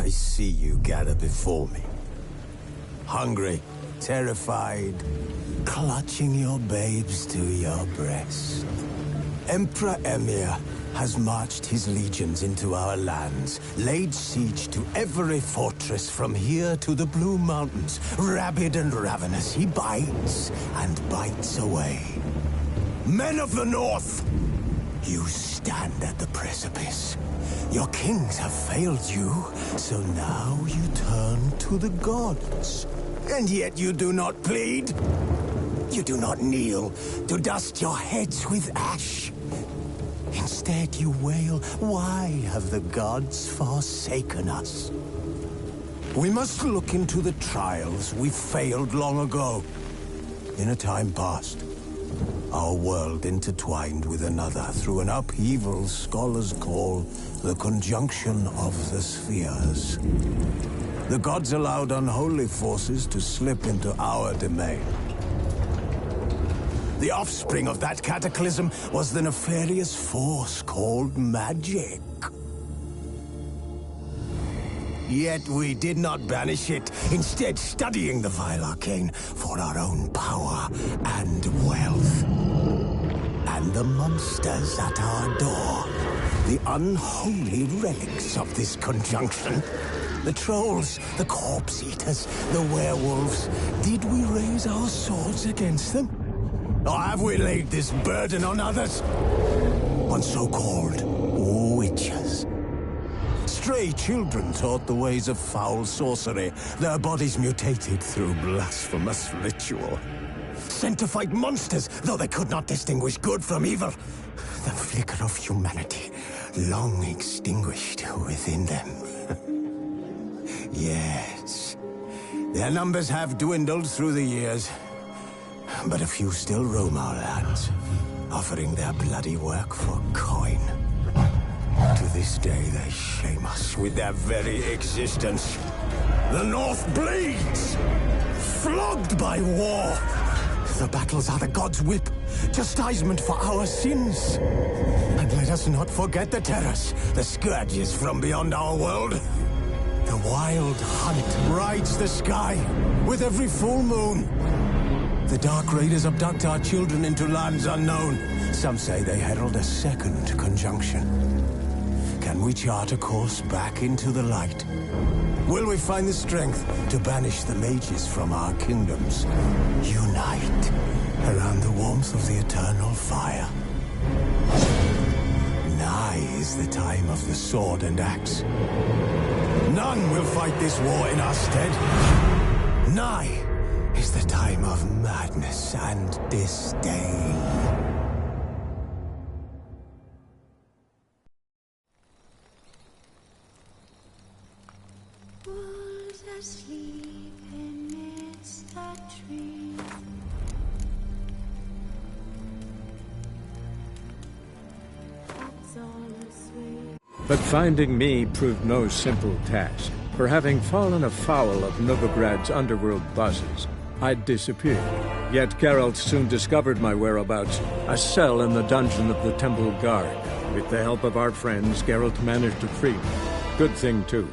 I see you gather before me. Hungry, terrified, clutching your babes to your breast. Emperor Emhyr has marched his legions into our lands, laid siege to every fortress from here to the Blue Mountains. Rabid and ravenous, he bites and bites away. Men of the North, you stand at the precipice. Your kings have failed you, so now you turn to the gods. And yet you do not plead. You do not kneel to dust your heads with ash. Instead you wail, why have the gods forsaken us? We must look into the trials we failed long ago. In a time past, our world intertwined with another through an upheaval scholars call the conjunction of the spheres. The gods allowed unholy forces to slip into our domain. The offspring of that cataclysm was the nefarious force called magic. Yet we did not banish it, instead studying the vile arcane for our own power and wealth. And the monsters at our door, the unholy relics of this conjunction. The trolls, the corpse-eaters, the werewolves. Did we raise our swords against them? Or have we laid this burden on others? On so-called witches. Stray children taught the ways of foul sorcery, their bodies mutated through blasphemous ritual. Sent to fight monsters, though they could not distinguish good from evil. The flicker of humanity, long extinguished within them. Yes, their numbers have dwindled through the years. But a few still roam our lands, offering their bloody work for coin. To this day, they shame us with their very existence. The North bleeds, flogged by war. The battles are the gods' whip, chastisement for our sins. And let us not forget the terrors, the scourges from beyond our world. The wild hunt rides the sky with every full moon. The Dark Raiders abduct our children into lands unknown. Some say they herald a second conjunction. Can we chart a course back into the light? Will we find the strength to banish the mages from our kingdoms? Unite around the warmth of the eternal fire. Nigh is the time of the sword and axe. None will fight this war in our stead. Nigh is the time of madness and disdain. Was asleep amidst a tree. That's all asleep. But finding me proved no simple task, for having fallen afoul of Novigrad's underworld bosses, I'd disappeared. Yet Geralt soon discovered my whereabouts, a cell in the dungeon of the Temple Guard. With the help of our friends, Geralt managed to free me. Good thing, too,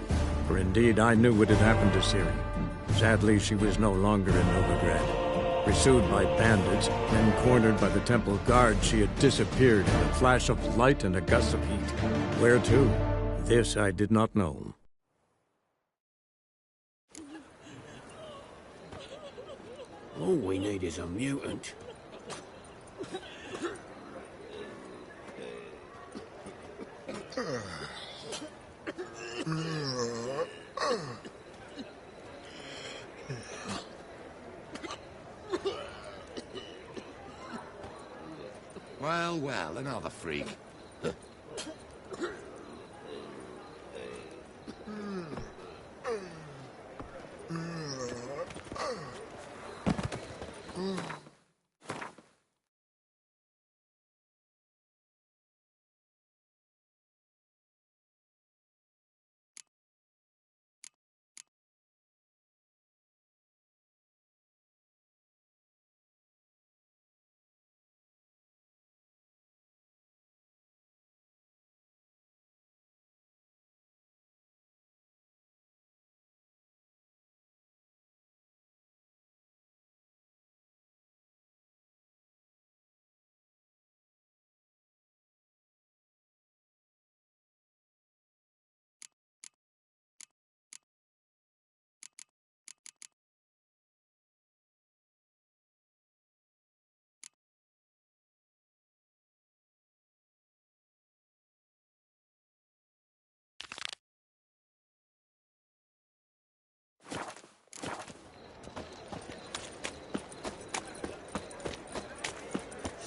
for indeed I knew what had happened to Ciri. Sadly, she was no longer in Novigrad. Pursued by bandits, then cornered by the Temple Guard, she had disappeared in a flash of light and a gust of heat. Where to? This I did not know. All we need is a mutant. Well, well, another freak.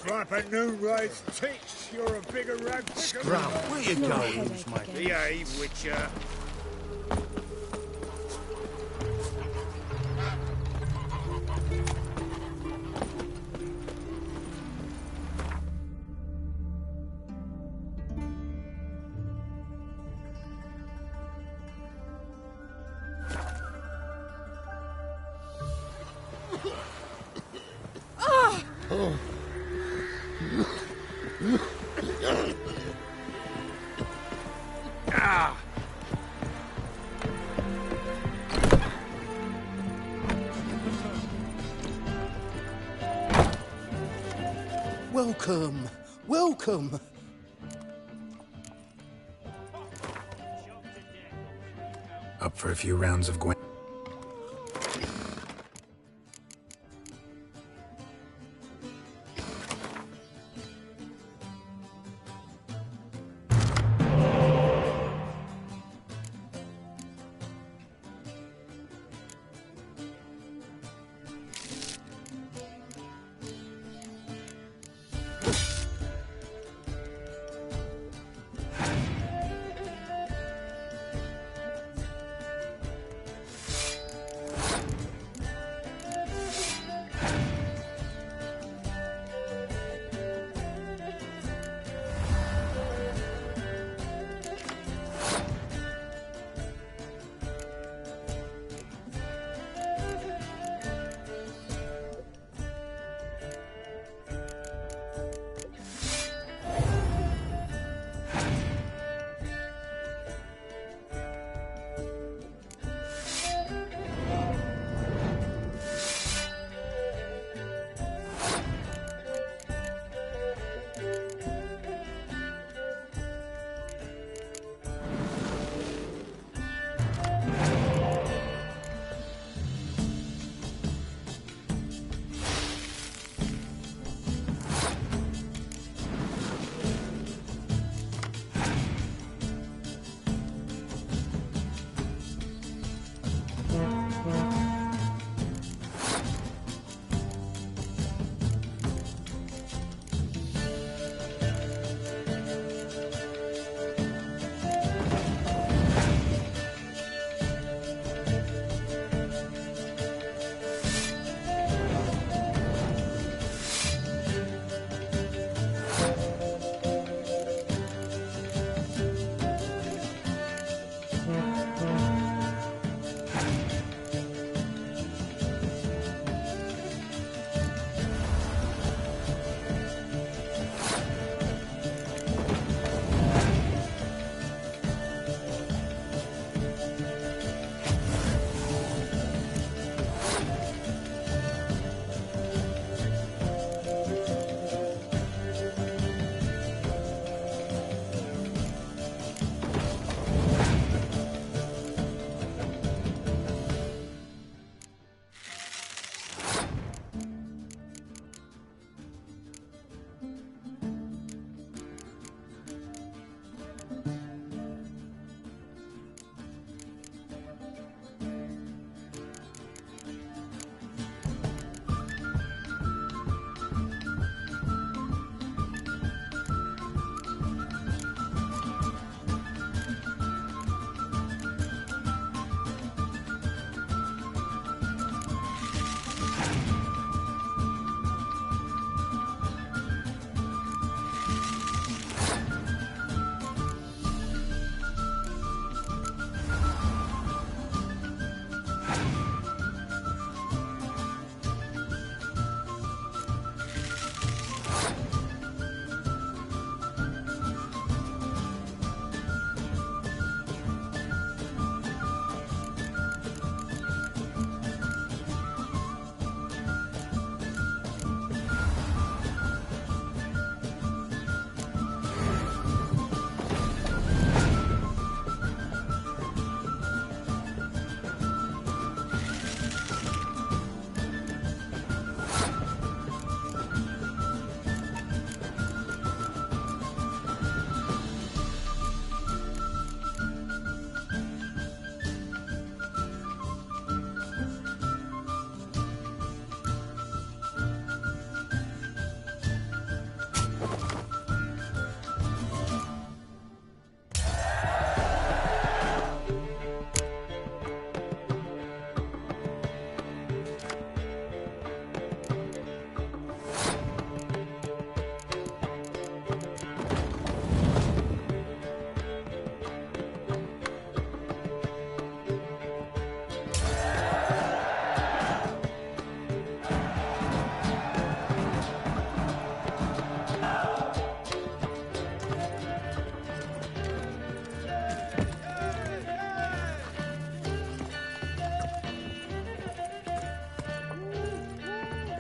Flapper Noonrise thinks you're a bigger rag picker. Scrum, where you No going? headache again. Behave, Witcher. Welcome, welcome. Up for a few rounds of Gwen.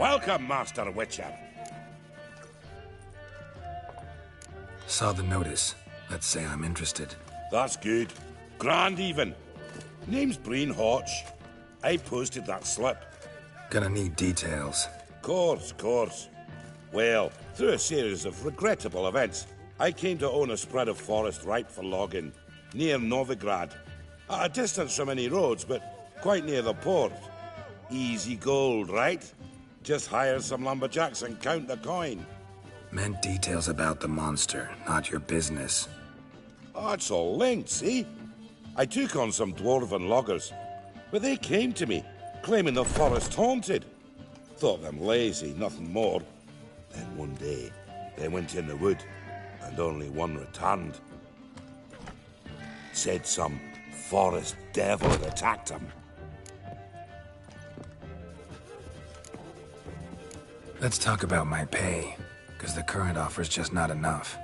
Welcome, Master Witcher. Saw the notice. Let's say I'm interested. That's good. Grand even. Name's Breen Hodge. I posted that slip. Gonna need details. Course. Well, through a series of regrettable events, I came to own a spread of forest ripe for logging, near Novigrad. At a distance from any roads, but quite near the port. Easy gold, right? Just hire some lumberjacks and count the coin. Meant details about the monster, not your business. Oh, it's all linked, see? I took on some dwarven loggers, but they came to me, claiming the forest haunted. Thought them lazy, nothing more. Then one day, they went in the wood, and only one returned. Said some forest devil had attacked them. Let's talk about my pay, because the current offer's just not enough.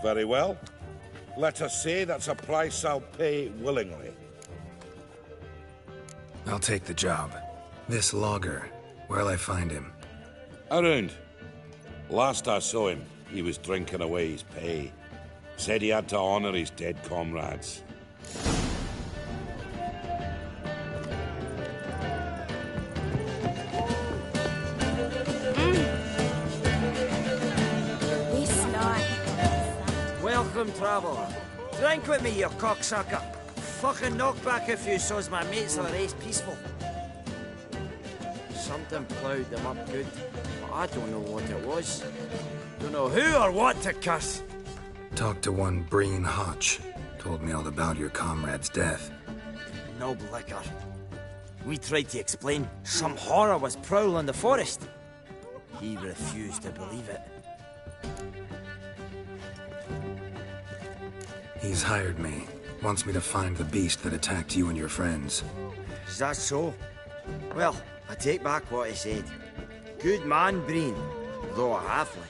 Very well. Let us say that's a price I'll pay willingly. I'll take the job. This logger, where'll I find him? Around. Last I saw him, he was drinking away his pay. Said he had to honor his dead comrades. Welcome, traveller. Drink with me, you cocksucker. Fucking knock back a few so's my mates are race peaceful. Something ploughed them up good, but I don't know what it was. Don't know who or what to curse. Talked to one Breen Hodge. Told me all about your comrade's death. No blicker. We tried to explain some horror was prowling the forest. He refused to believe it. He's hired me. Wants me to find the beast that attacked you and your friends. Is that so? Well, I take back what I said. Good man, Breen, though a halfling.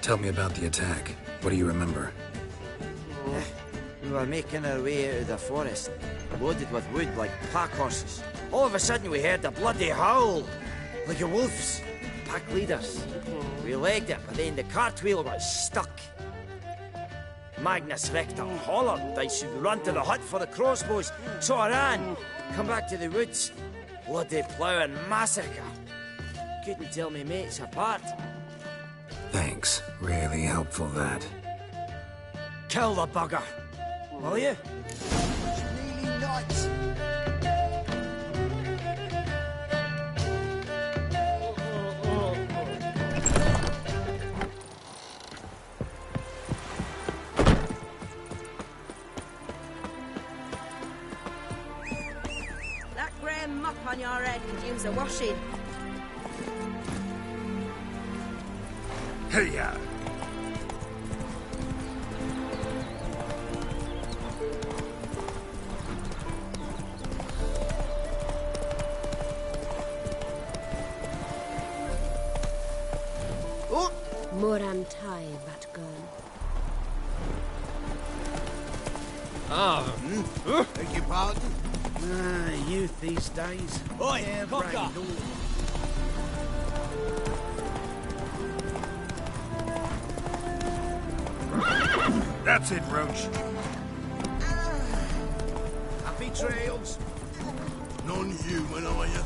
Tell me about the attack. What do you remember? We were making our way out of the forest, loaded with wood like pack horses. All of a sudden we heard a bloody howl, like a wolf's. Pack leaders. We legged it, but then the cartwheel got stuck. Magnus Rector hollered I should run to the hut for the crossbows, so I ran. Come back to the woods. Bloody ploughing massacre. Couldn't tell me mates apart. Thanks. Really helpful, that. Kill the bugger, will you? It's really nice. That grey muck on your head could use a washing. Hey-ya! Oh! Moram Tai, Vatgun. Beg your pardon? Youth these days. Oi, fucker! That's it, Roach. Happy trails? Non-human, are you?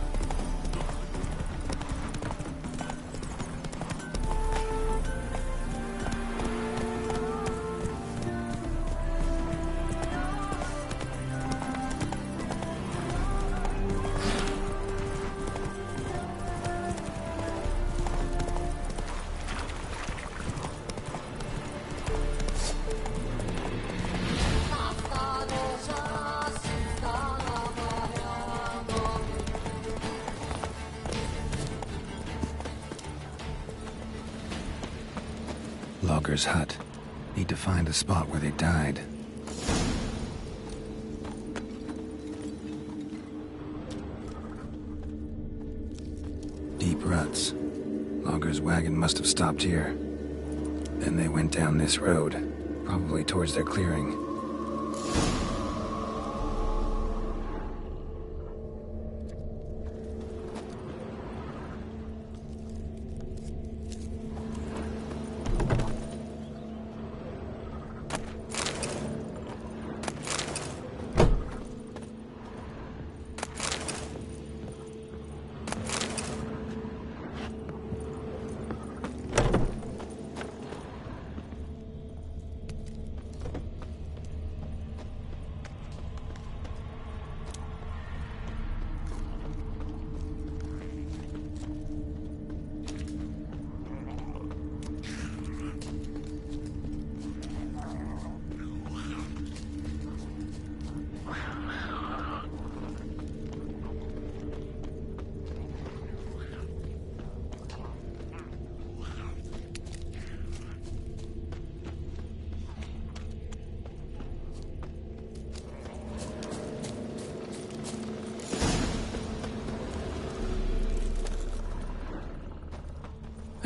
Logger's hut. Need to find the spot where they died. Deep ruts. Logger's wagon must have stopped here. Then they went down this road, probably towards their clearing.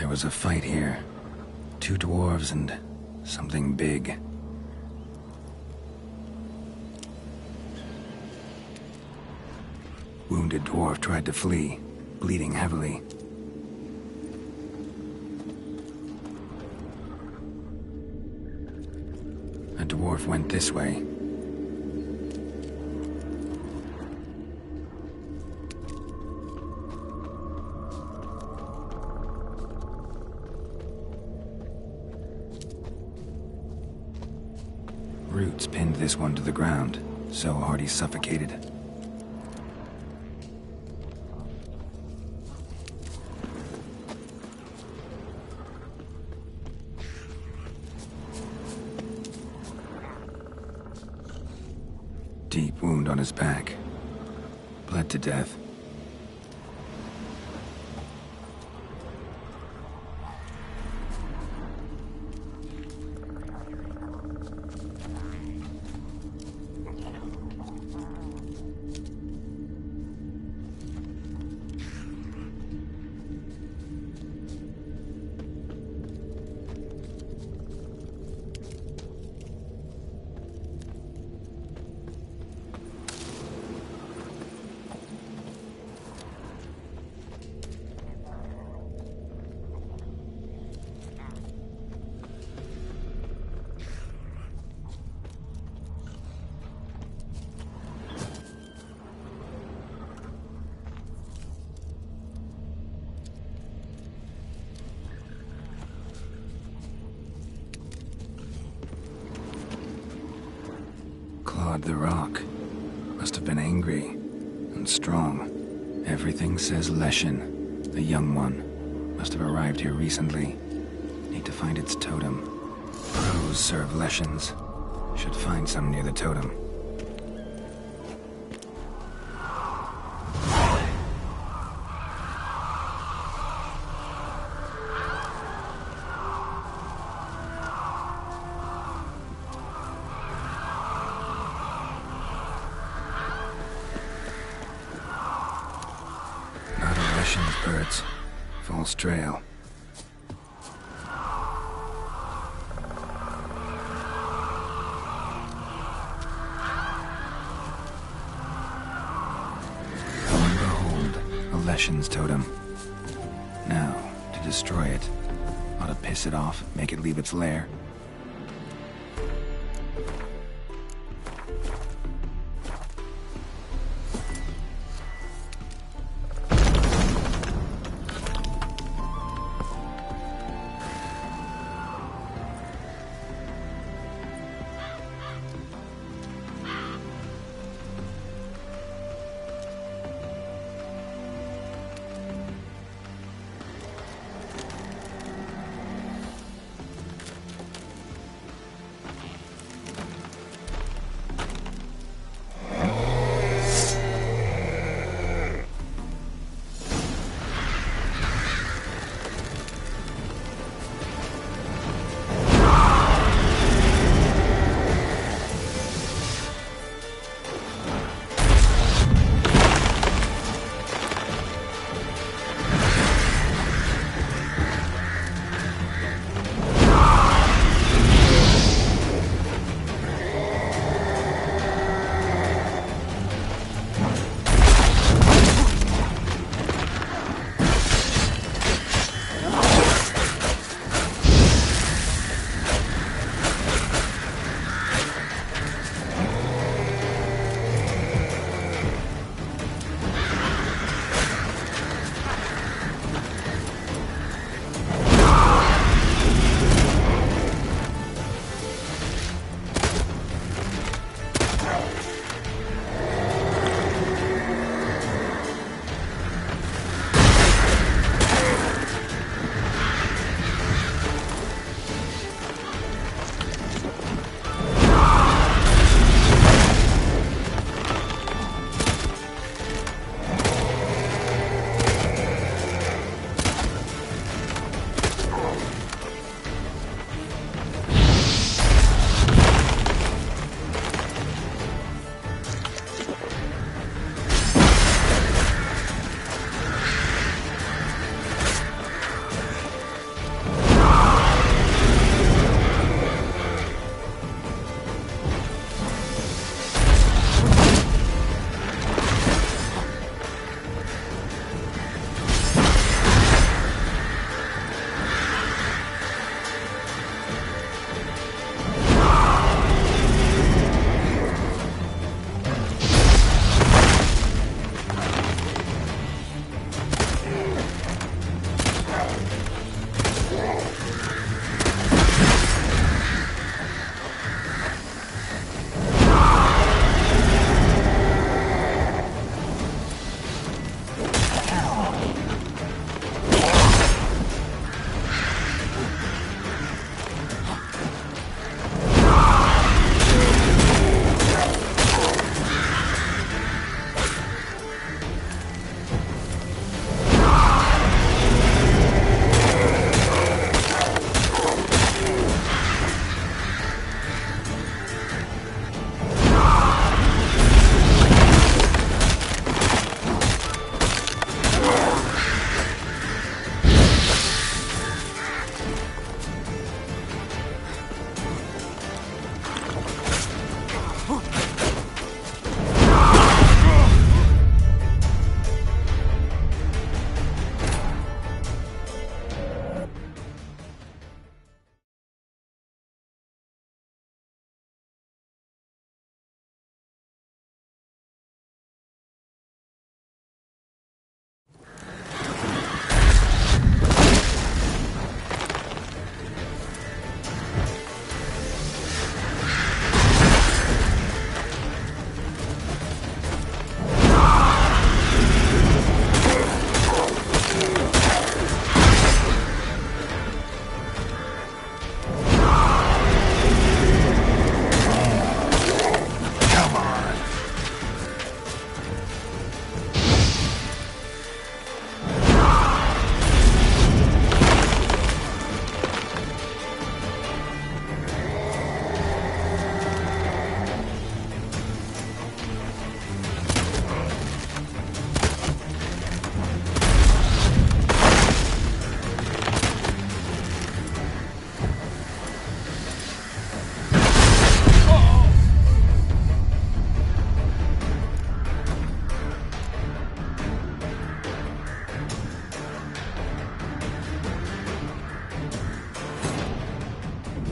There was a fight here. 2 dwarves and something big. Wounded dwarf tried to flee, bleeding heavily. A dwarf went this way. Roots pinned this one to the ground, so hard he suffocated. Deep wound on his back. Bled to death. Clawed the rock. Must have been angry and strong. Everything says Leshen, the young one. Must have arrived here recently. Need to find its totem. Crows serve Leshens. Should find some near the totem. Birds. False trail. Lo and behold, a Leshen's totem. Now, to destroy it, ought to piss it off, make it leave its lair.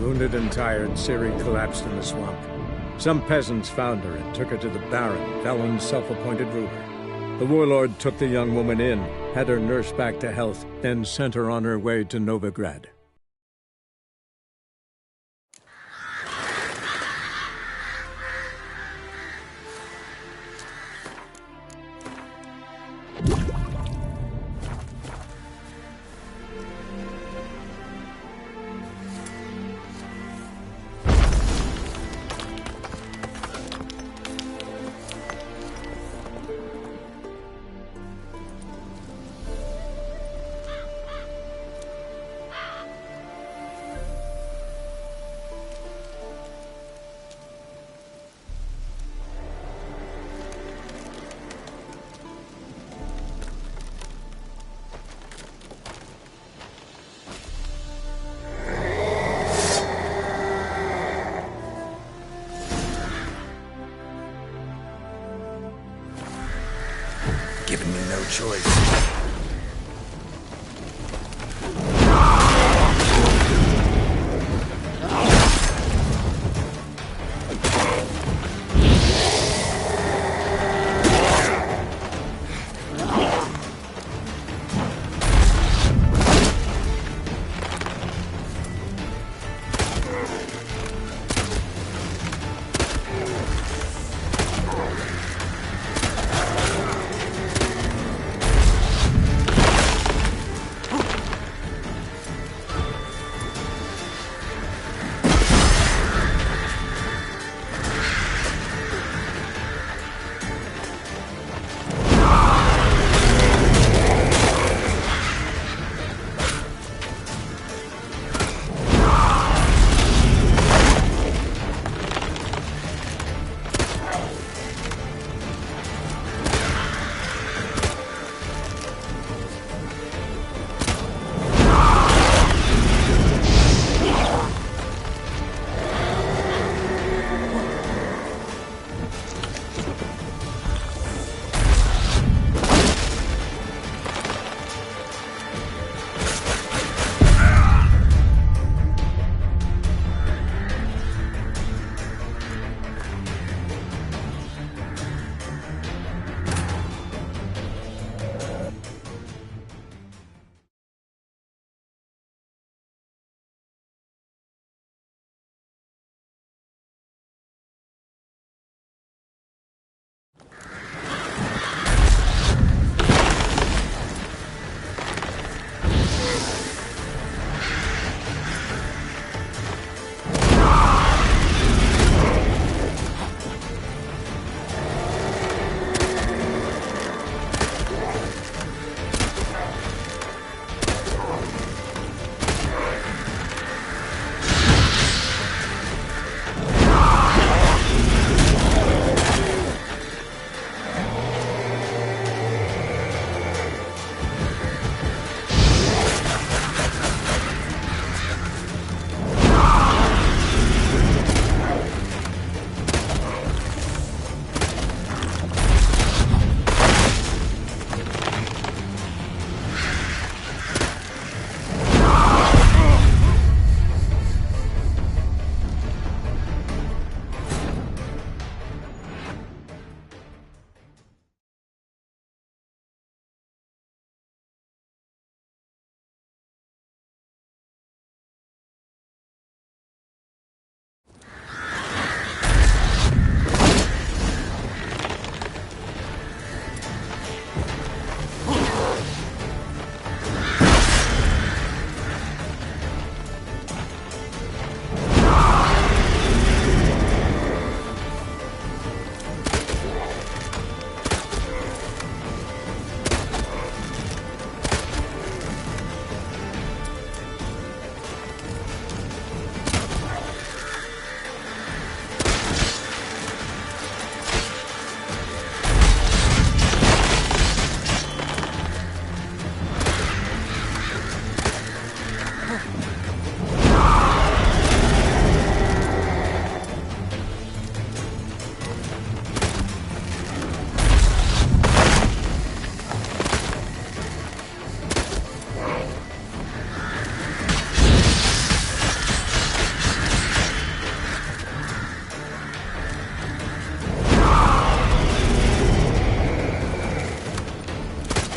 Wounded and tired, Ciri collapsed in the swamp. Some peasants found her and took her to the Baron, Velen's self-appointed ruler. The warlord took the young woman in, had her nursed back to health, then sent her on her way to Novigrad. Giving me no choice.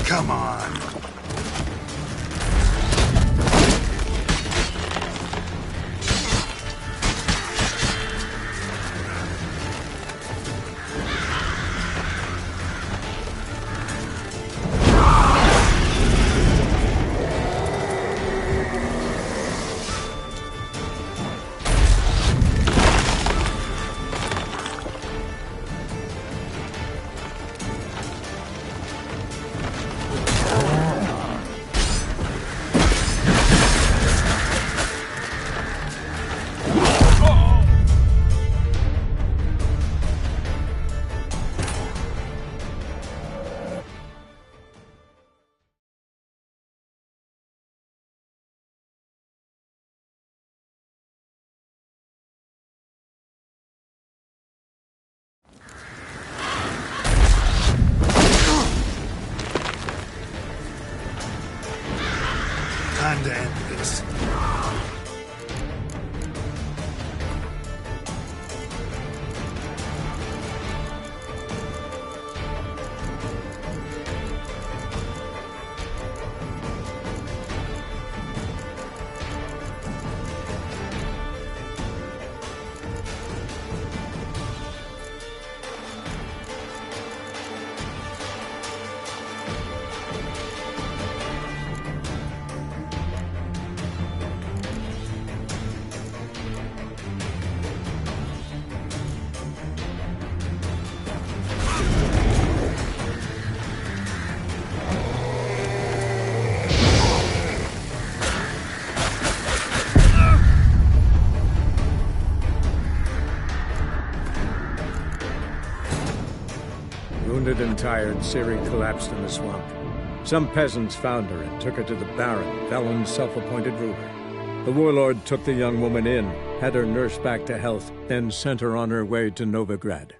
Come on. Time to end this. Wounded and tired, Ciri collapsed in the swamp. Some peasants found her and took her to the Baron, Velen's self-appointed ruler. The warlord took the young woman in, had her nursed back to health, then sent her on her way to Novigrad.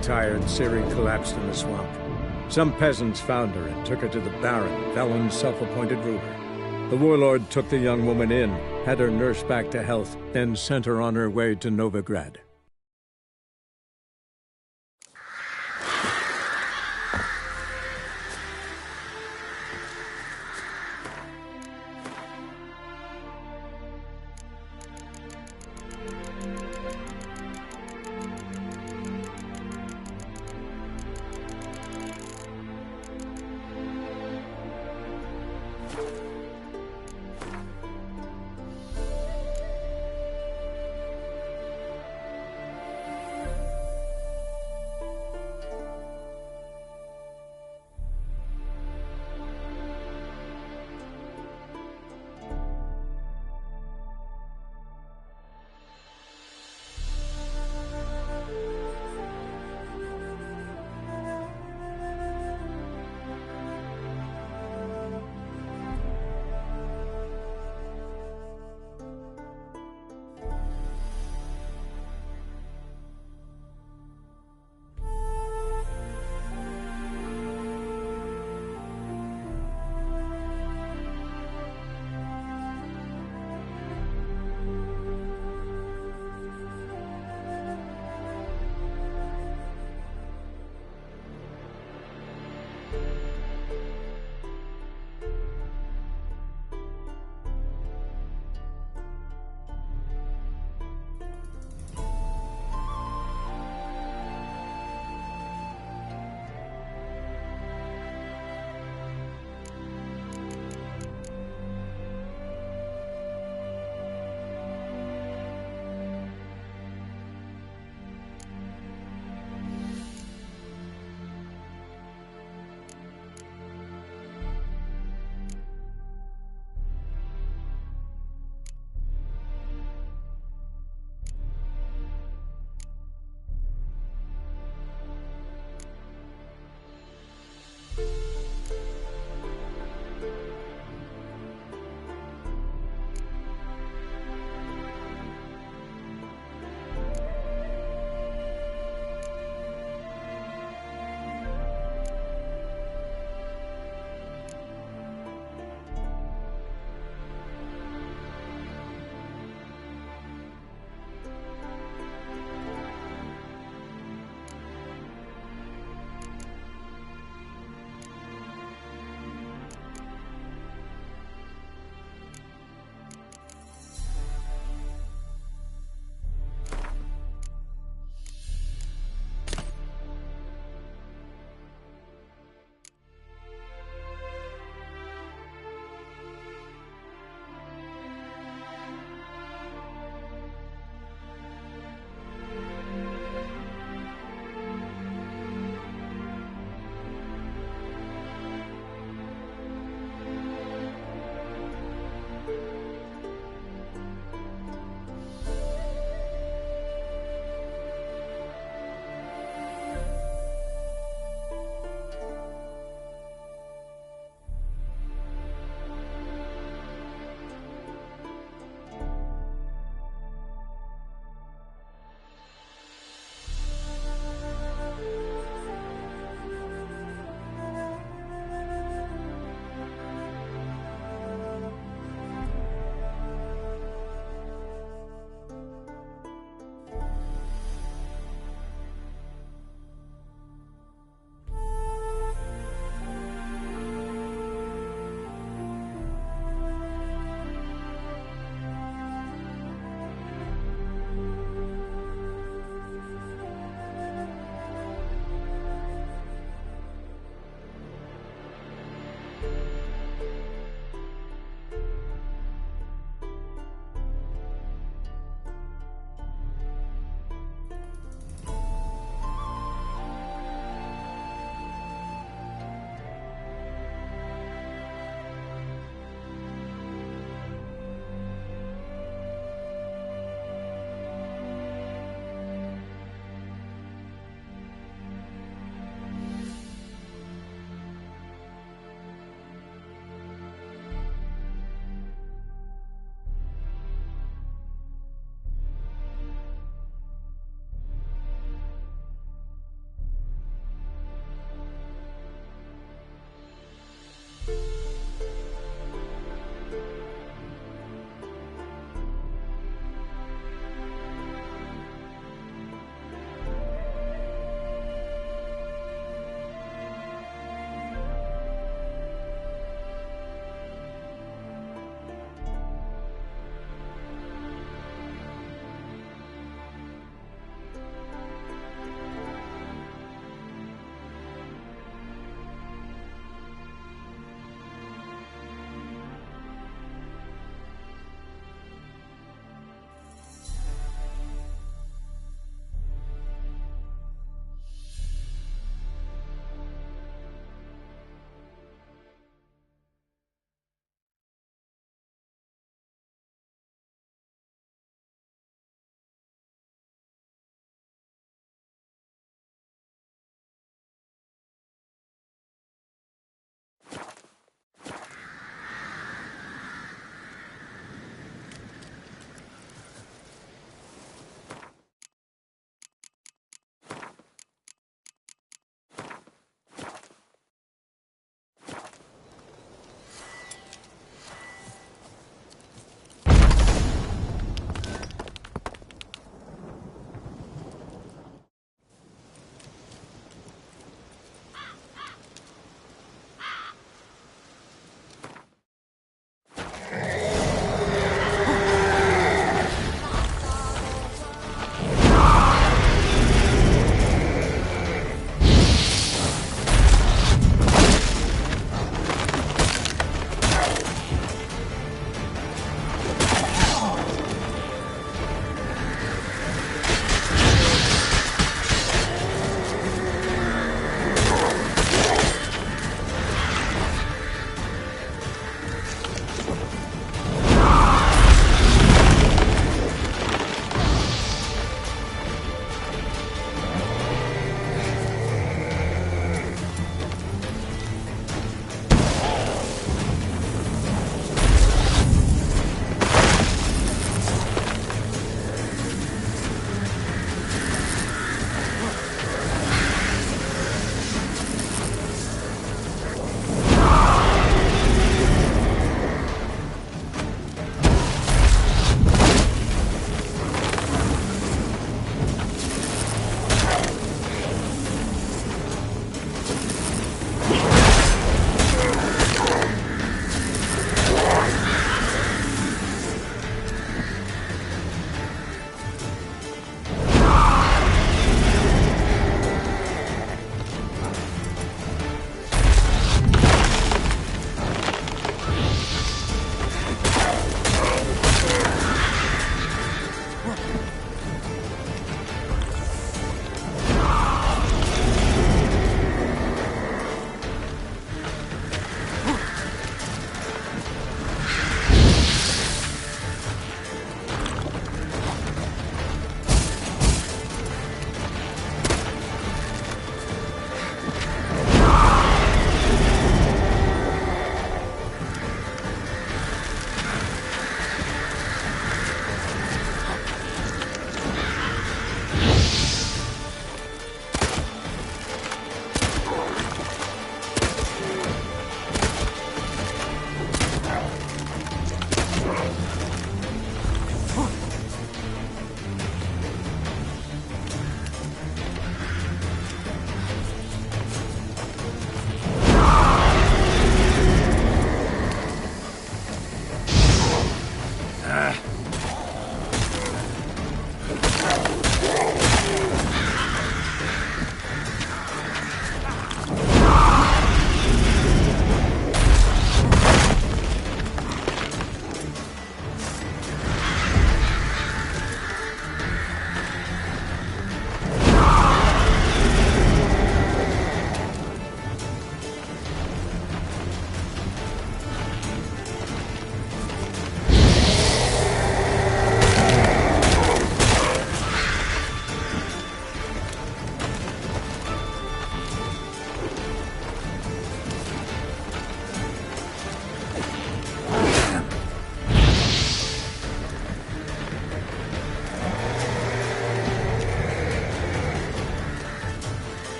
tired, Ciri collapsed in the swamp. Some peasants found her and took her to the Baron, Velen's self-appointed ruler. The warlord took the young woman in, had her nursed back to health, then sent her on her way to Novigrad.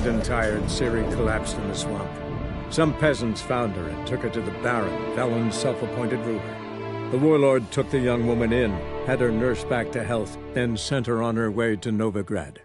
and tired, Ciri collapsed in the swamp. Some peasants found her and took her to the Baron, Valen's self-appointed ruler. The warlord took the young woman in, had her nursed back to health, then sent her on her way to Novigrad.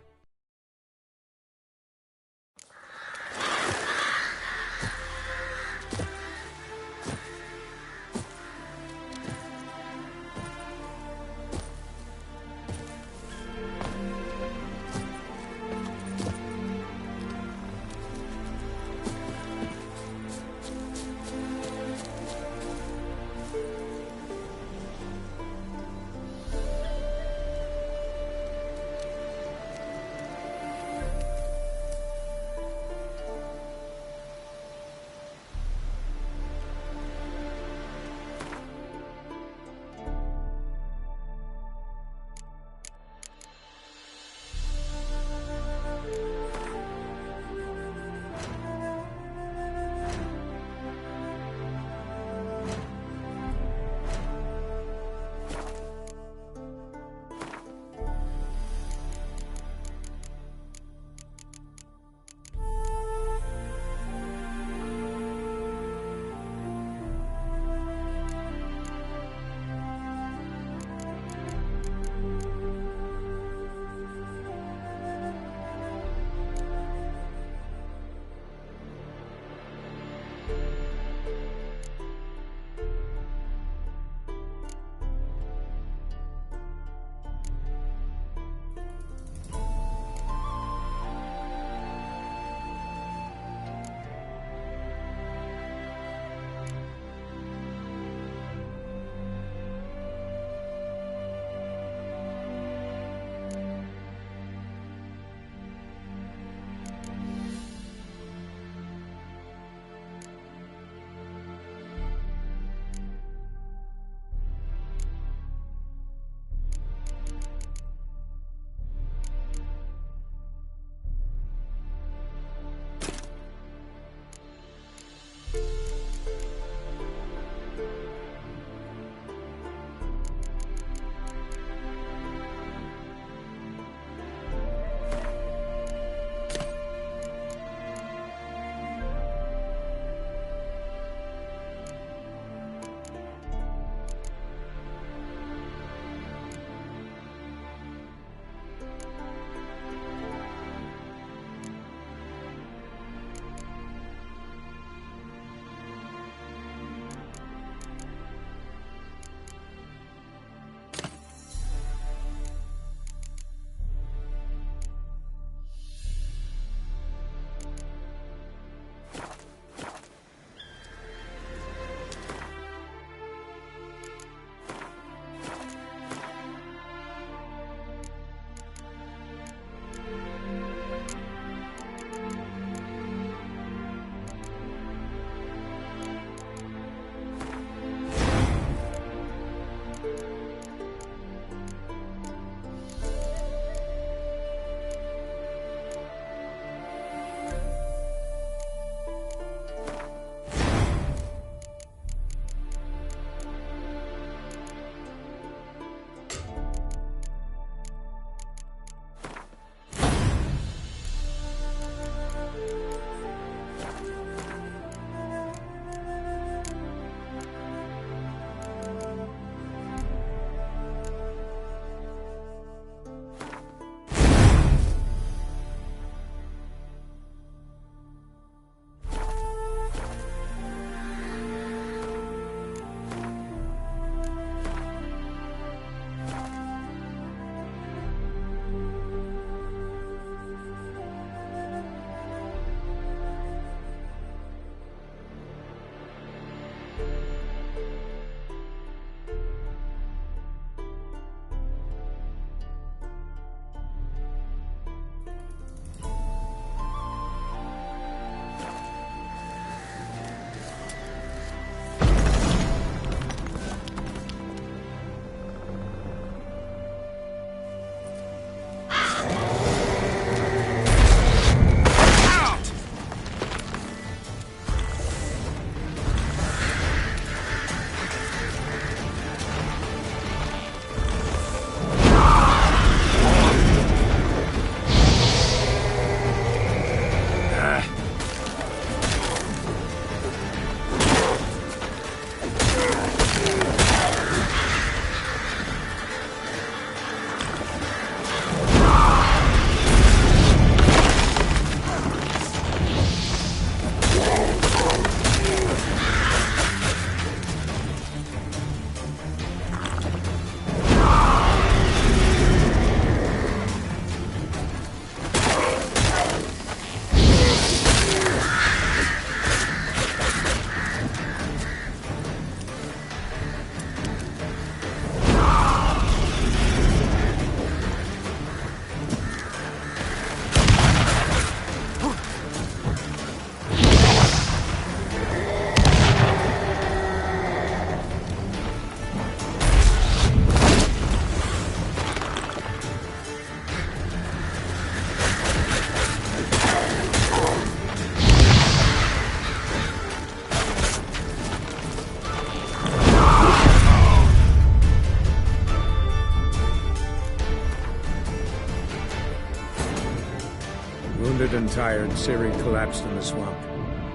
Dead and tired, Ciri collapsed in the swamp.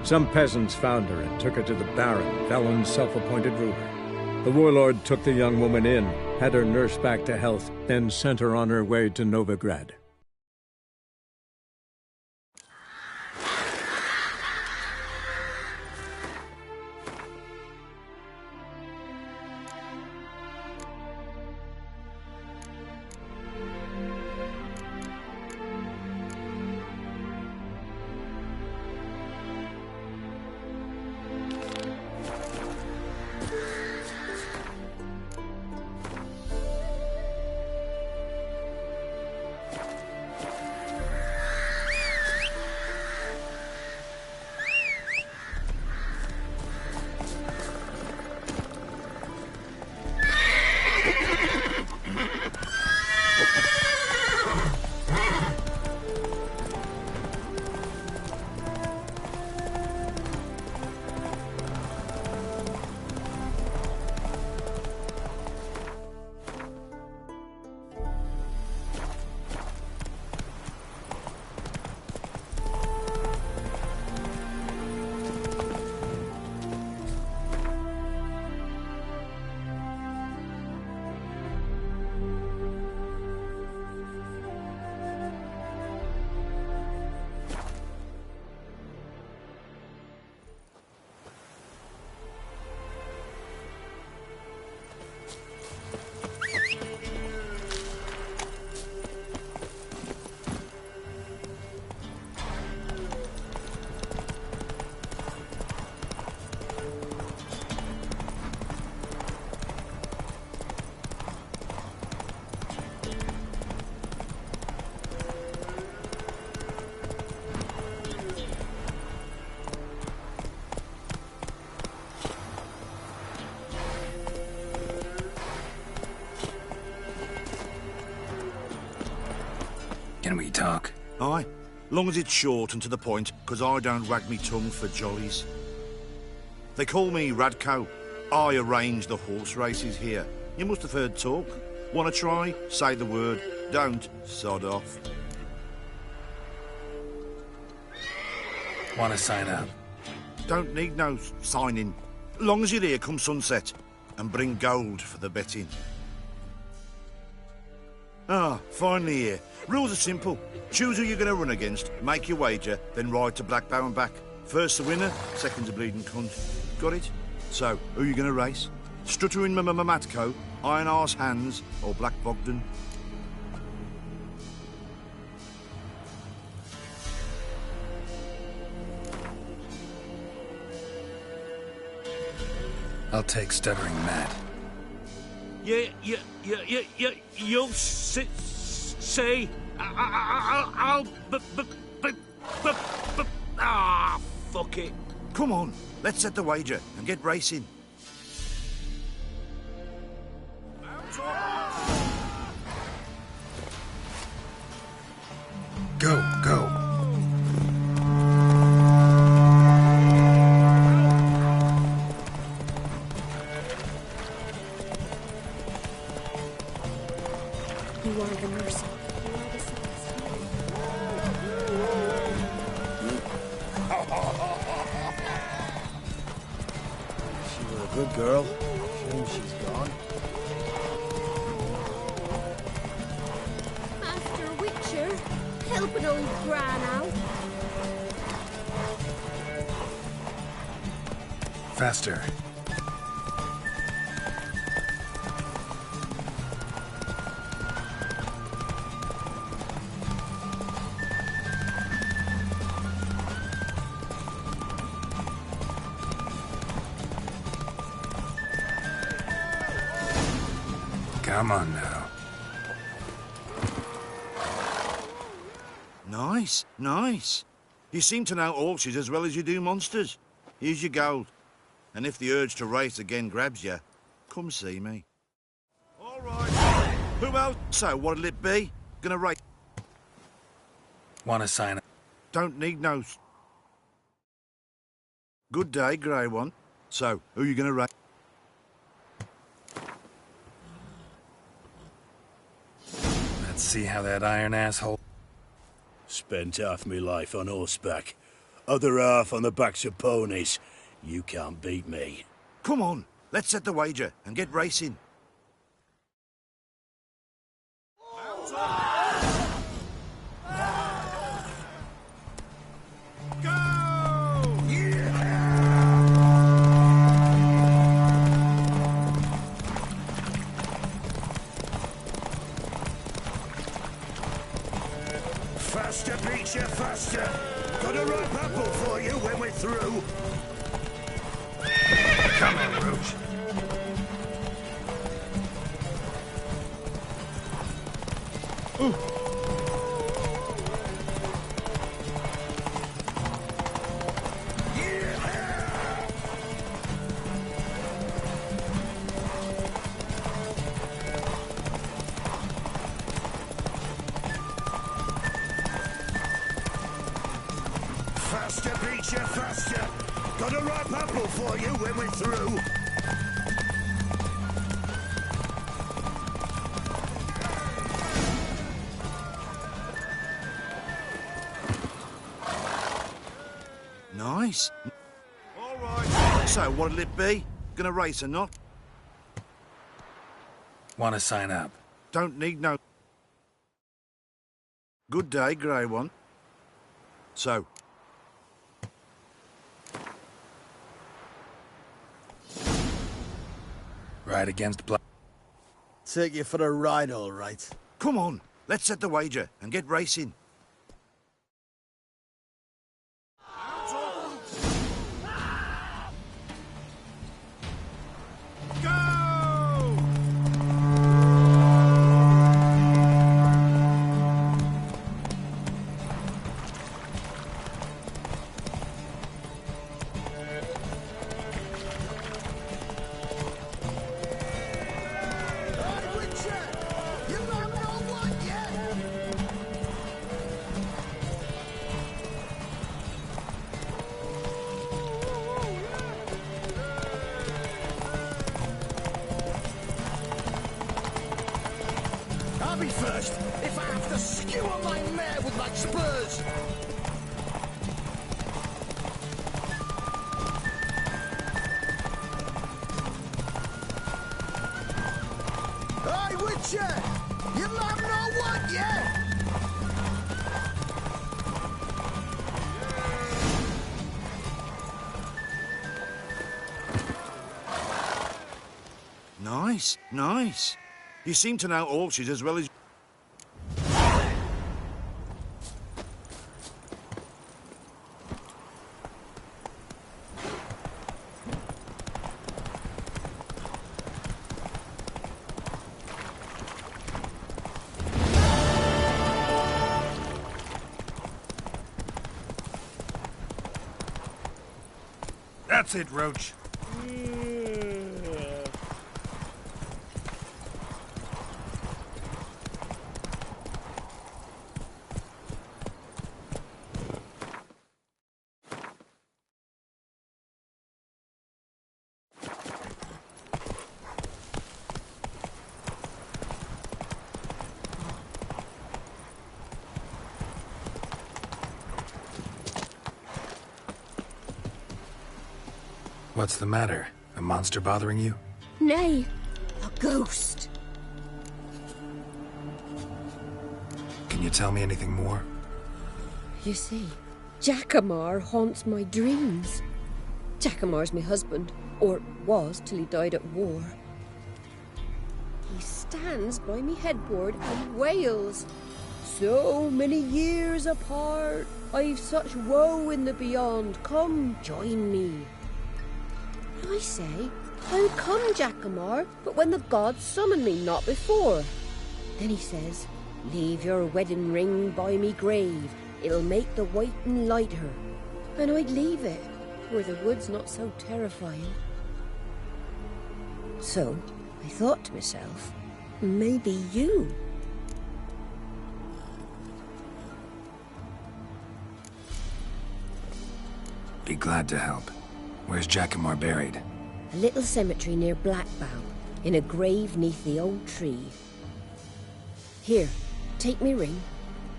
Some peasants found her and took her to the Baron, Valen's self-appointed ruler. The warlord took the young woman in, had her nursed back to health, then sent her on her way to Novigrad. Can we talk? Aye, long as it's short and to the point, 'cause I don't wag me tongue for jollies. They call me Radko. I arrange the horse races here. You must have heard talk. Wanna try? Say the word. Don't, sod off. Want to sign up? Don't need no signing. Long as you're here come sunset. And bring gold for the betting. Ah, finally here. Rules are simple. Choose who you're going to run against, make your wager, then ride to Blackbow and back. First the winner, second's a bleeding cunt. Got it? So, who are you going to race? Struttering Matko, Iron Arse Hands, or Black Bogdan? I'll take Stuttering Matt. You'll say, I'll, fuck it. Come on, let's set the wager and get racing. Go. You are the mercy. You are the She were a good girl. Shame she's gone. Master Witcher, help an old gran out. Faster. Come on now. Nice. You seem to know horses as well as you do monsters. Here's your gold. And if the urge to race again grabs you, come see me. All right. Who else? So, what'll it be? Gonna race? Want to sign up? Don't need no... Good day, Grey One. So, who you gonna race? Let's see how that iron asshole... Spent half my life on horseback. Other half on the backs of ponies. You can't beat me. Come on, let's set the wager and get racing. Faster, Beecher, faster! Got a ripe apple for you when we're through. Come on, Roach. Faster, Beecher, faster! Got a ripe apple for you when we're through. Nice. All right. So, what'll it be? Gonna race or not? Want to sign up? Don't need no... Good day, Grey One. So... Ride against Black... Take you for a ride, all right. Come on, let's set the wager and get racing. I'll be first if I have to skewer my mare with my spurs. Hey, Witcher! You'll have no one yet! Nice, nice. You seem to know horses as well as... That's it, Roach. What's the matter? A monster bothering you? Nay, a ghost. Can you tell me anything more? You see, Jackamar haunts my dreams. Jackamar's my husband, or was till he died at war. He stands by me headboard and wails. So many years apart, I've such woe in the beyond. Come, join me. I say, I'll come, Jackamar, but when the gods summon me, not before. Then he says, leave your wedding ring by me grave. It'll make the waiting lighter. And I'd leave it, where the wood's not so terrifying. So, I thought to myself, maybe you. Be glad to help. Where's Jackamar buried? A little cemetery near Blackbough, in a grave neath the old tree. Here, take me ring.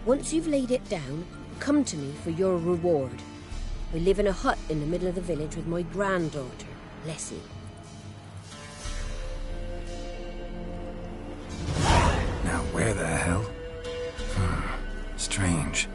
Once you've laid it down, come to me for your reward. I live in a hut in the middle of the village with my granddaughter, Leslie. Now where the hell? Strange.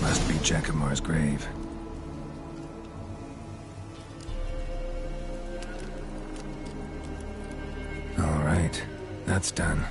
Must be Jacamar's grave. All right, that's done.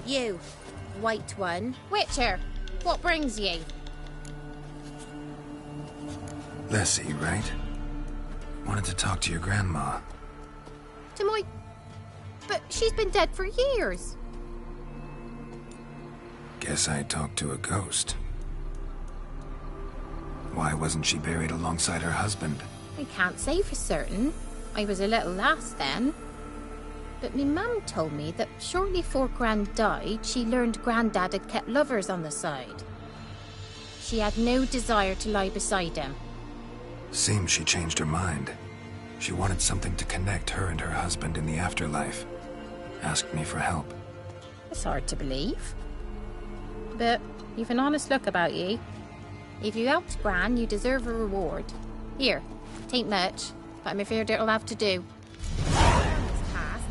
You, white one. Witcher, what brings ye? Leslie, right? Wanted to talk to your grandma. To my... But she's been dead for years. Guess I talked to a ghost. Why wasn't she buried alongside her husband? I can't say for certain. I was a little lass then. But me mum told me that shortly before Gran died, she learned Grandad had kept lovers on the side. She had no desire to lie beside him. Seems she changed her mind. She wanted something to connect her and her husband in the afterlife. Asked me for help. It's hard to believe. But you've an honest look about ye. If you helped Gran, you deserve a reward. Here, tain't much, but I'm afraid it'll have to do.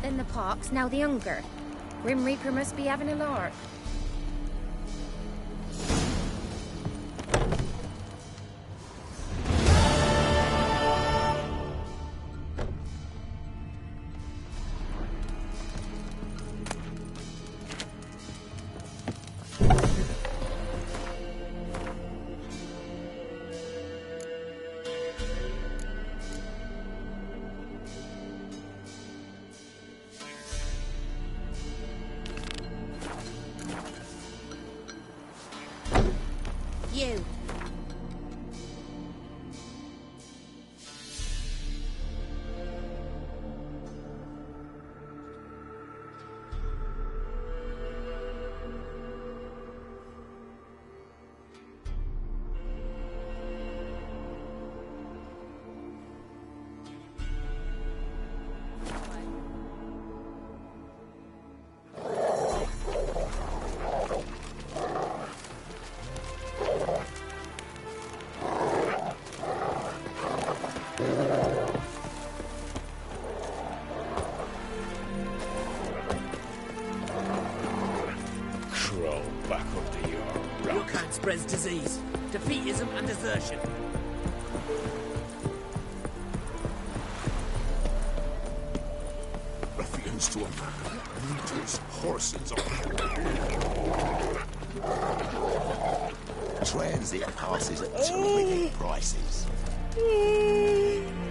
Then the pox, now the hunger. Grim Reaper must be having a lark. You. Spreads disease, defeatism and desertion. Ruffians to a man, looters, horses on transient passes at terrific prices.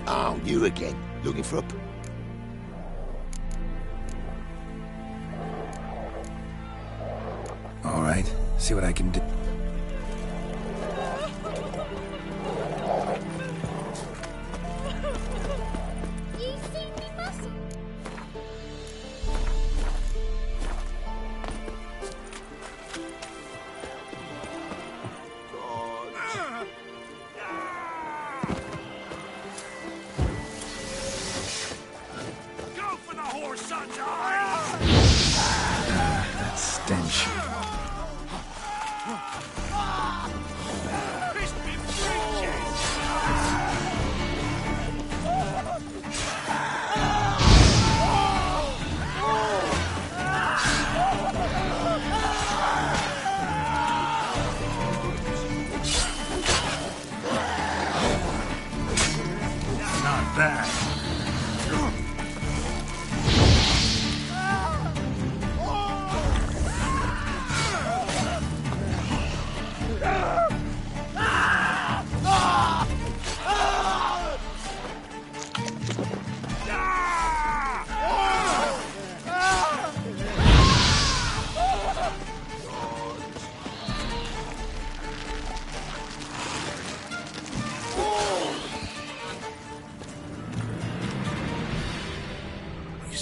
Oh, you again, looking for a... All right, see what I can do.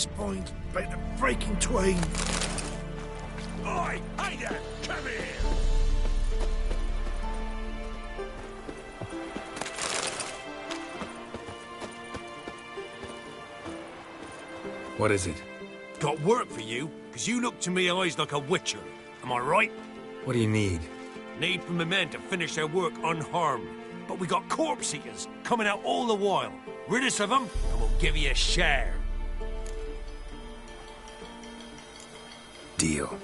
spine's bent to breaking twain. Oi, hey there, come here! What is it? Got work for you, because you look to me eyes like a witcher. Am I right? What do you need? Need from the men to finish their work unharmed. But we got corpse eaters coming out all the while. Rid us of them, and we'll give you a share. Deal.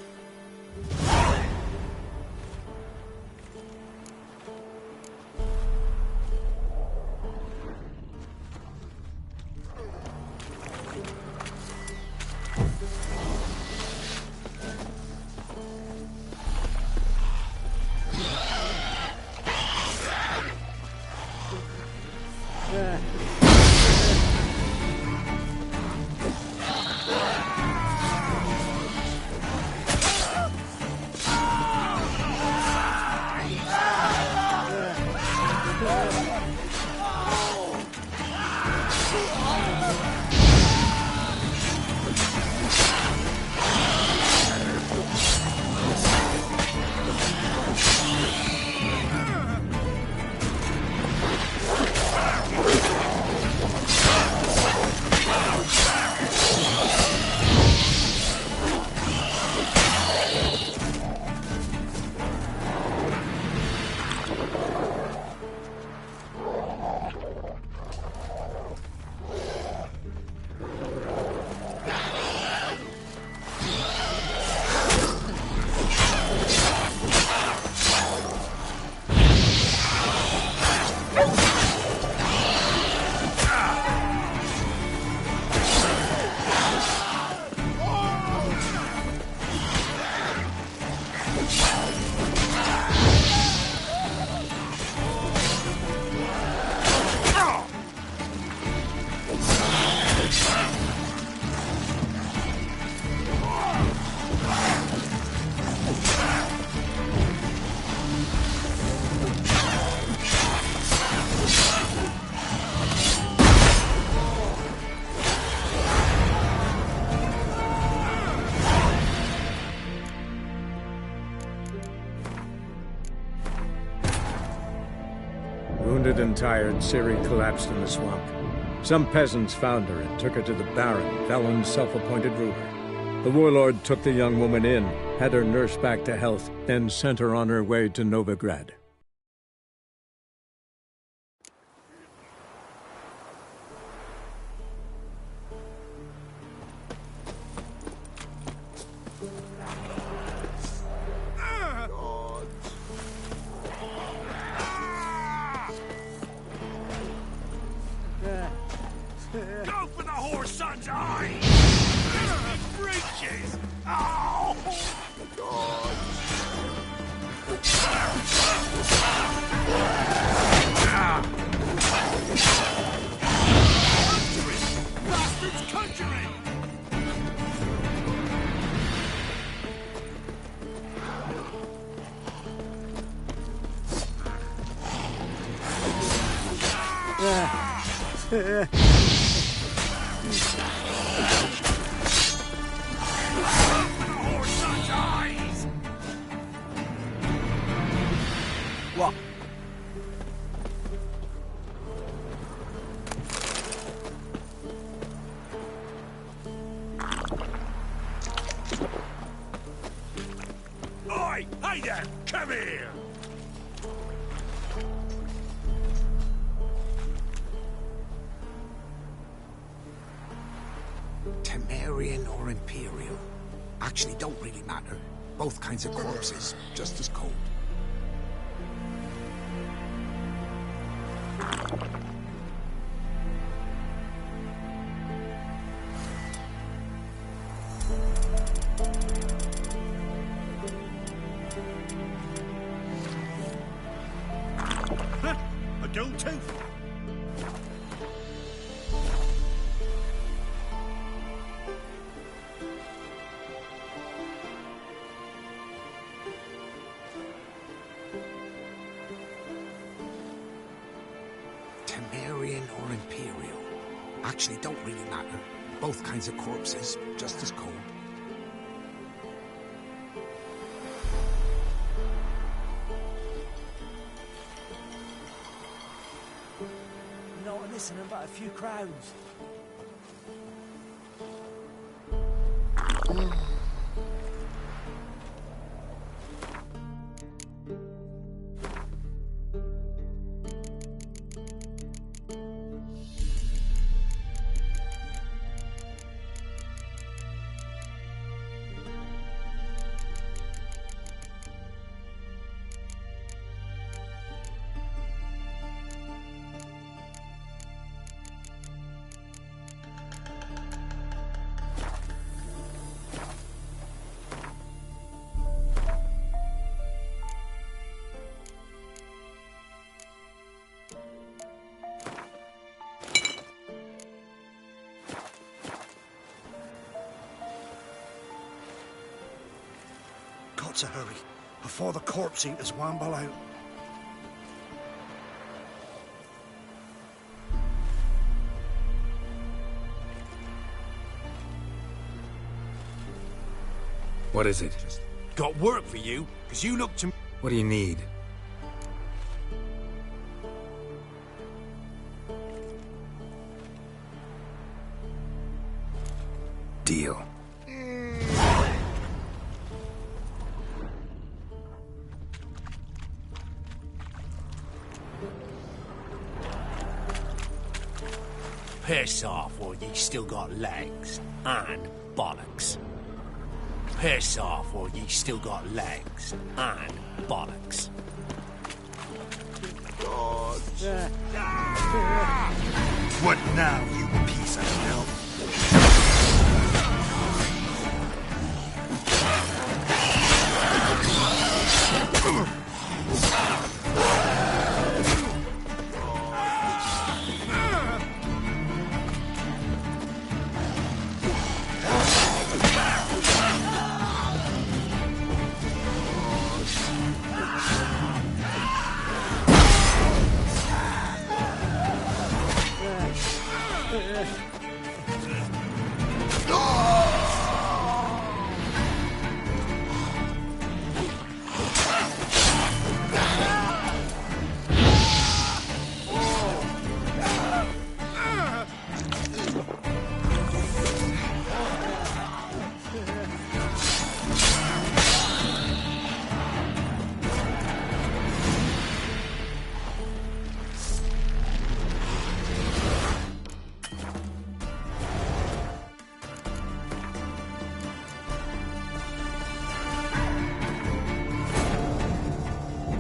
Wounded and tired, Ciri collapsed in the swamp. Some peasants found her and took her to the Baron, Velen's self-appointed ruler. The warlord took the young woman in, had her nursed back to health, then sent her on her way to Novigrad. Go for the whore's son's eye! Breaches! Oh! Bastards conjuring! What? Oi! Hey there! Come here! Temerian or Imperial? Actually, don't really matter. Both kinds of corpses, just as cold. A gold tooth. Temerian or Imperial? Actually, don't really matter. Both kinds of corpses, just as cold. Not listening but a few crowds. Got to hurry, before the corpse eaters wamble out. What is it? Got work for you, because you look to me. What do you need? Deal. Piss off, or ye still got legs. And bollocks. Piss off, or ye still got legs. And bollocks. What now, you piece of hell?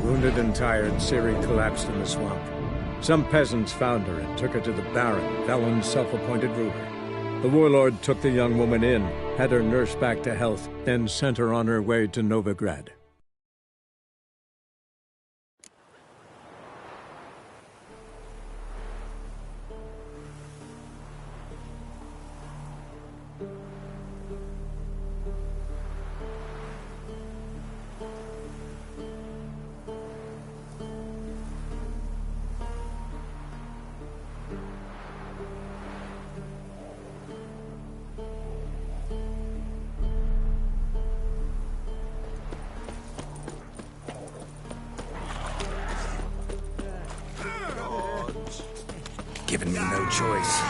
Wounded and tired, Ciri collapsed in the swamp. Some peasants found her and took her to the Baron, Valen's self-appointed ruler. The warlord took the young woman in, had her nursed back to health, then sent her on her way to Novigrad. Given me no choice.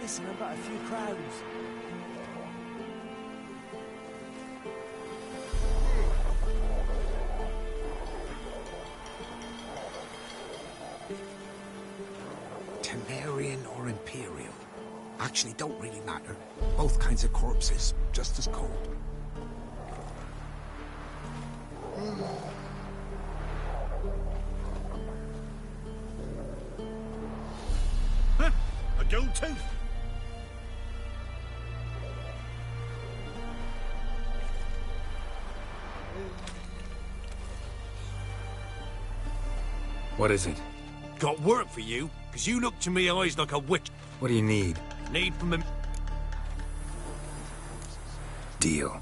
Listen, I've got a few crowns. Temerian or Imperial? Actually, don't really matter. Both kinds of corpses, just as cold. Huh? A gold tooth? What is it? Got work for you, because you look to me eyes like a witch. What do you need? Need from a... Deal.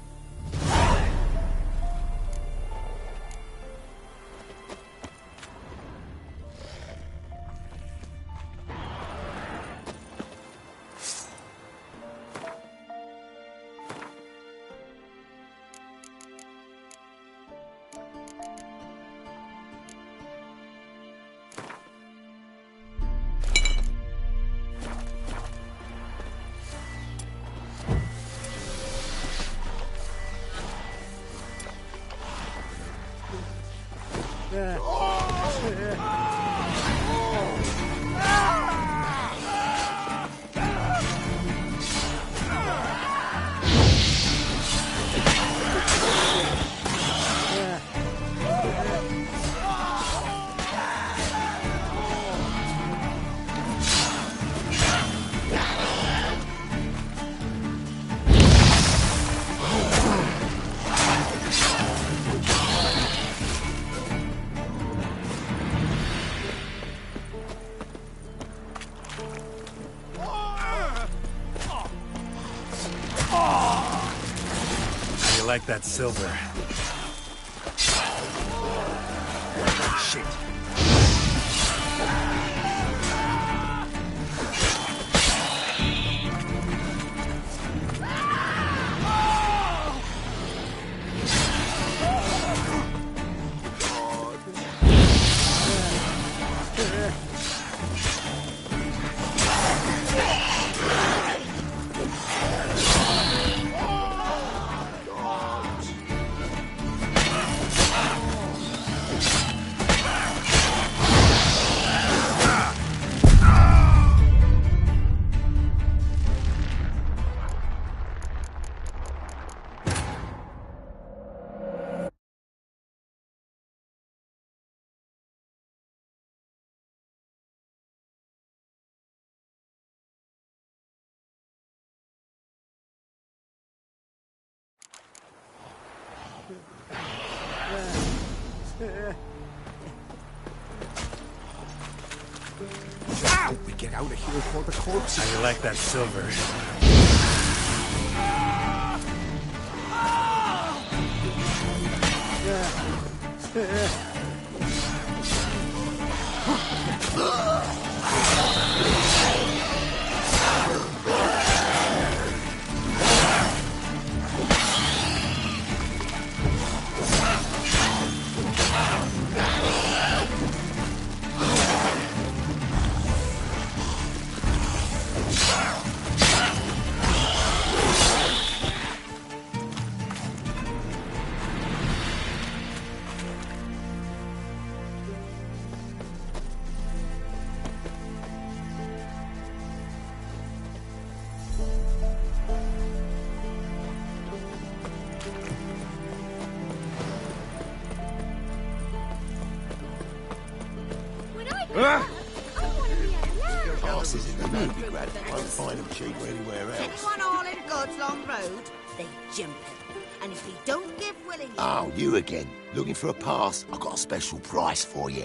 Like that silver. Shit. Hope we get out of here before the corpse. How you like that silver? Horses in the Novigrad won't find them cheaper anywhere else. Anyone all in God's Long Road, they jump him. And if he don't give willingly... Oh, you again. Looking for a pass? I've got a special price for you.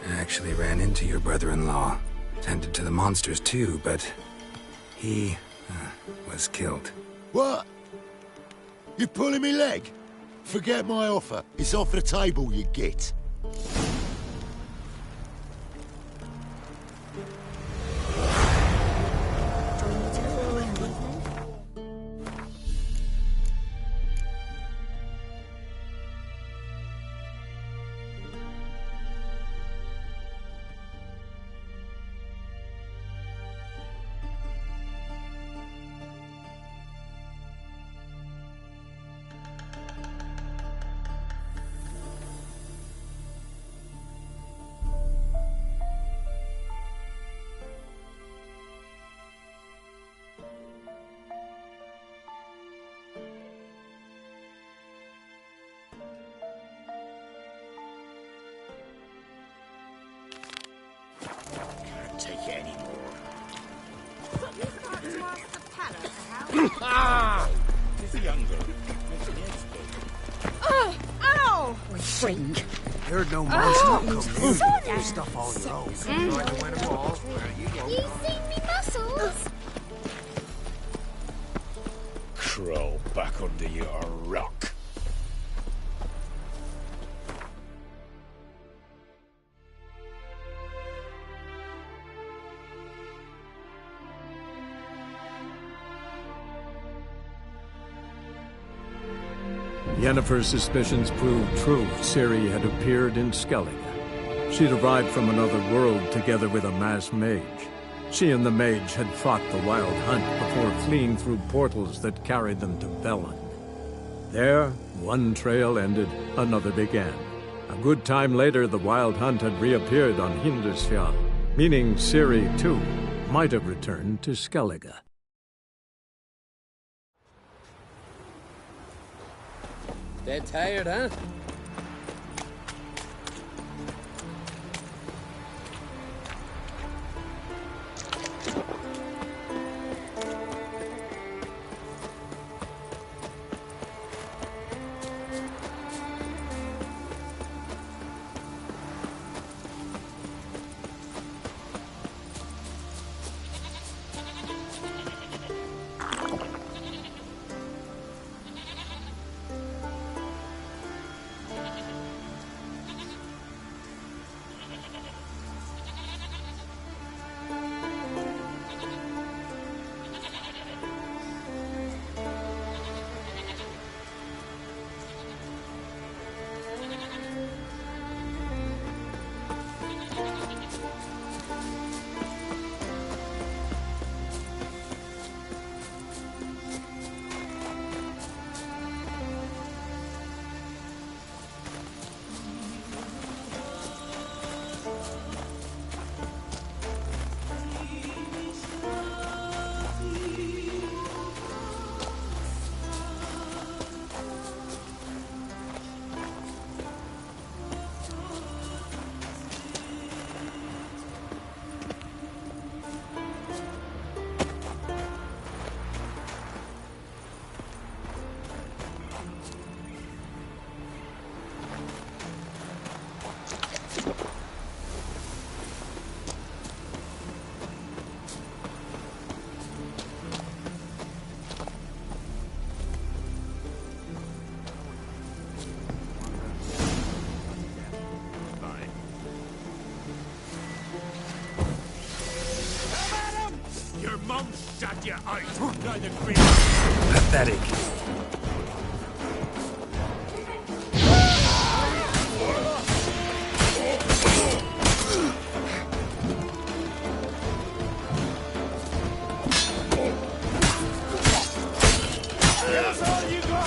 I actually ran into your brother-in-law. Tended to the monsters too, but he was killed. What? You pulling me leg? Forget my offer. It's off the table, you git. can't take it anymore. Ah! He's younger. Ow! Freak. Heard no motion. Come stuff all your own. Going to win them all. Where you go? You seen me muscles? Crawl back under your rock. Yennefer's suspicions proved true. Ciri had appeared in Skellige. She'd arrived from another world together with a masked mage. She and the mage had fought the Wild Hunt before fleeing through portals that carried them to Velen. There, one trail ended, another began. A good time later, the Wild Hunt had reappeared on Hindisfjall, meaning Ciri, too, might have returned to Skellige. Dead tired, huh? Mum shut you out. Neither Pathetic. That's all you got.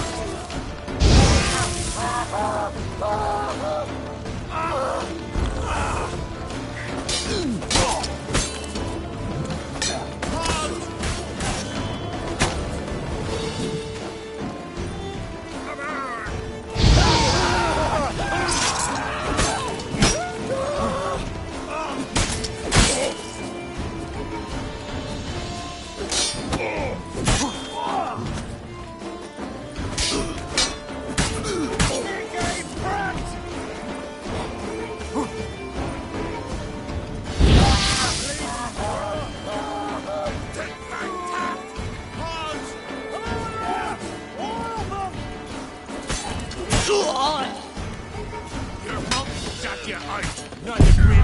Your mum shut you out. Neither really.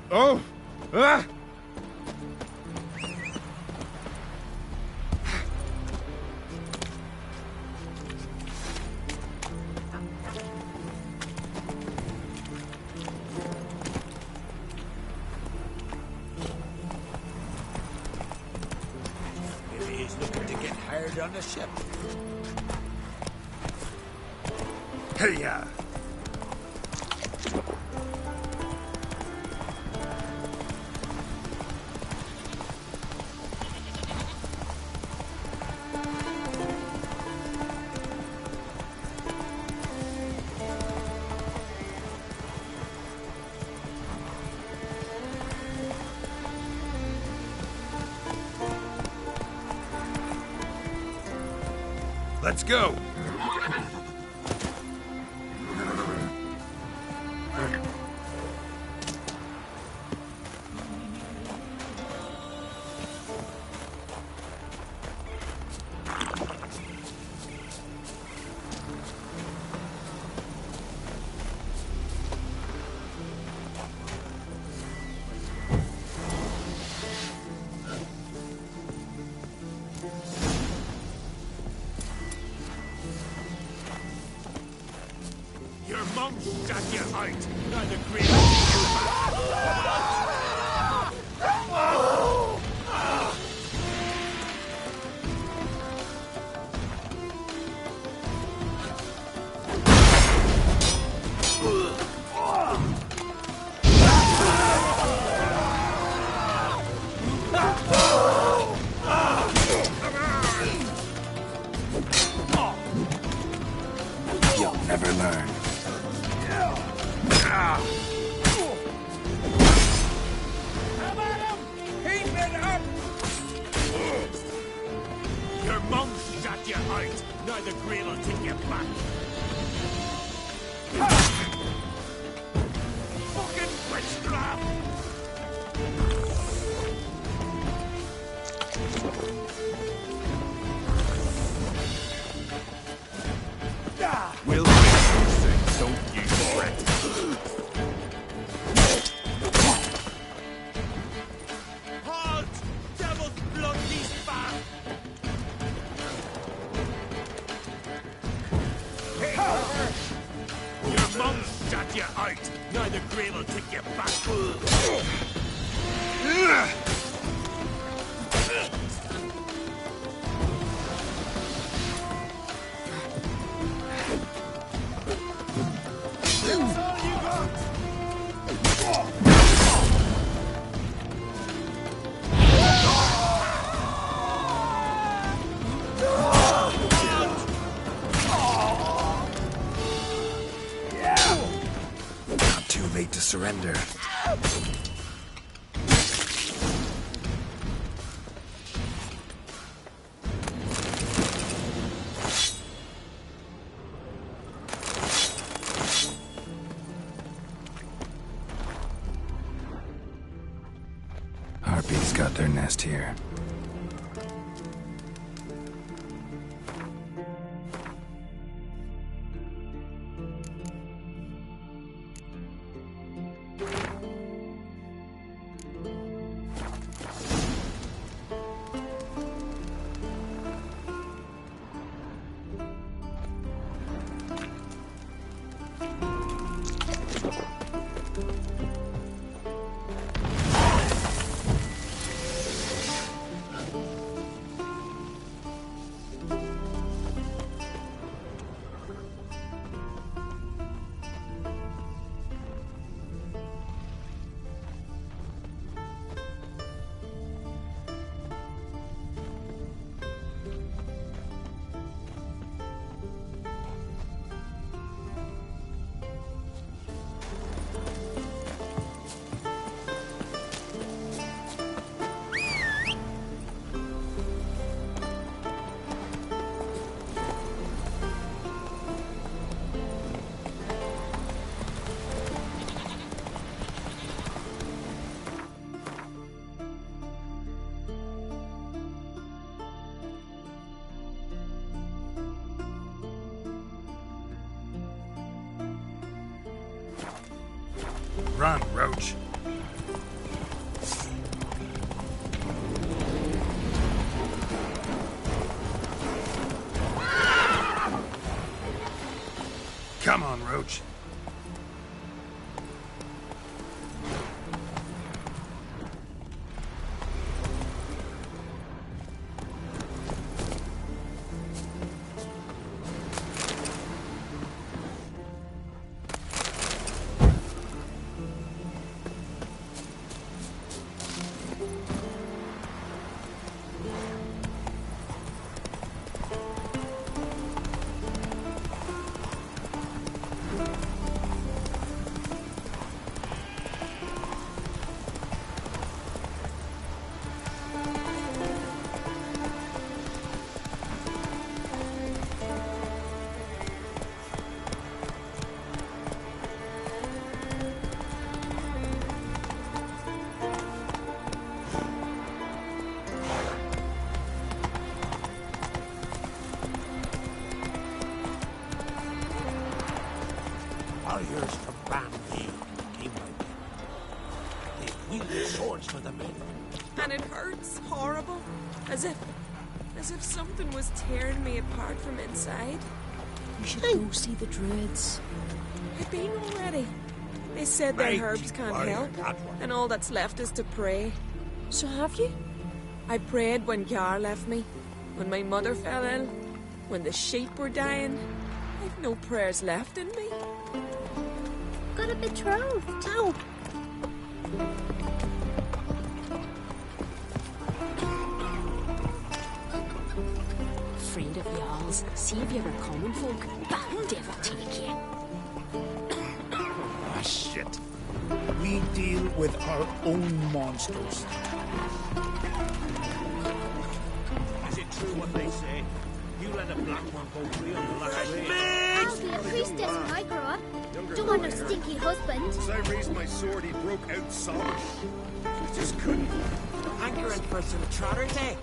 Oh! Ah! If he is looking to get hired on the ship. Hey-ya! Let's go! Your mum shut you out. Neither great You'll never learn. Your mum shut you out. Now the Grail will take you back. Fucking witchcraft! We'll fix these things, don't you fret. Halt! Devil's blood these back! Your mum shut you out. Now the Grail will take you back. That's all you got! Not too late to surrender. Harpies got their nest here. Run, Roach. Come on, Roach. wielded swords for the men. And it hurts horrible. As if something was tearing me apart from inside. You should go see the Druids. I've been already. They said their herbs can't help, and all that's left is to pray. So have you? I prayed when Gyar left me, when my mother fell ill, when the sheep were dying. I've no prayers left in me. Got a betrothed. Ow. Friend of y'all's, see if you ever common folk. That devil take you. Ah, shit. We deal with our own monsters. Is it true what they say? You let a black one go free on the last day. I'll be a priestess when I grow up. Don't want no stinky husband. Since I raised my sword, he broke out solid. I just couldn't. Hankering for some trotters, eh?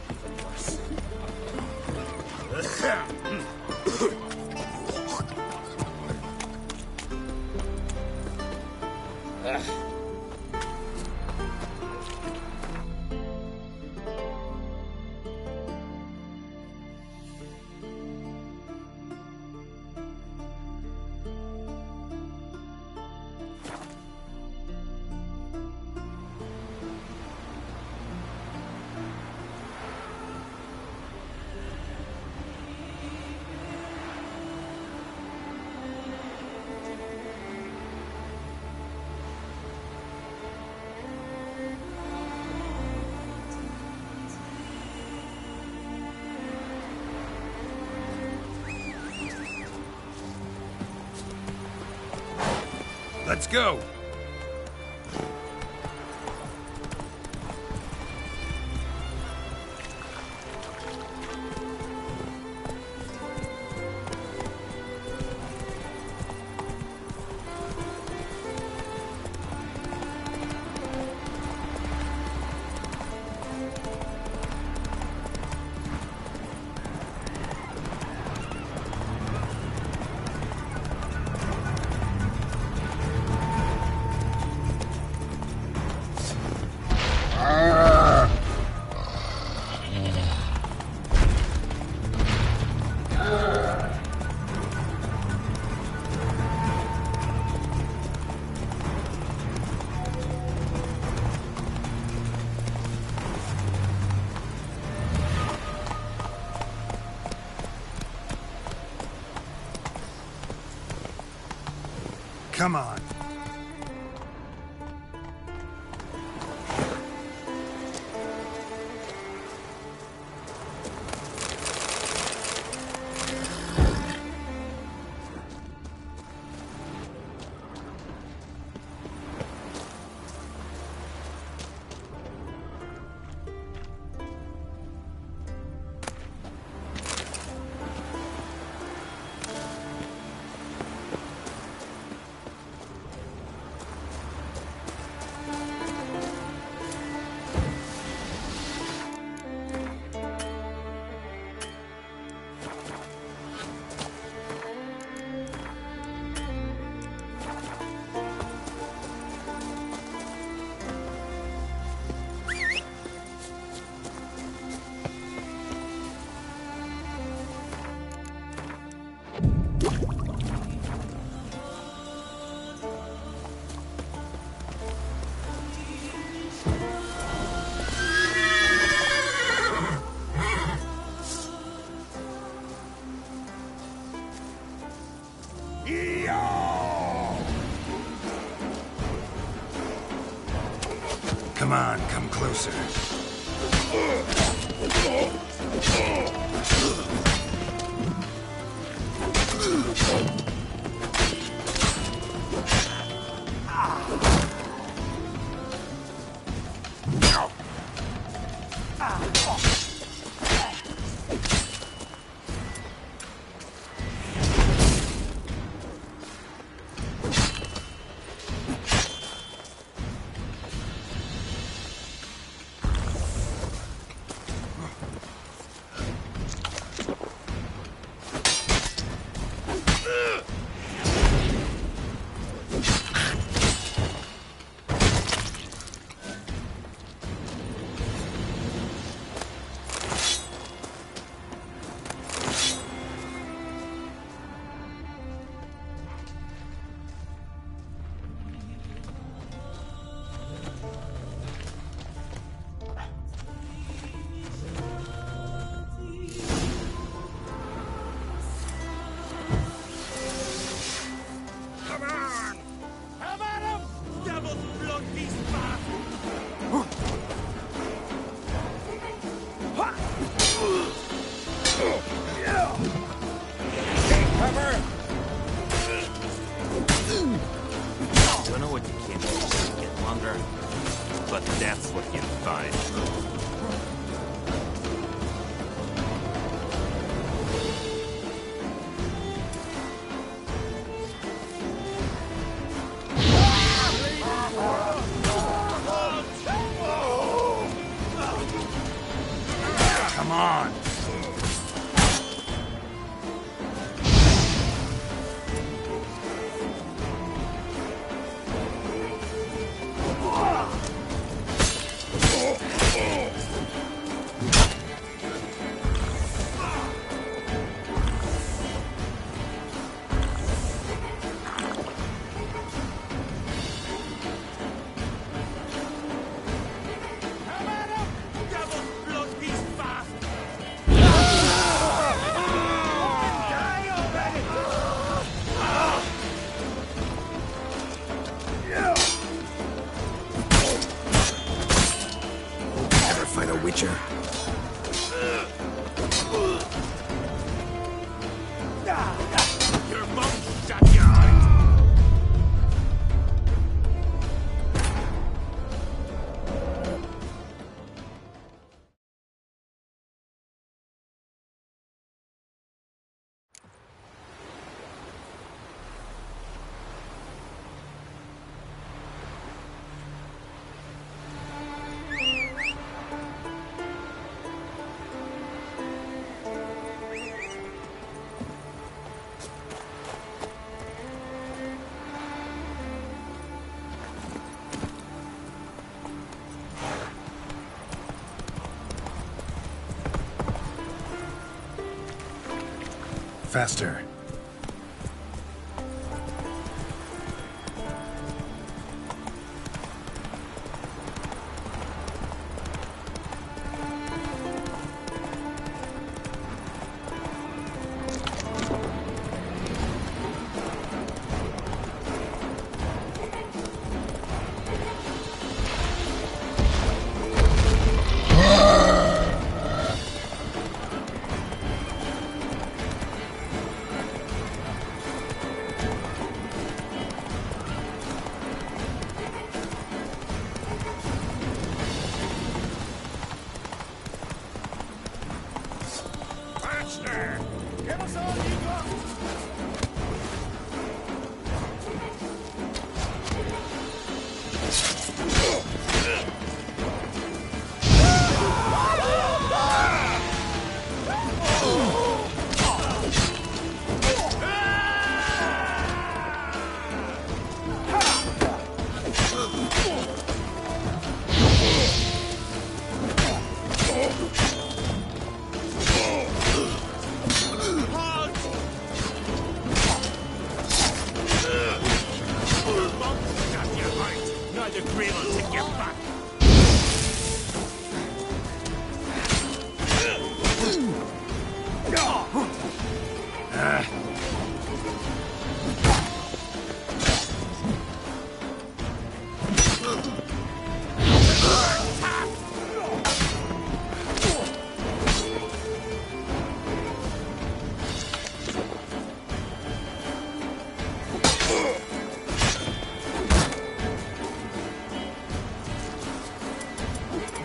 Let's go. Come on. Come on, come closer. That's what you'll find. Come on! Fight a Witcher. Your mom shut your eyes. Faster. Give us all you got!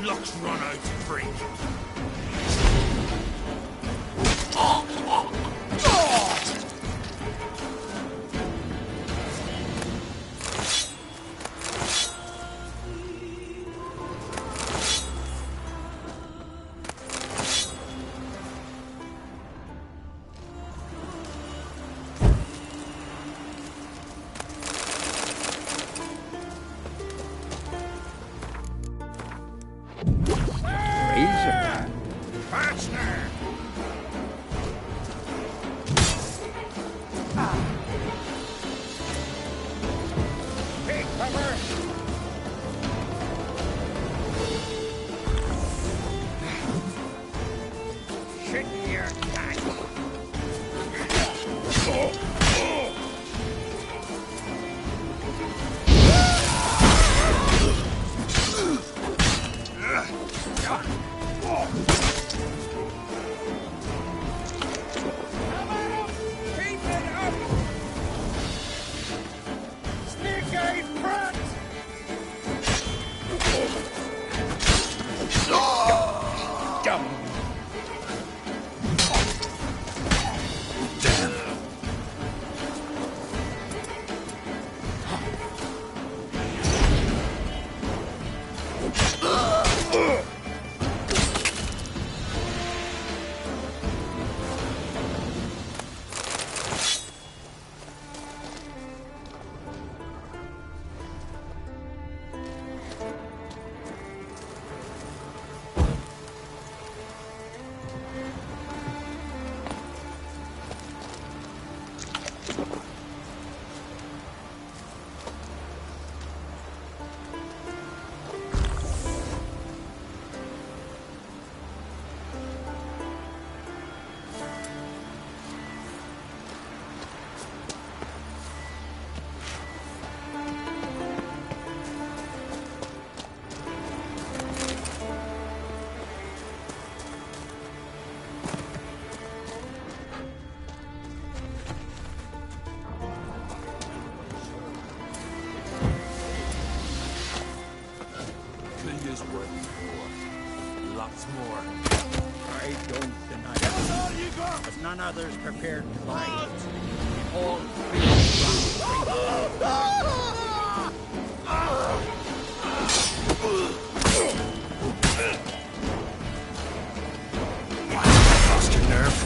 Luck's run out, freak. Damn. Lots more. I don't deny it. That's all you got! If none others prepared to buy it, all Lost your nerve?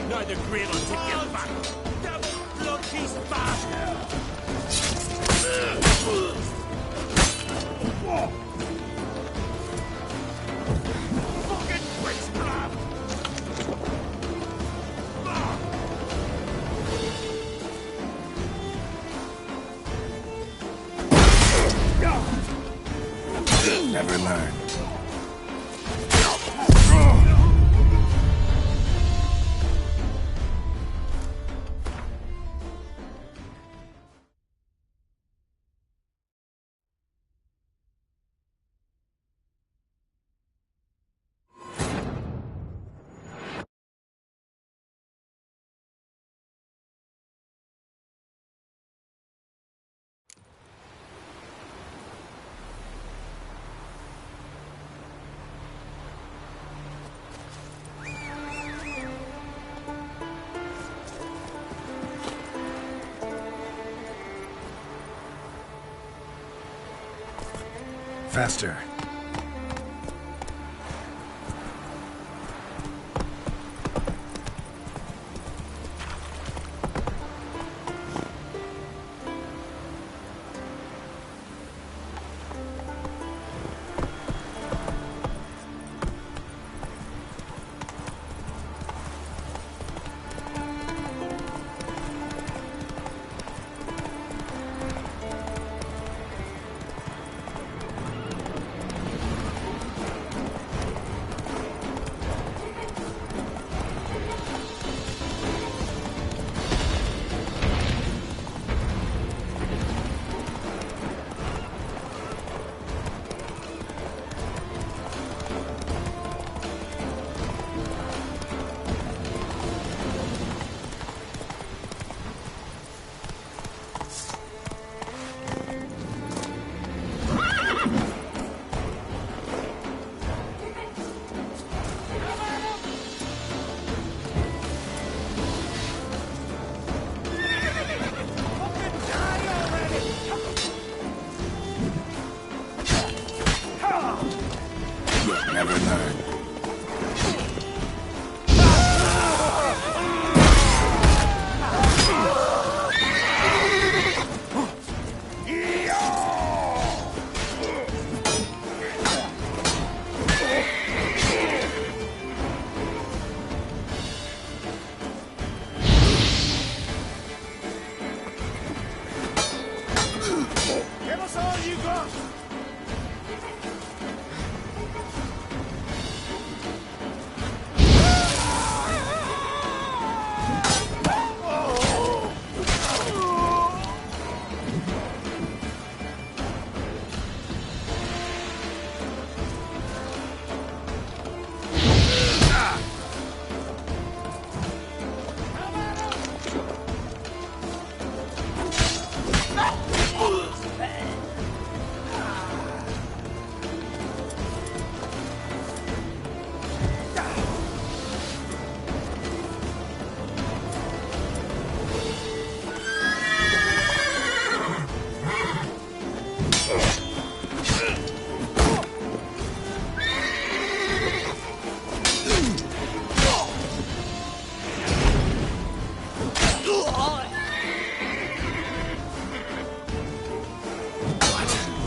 Neither grave will take you back. That blood piece bastard! Fucking waste crab! Never learn. Faster. Give us all you got!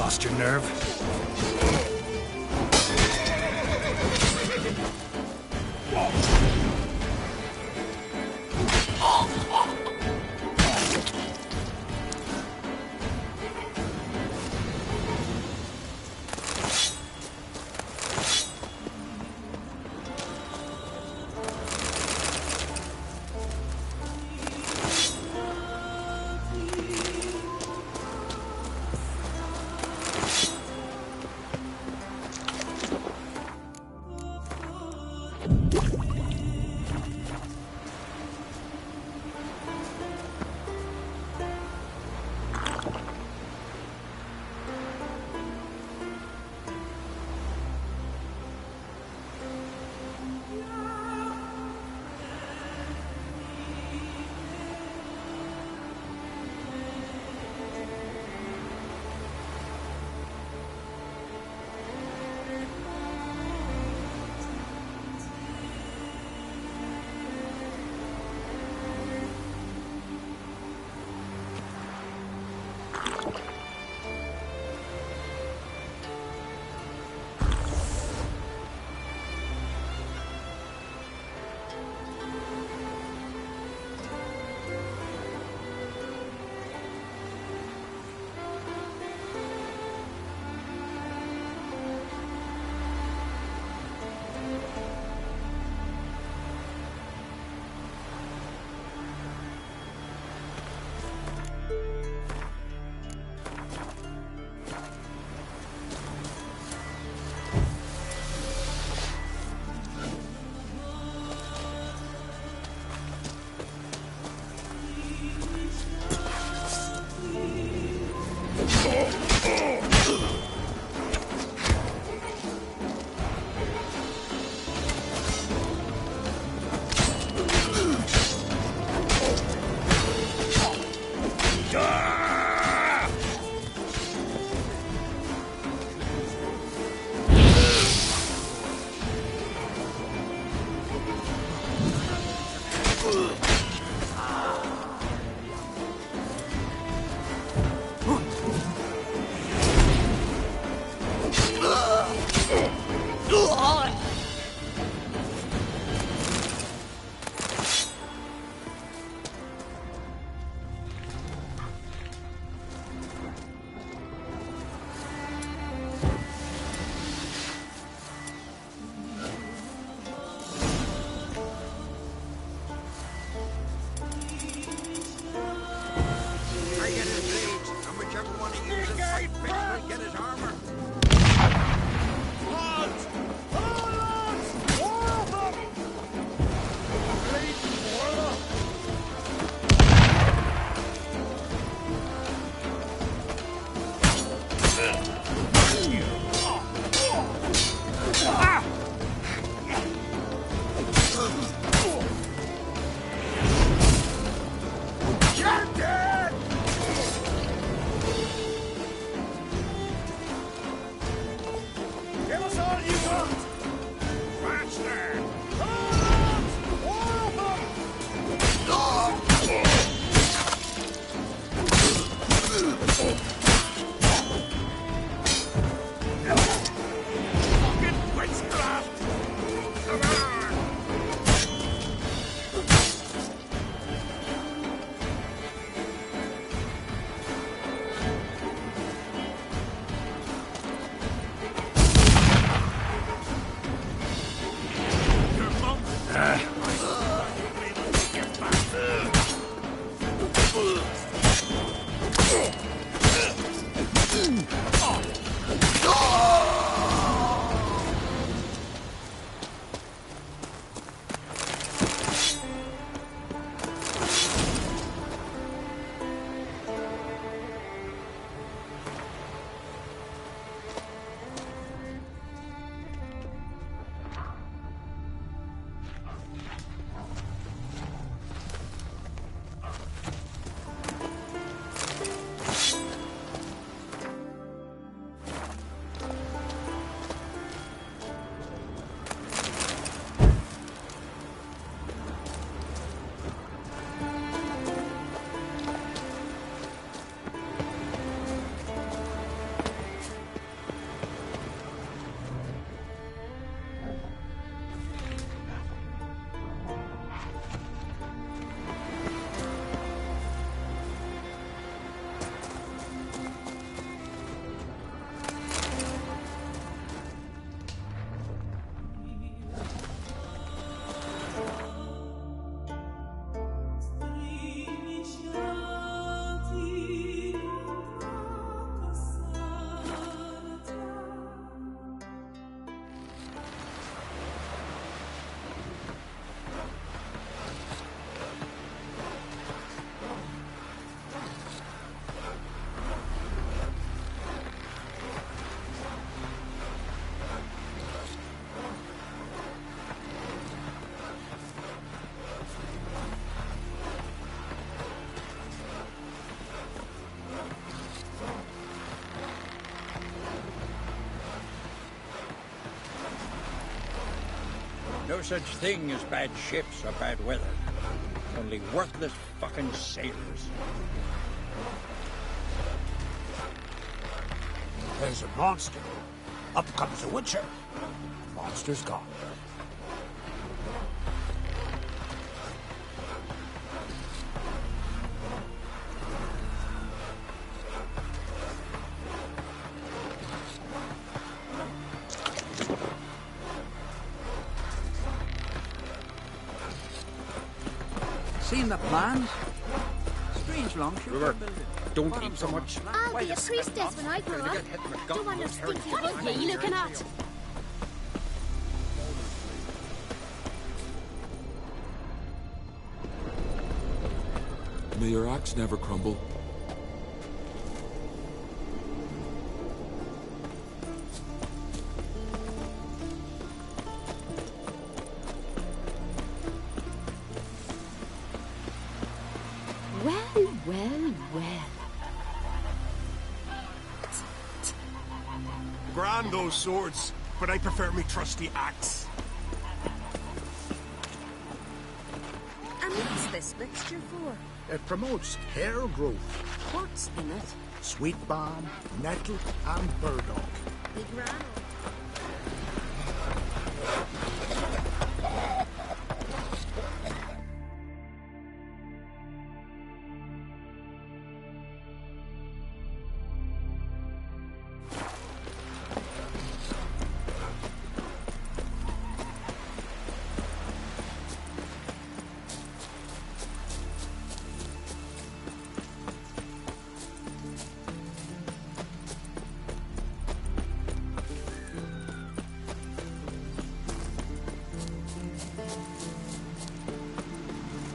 Lost your nerve? No such thing as bad ships or bad weather. Only worthless fucking sailors. There's a monster. Up comes the Witcher. Monster's gone. Seen the plans? Strange longship. River, don't eat so much. I'll be a priestess when I grow up. Don't want no stinky What are you looking at? May your axe never crumble. Well, well, well. Grand those swords, but I prefer me trusty axe. And what's this mixture for? It promotes hair growth. What's in it? Sweet balm, nettle, and burdock. Big ram.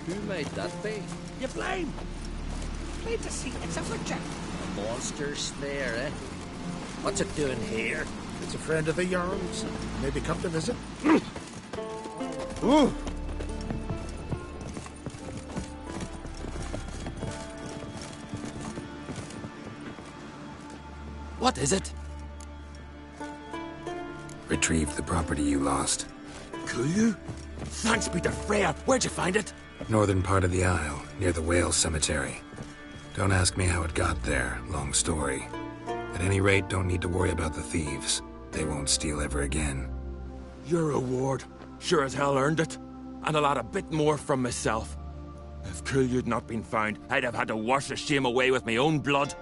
Who might that be? You blame! Plain to see, it's a witcher. A monster slayer, eh? What's it doing here? It's a friend of the Jarl's. Maybe come to visit. Ooh! What is it? Retrieve the property you lost. Kullu? Thanks be to Freya. Where'd you find it? Northern part of the Isle, near the whale cemetery. Don't ask me how it got there, long story. At any rate, don't need to worry about the thieves. They won't steal ever again. Your reward sure as hell earned it. And I'll add a bit more from myself. If Kullu'd not been found, I'd have had to wash the shame away with my own blood.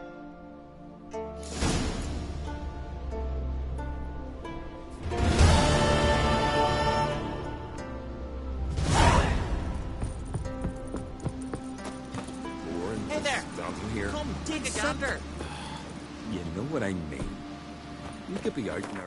Hey there! Down here. Come dig a gander. You know what I mean. You could be out now.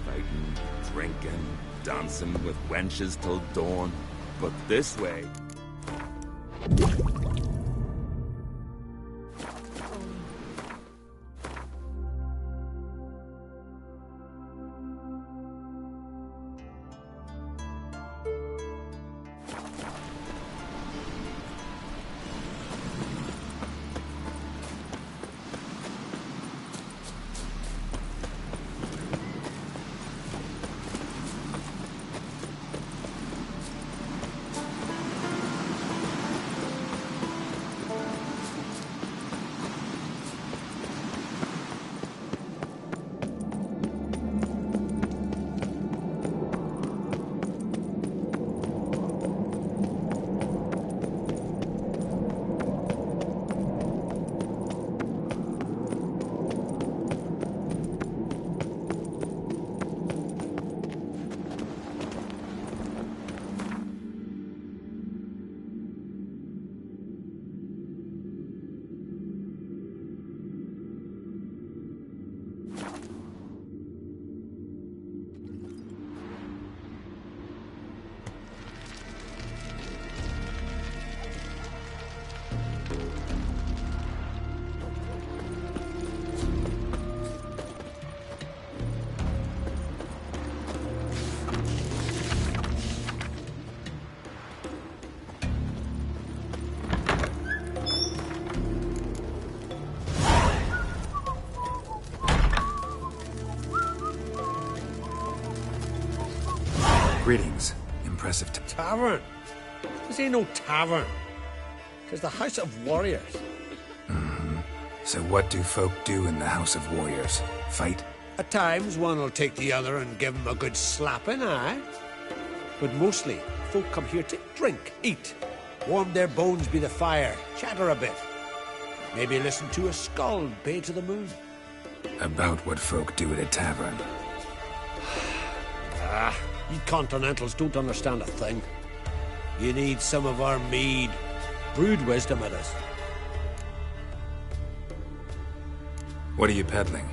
Fighting, drinking, dancing with wenches till dawn. But this way... Greetings. Impressive. Tavern? This ain't no tavern. Tis the House of Warriors. So what do folk do in the House of Warriors? Fight? At times, one will take the other and give him a good slapping, aye? But mostly, folk come here to drink, eat, warm their bones by the fire, chatter a bit. Maybe listen to a skull bay to the moon. About what folk do at a tavern. You continentals don't understand a thing. You need some of our mead. Brewed wisdom at us. What are you peddling?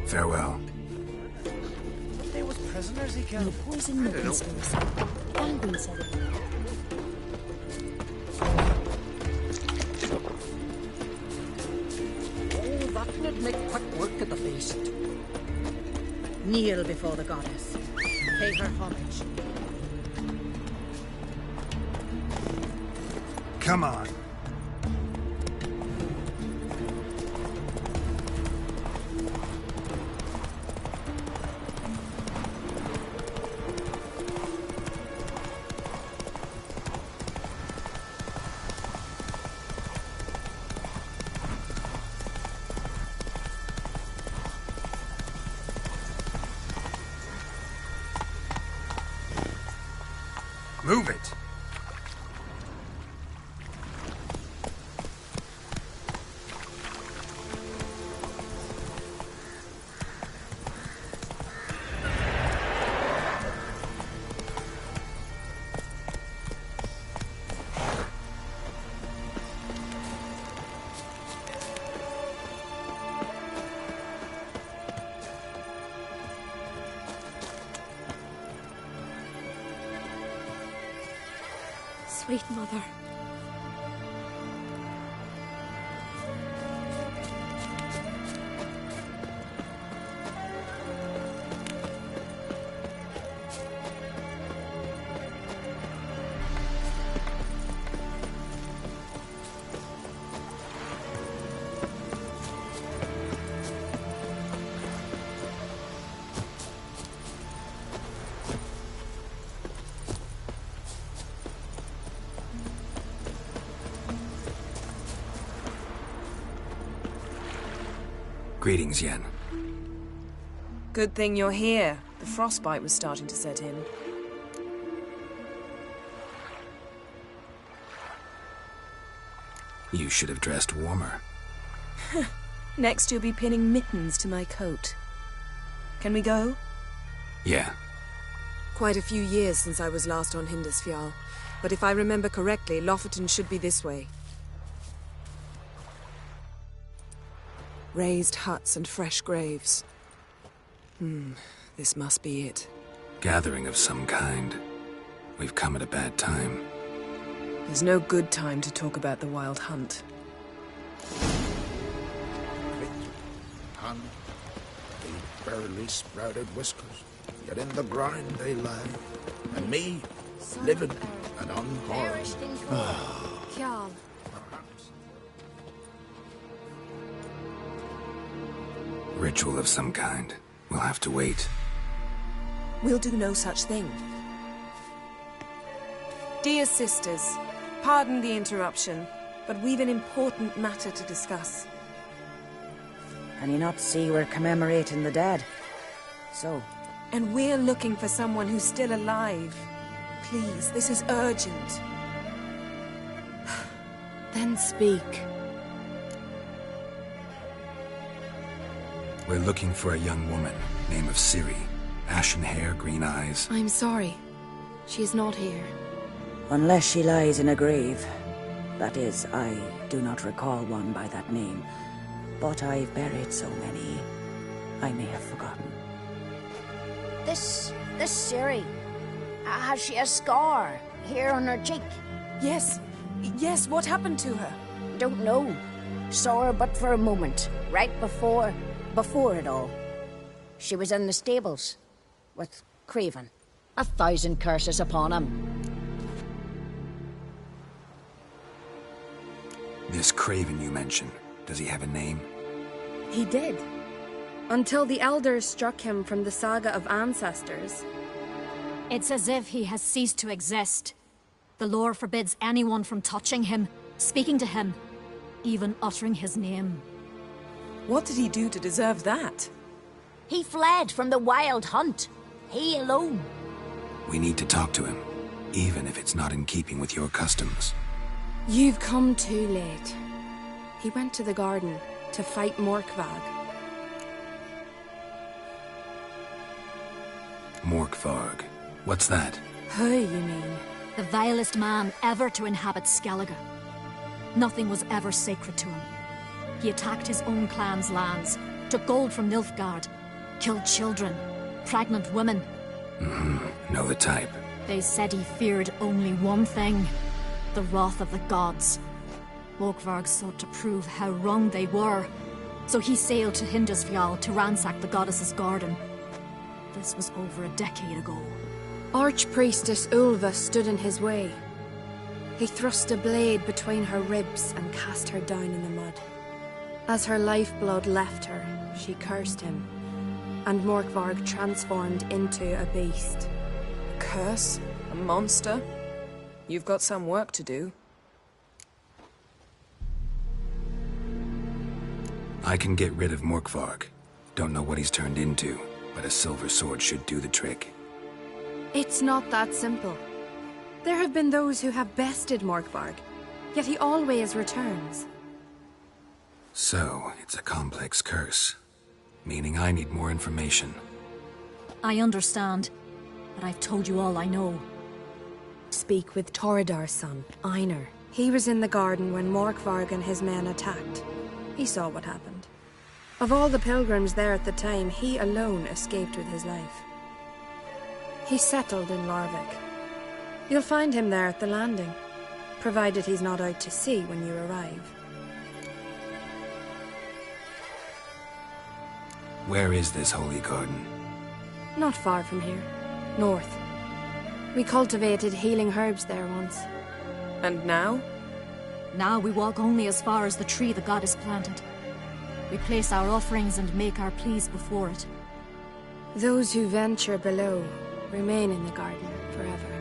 Farewell. There was prisoners he killed. No poison, no conspiracy. Gangrene said it. Oh, that would make quick work of the beast. Kneel before the goddess. Pay her homage. Come on. Move it! Sweet mother. Greetings, Yen. Good thing you're here. The frostbite was starting to set in. You should have dressed warmer. Next you'll be pinning mittens to my coat. Can we go? Yeah. Quite a few years since I was last on Hindisfjall, but if I remember correctly, Lofoten should be this way. Raised huts and fresh graves. This must be it. Gathering of some kind. We've come at a bad time. There's no good time to talk about the wild hunt. Hun, they barely sprouted whiskers, yet in the ground they lie. And me, living and unharmed. Kjall. Ritual of some kind. We'll have to wait. We'll do no such thing. Dear sisters, pardon the interruption, but we've an important matter to discuss. Can you not see we're commemorating the dead? So? And we're looking for someone who's still alive. Please, this is urgent. Then speak. We're looking for a young woman, name of Ciri. Ashen hair, green eyes. I'm sorry. She is not here. Unless she lies in a grave. That is, I do not recall one by that name. But I've buried so many, I may have forgotten. This Ciri, has she a scar here on her cheek? Yes, what happened to her? Don't know. Saw her but for a moment, right before it all. She was in the stables with Craven. 1,000 curses upon him. This Craven you mentioned, does he have a name? He did. Until the Elders struck him from the Saga of Ancestors. It's as if he has ceased to exist. The lore forbids anyone from touching him, speaking to him, even uttering his name. What did he do to deserve that? He fled from the Wild Hunt. He alone. We need to talk to him, even if it's not in keeping with your customs. You've come too late. He went to the garden to fight Morkvarg. Morkvarg. What's that? Who, you mean? The vilest man ever to inhabit Skellige. Nothing was ever sacred to him. He attacked his own clan's lands, took gold from Nilfgaard, killed children, pregnant women. Know the type. They said he feared only one thing, the wrath of the gods. Morkvarg sought to prove how wrong they were, so he sailed to Hindisfjall to ransack the goddess's garden. This was over a decade ago. Archpriestess Ulva stood in his way. He thrust a blade between her ribs and cast her down in the mud. As her lifeblood left her, she cursed him, and Morkvarg transformed into a beast. A curse? A monster? You've got some work to do. I can get rid of Morkvarg. Don't know what he's turned into, but a silver sword should do the trick. It's not that simple. There have been those who have bested Morkvarg, yet he always returns. So, it's a complex curse, meaning I need more information. I understand, but I've told you all I know. Speak with Toredar's son, Einar. He was in the garden when Morkvarg and his men attacked. He saw what happened. Of all the pilgrims there at the time, he alone escaped with his life. He settled in Larvik. You'll find him there at the landing, provided he's not out to sea when you arrive. Where is this holy garden? Not far from here. North. We cultivated healing herbs there once. And now? Now we walk only as far as the tree the goddess planted. We place our offerings and make our pleas before it. Those who venture below remain in the garden forever.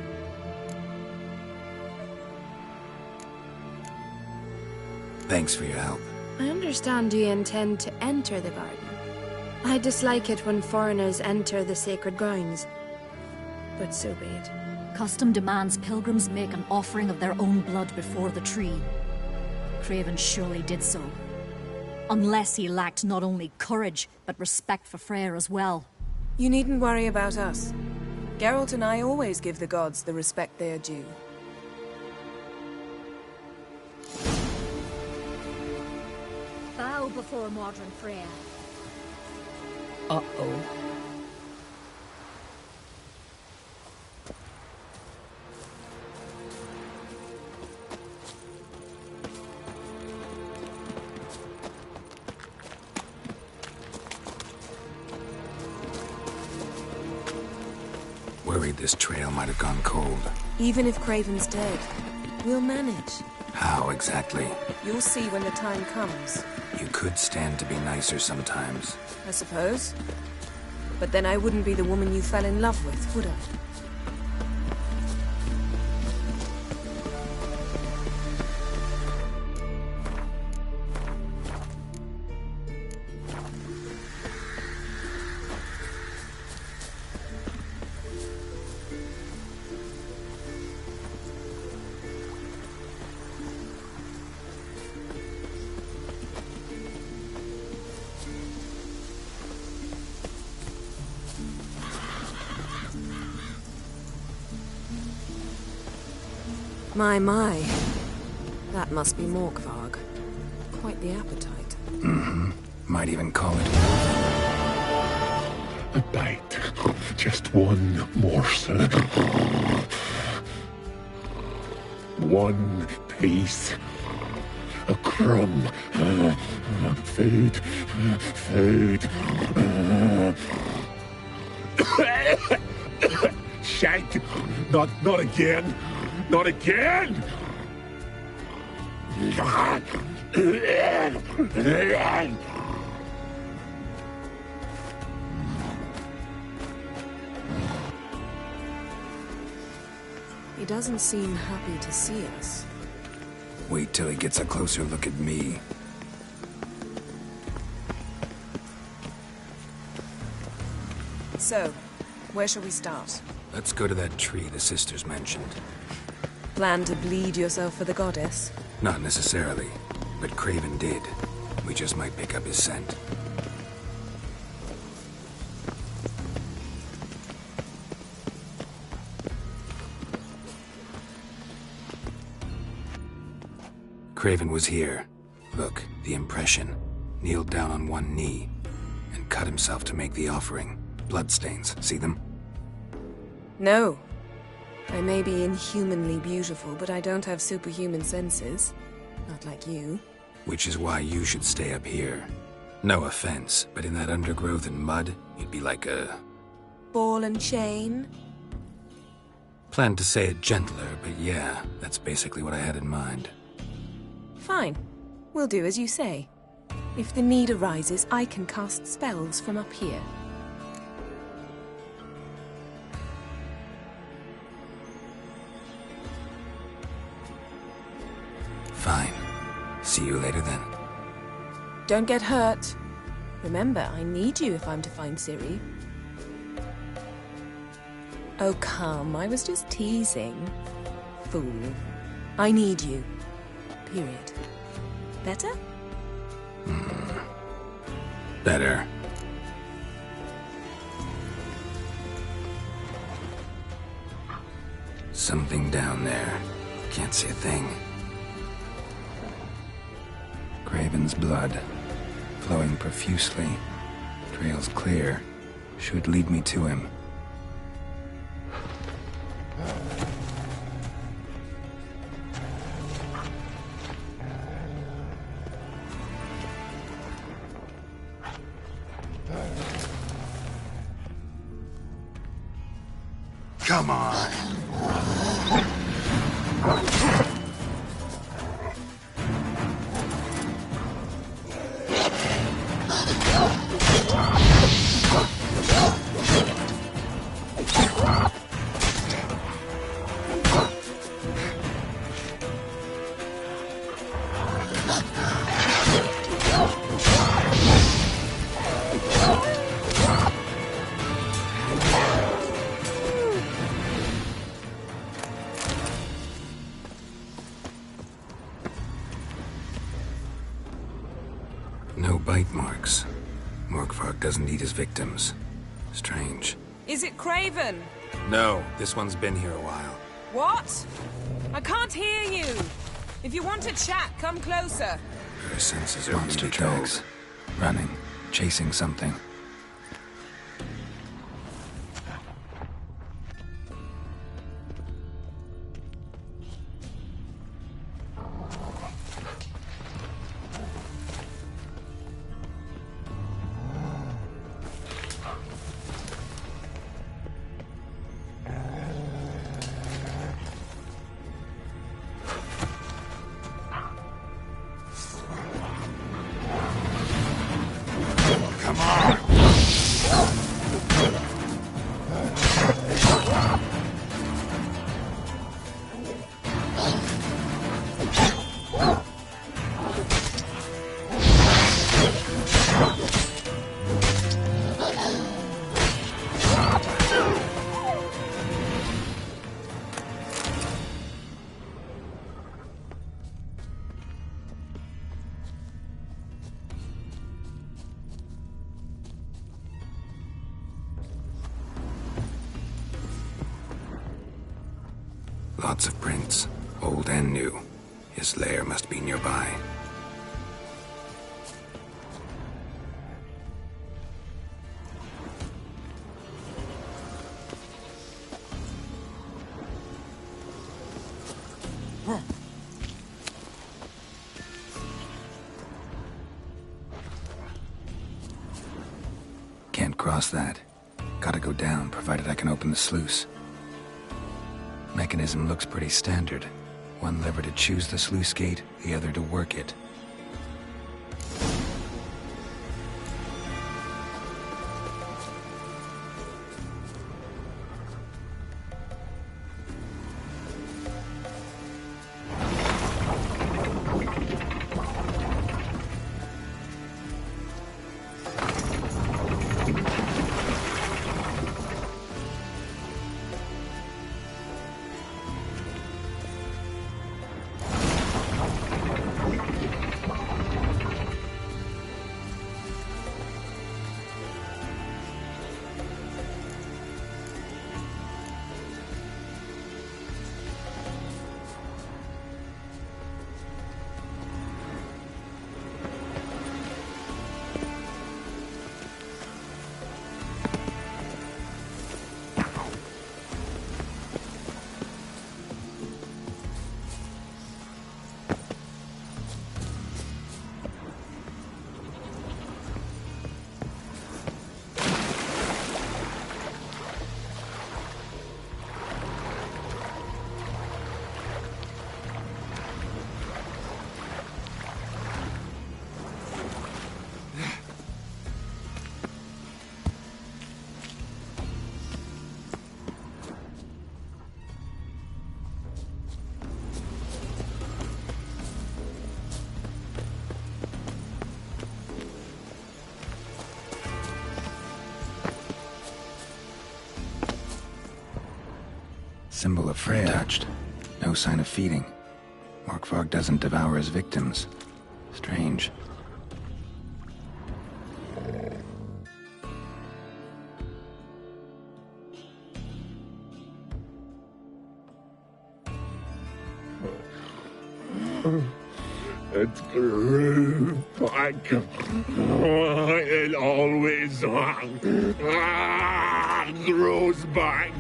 Thanks for your help. I understand you intend to enter the garden. I dislike it when foreigners enter the sacred grounds, but so be it. Custom demands pilgrims make an offering of their own blood before the tree. Craven surely did so. Unless he lacked not only courage, but respect for Freyr as well. You needn't worry about us. Geralt and I always give the gods the respect they are due. Bow before Mordred Freyr. Uh-oh. Worried this trail might have gone cold. Even if Craven's dead, we'll manage. How exactly? You'll see when the time comes. You could stand to be nicer sometimes. I suppose. But then I wouldn't be the woman you fell in love with, would I? My. That must be Morkvarg. Quite the appetite. Might even call it a bite. Just one morsel. One piece. A crumb. Food. Shank! Not again! Not again! He doesn't seem happy to see us. Wait till he gets a closer look at me. So, where shall we start? Let's go to that tree the sisters mentioned. Plan to bleed yourself for the goddess? Not necessarily, but Craven did. We just might pick up his scent. Craven was here. Look, the impression. Kneeled down on one knee and cut himself to make the offering. Bloodstains, see them? No. I may be inhumanly beautiful, but I don't have superhuman senses. Not like you. Which is why you should stay up here. No offense, but in that undergrowth and mud, you'd be like a... Ball and chain? Planned to say it gentler, but yeah, that's basically what I had in mind. Fine. We'll do as you say. If the need arises, I can cast spells from up here. Fine. See you later then. Don't get hurt. Remember, I need you if I'm to find Ciri. Oh, come. I was just teasing. Fool. I need you. Period. Better? Better. Something down there. Can't see a thing. Craven's blood. Flowing profusely. Trail's clear. Should lead me to him. Come on. No bite marks. Morkvarg doesn't eat his victims. Strange. Is it Craven? No, this one's been here a while. What? I can't hear you. If you want to chat, come closer. Her senses are monster tracks. Running, chasing something. Lots of prints, old and new. His lair must be nearby. Can't cross that. Gotta go down, provided I can open the sluice. Mechanism looks pretty standard. One lever to choose the sluice gate, the other to work it. Symbol of Freya. Untouched. No sign of feeding. Morkvarg doesn't devour his victims. Strange. It grew back. It always grows back.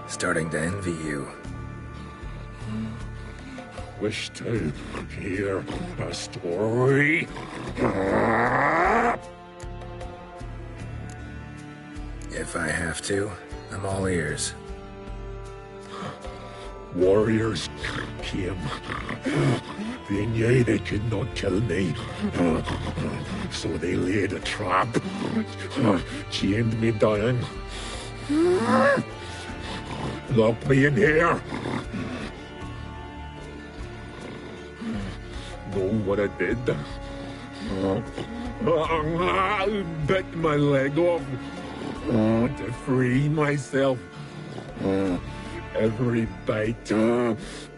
Starting to envy you. Wish to hear a story? If I have to, I'm all ears. Warriors came. They knew they could not kill me. So they laid a trap. Chained me down. Locked me in here. Know what I did? I bit my leg off to free myself. Every bite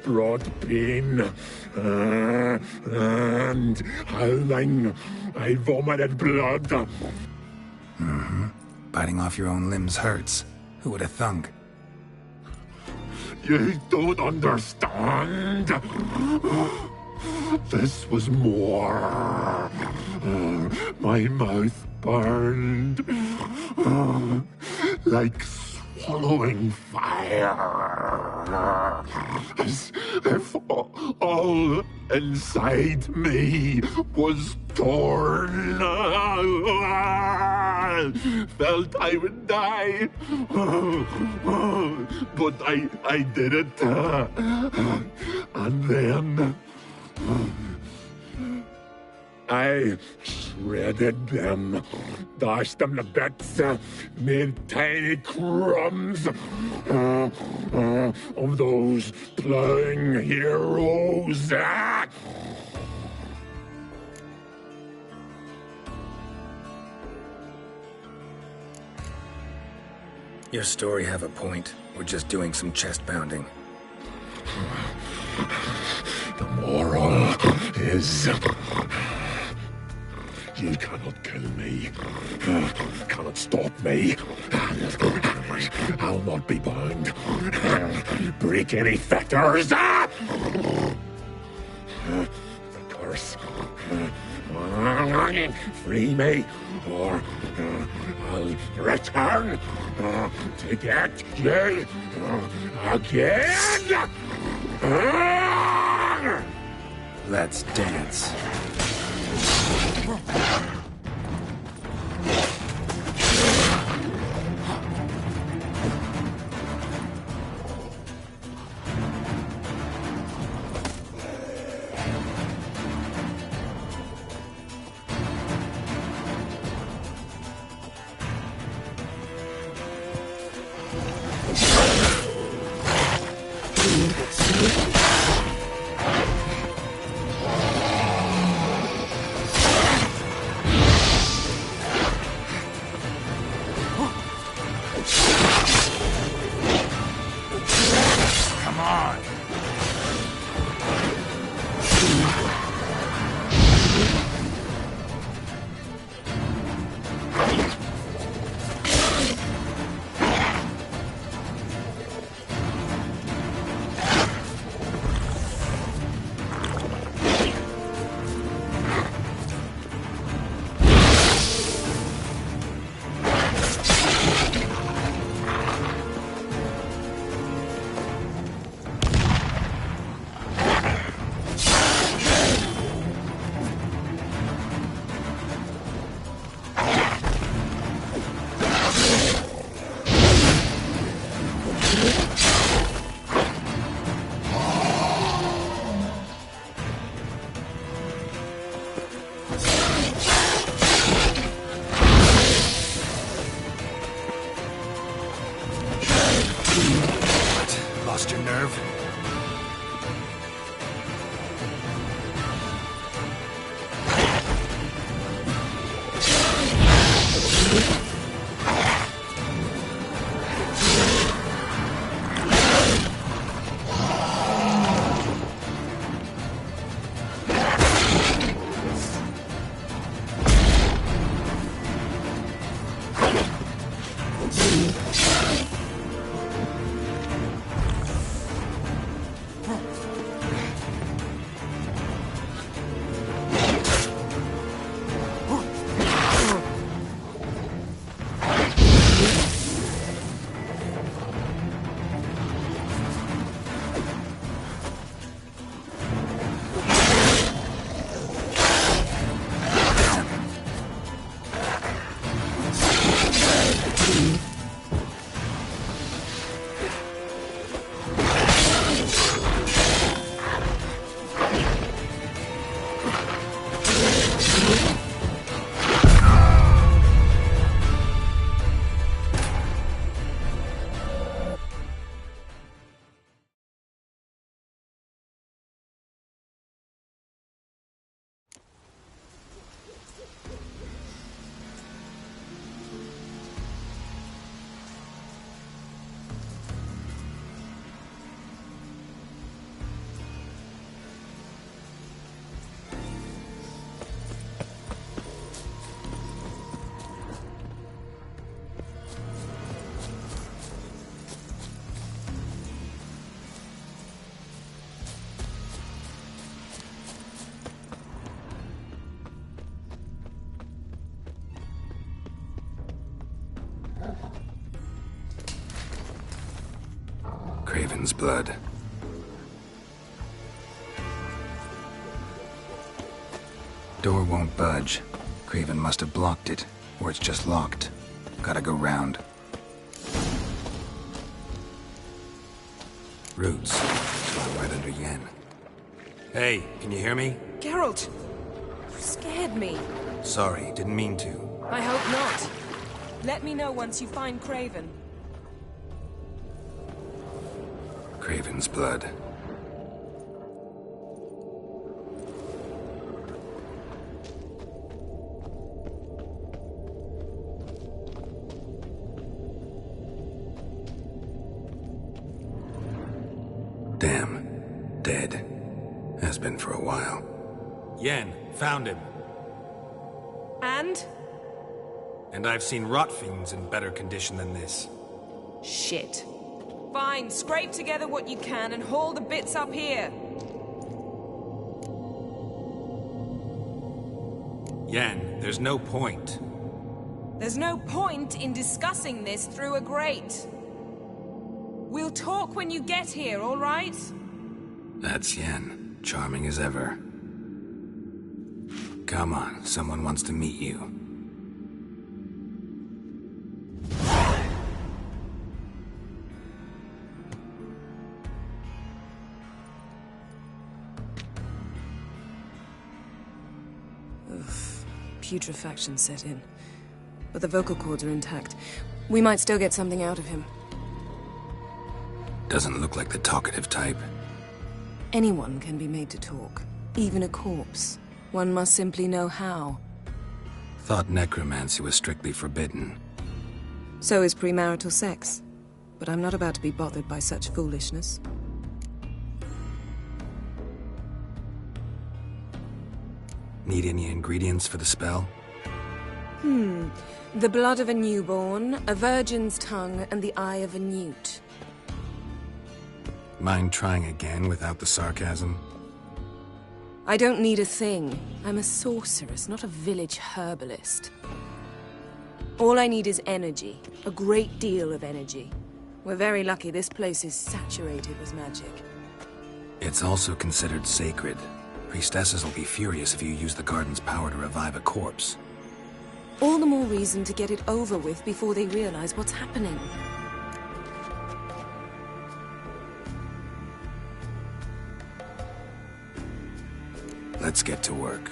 brought pain, and howling, I vomited blood. Mm-hmm. Biting off your own limbs hurts. Who would have thunk? You don't understand. This was more. My mouth burned like swallowing fire, as if all inside me was torn. Felt I would die, but I did it. And then I shredded them, dashed them to bits, made tiny crumbs of those plowing heroes. Your story have a point. We're just doing some chest pounding. The moral is... You cannot kill me. Cannot stop me. I'll not be bound. Break any fetters. The curse. Free me, or I'll return to get you again. Let's dance. deserve. Craven's blood. Door won't budge. Craven must have blocked it, or it's just locked. Gotta go round. Roots. So I'm right under Yen. Hey, can you hear me? Geralt! You scared me. Sorry, didn't mean to. I hope not. Let me know once you find Craven. Craven's blood. Damn. Dead. Has been for a while. Yen, found him. And? And I've seen rot fiends in better condition than this. Shit. Fine, scrape together what you can and haul the bits up here. Yen, there's no point. There's no point in discussing this through a grate. We'll talk when you get here, all right? That's Yen. Charming as ever. Come on, someone wants to meet you. Putrefaction set in. But the vocal cords are intact. We might still get something out of him. Doesn't look like the talkative type. Anyone can be made to talk. Even a corpse. One must simply know how. Thought necromancy was strictly forbidden. So is premarital sex. But I'm not about to be bothered by such foolishness. Need any ingredients for the spell? The blood of a newborn, a virgin's tongue, and the eye of a newt. Mind trying again without the sarcasm? I don't need a thing. I'm a sorceress, not a village herbalist. All I need is energy. A great deal of energy. We're very lucky this place is saturated with magic. It's also considered sacred. Priestesses will be furious if you use the garden's power to revive a corpse. All the more reason to get it over with before they realize what's happening. Let's get to work.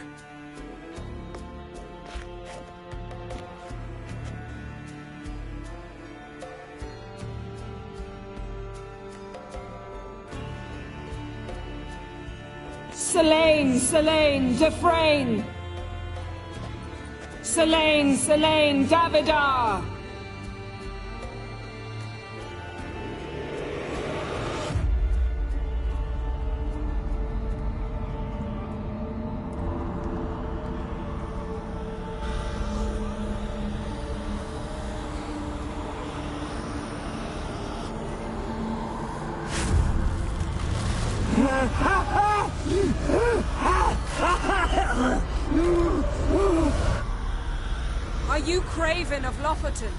Selene, Selene, Dufresne! Selene, Selene, Davidar! Are you Craven of Lofoten?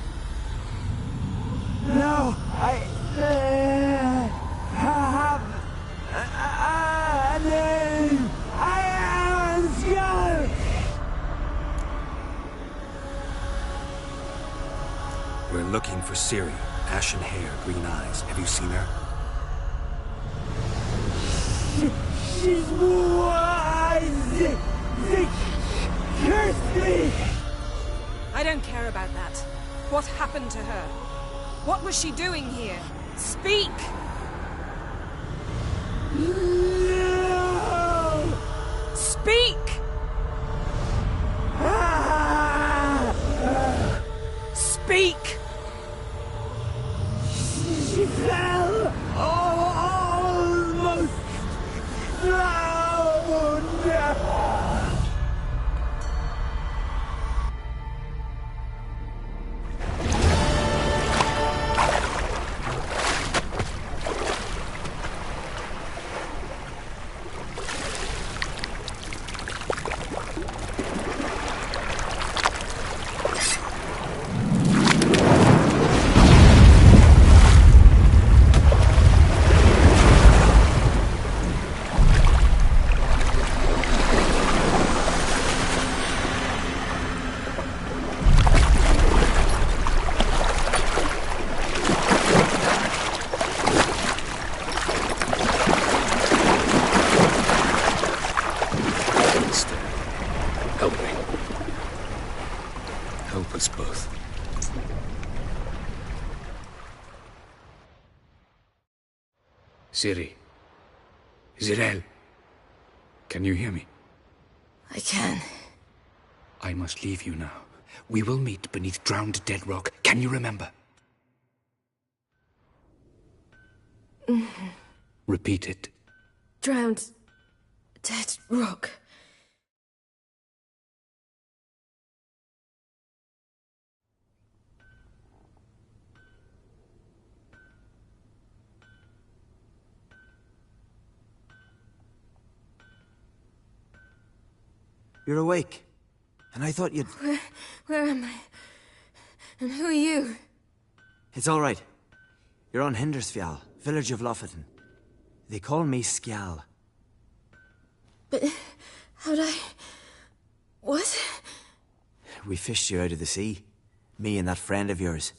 No, I have a name. I am Skjall. We're looking for Ciri. Ashen hair, green eyes. Have you seen her? She's wise. They cursed me. I don't care about that. What happened to her? What was she doing here? Speak! No! Speak! Speak! She fell almost drowned. Ciri. Zirael. Can you hear me? I can. I must leave you now. We will meet beneath drowned dead rock. Can you remember? Repeat it. Drowned. Dead rock. You're awake. And I thought you'd... Where am I? And who are you? It's all right. You're on Hindersfjall, village of Lofoten. They call me Skjall. But how'd I... What? We fished you out of the sea. Me and that friend of yours.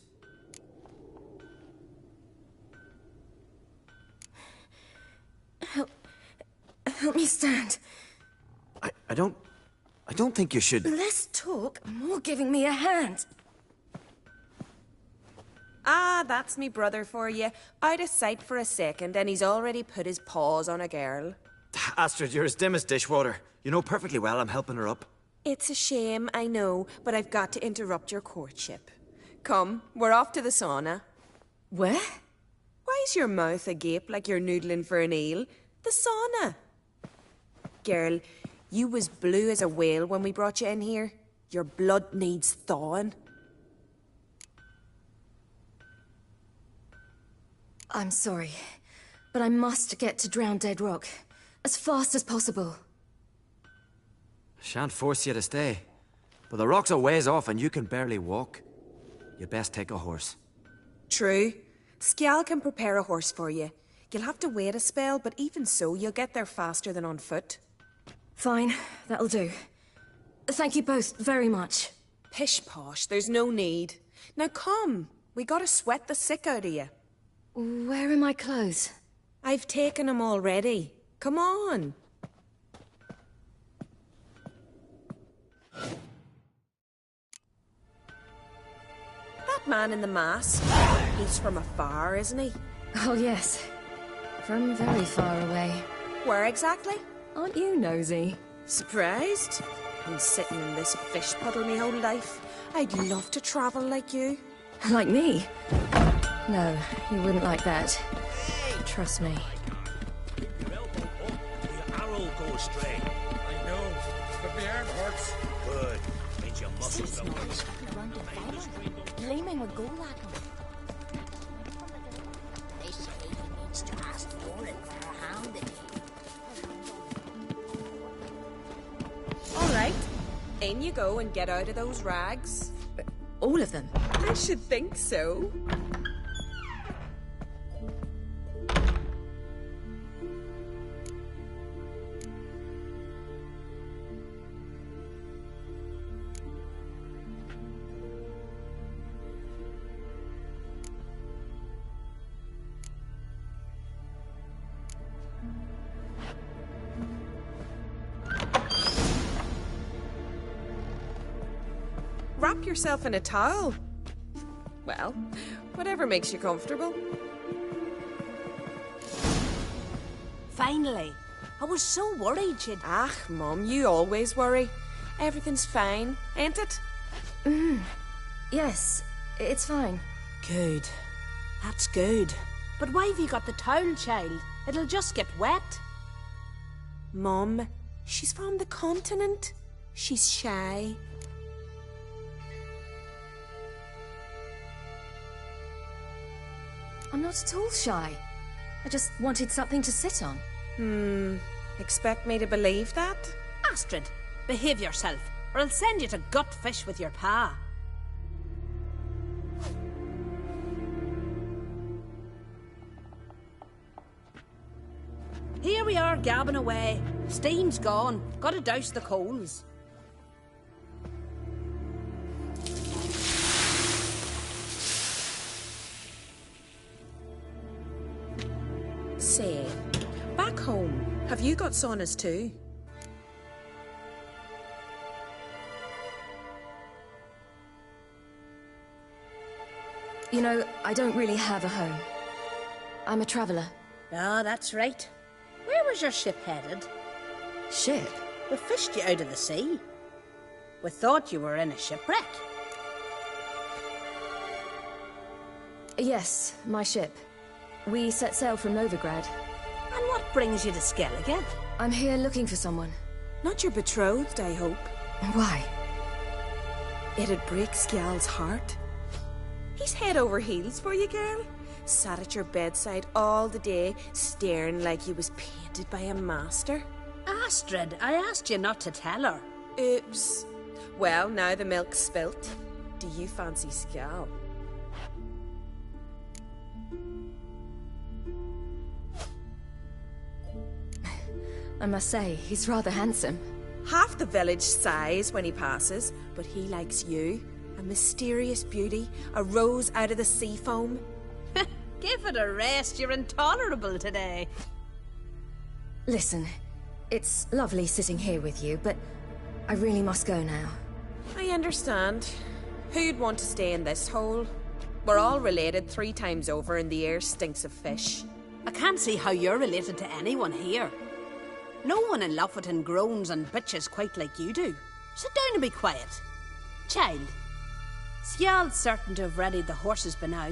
Help me stand. I don't think you should... Less talk, more giving me a hand. Ah, that's me brother for you. Out of sight for a second, and he's already put his paws on a girl. Astrid, you're as dim as dishwater. You know perfectly well I'm helping her up. It's a shame, I know, but I've got to interrupt your courtship. Come, we're off to the sauna. Where? Why is your mouth agape like you're noodling for an eel? The sauna. Girl, you was blue as a whale when we brought you in here. Your blood needs thawing. I'm sorry, but I must get to Drowned Dead Rock. As fast as possible. Shan't force you to stay. But the rock's a ways off and you can barely walk. You'd best take a horse. True. Skjall can prepare a horse for you. You'll have to wait a spell, but even so, you'll get there faster than on foot. Fine, that'll do. Thank you both very much. Pish-posh, there's no need. Now come, we gotta sweat the sick out of you. Where are my clothes? I've taken them already. Come on. That man in the mask, he's from afar, isn't he? Oh yes, from very far away. Where exactly? Aren't you nosy? Surprised? Been sitting in this fish puddle my whole life. I'd love to travel like you. Like me? No, you wouldn't like that. Trust me. Your elbow up, your arrow goes straight. I know, but my arm hurts. Good. Means your muscles don't work. Gleaming with gold like him. They say he needs to ask for it for a hound. All right. In you go and get out of those rags. All of them? I should think so. Wrap yourself in a towel. Well, whatever makes you comfortable. Finally. I was so worried you'd... Ah, Mum, you always worry. Everything's fine, ain't it? Yes, it's fine. Good. That's good. But why have you got the towel, child? It'll just get wet. Mum, she's from the continent. She's shy. I'm not at all shy. I just wanted something to sit on. Expect me to believe that? Astrid, behave yourself, or I'll send you to gut fish with your pa. Here we are, gabbing away. Steam's gone. Gotta douse the coals. Say, back home, have you got saunas too? You know, I don't really have a home. I'm a traveller. Ah, that's right. Where was your ship headed? Ship? We fished you out of the sea. We thought you were in a shipwreck. Yes, my ship. We set sail from Novigrad. And what brings you to Skellige? I'm here looking for someone. Not your betrothed, I hope. Why? It'd break Skjal's heart. He's head over heels for you, girl. Sat at your bedside all the day, staring like he was painted by a master. Astrid, I asked you not to tell her. Oops. Well, now the milk's spilt. Do you fancy Skjal? I must say, he's rather handsome. Half the village sighs when he passes, but he likes you. A mysterious beauty, a rose out of the sea foam. Give it a rest, you're intolerable today. Listen, it's lovely sitting here with you, but I really must go now. I understand. Who'd want to stay in this hole? We're all related 3 times over and the air stinks of fish. I can't see how you're related to anyone here. No one in Lofoten groans and bitches quite like you do. Sit down and be quiet. Child, Skjal's certain to have readied the horses by now.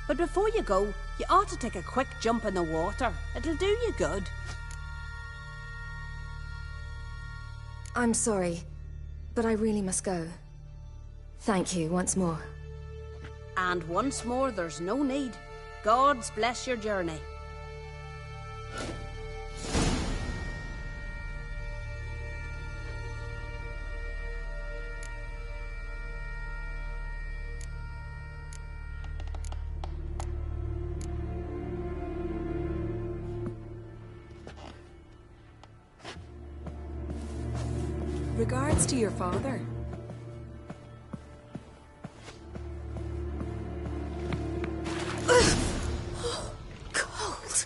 But before you go, you ought to take a quick jump in the water. It'll do you good. I'm sorry, but I really must go. Thank you once more. And once more, there's no need. God's bless your journey. Regards to your father. Cold.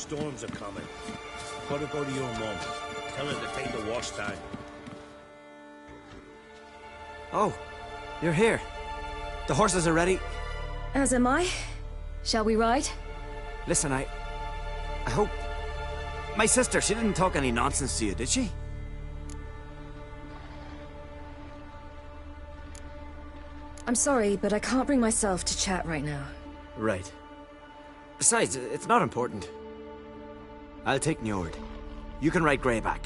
storms are coming. Gotta go to your mum. Tell her to take the wash down. Oh, you're here. The horses are ready. As am I. Shall we ride? Listen, I hope... My sister, she didn't talk any nonsense to you, did she? I'm sorry, but I can't bring myself to chat right now. Right. Besides, it's not important. I'll take Njord. You can ride Greyback.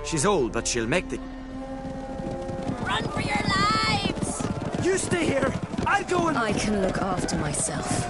She's old, but she'll make the... Run for your lives! You stay here! I'll go and... I can look after myself.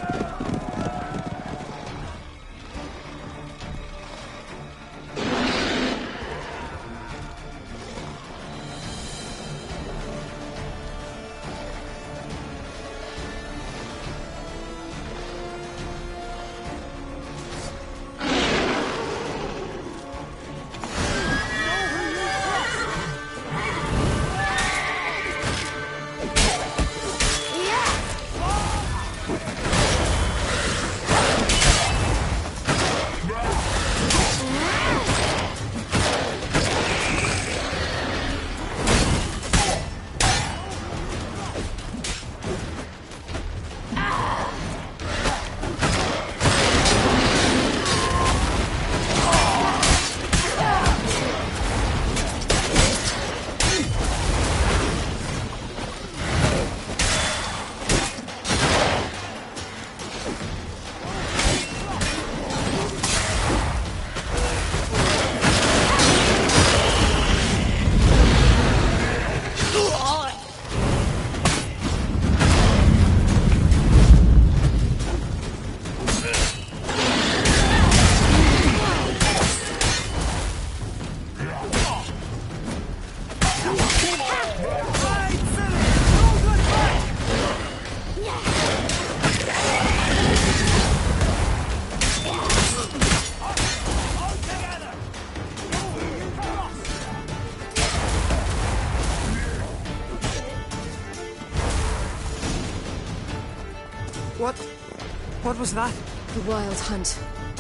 What was that? The Wild Hunt.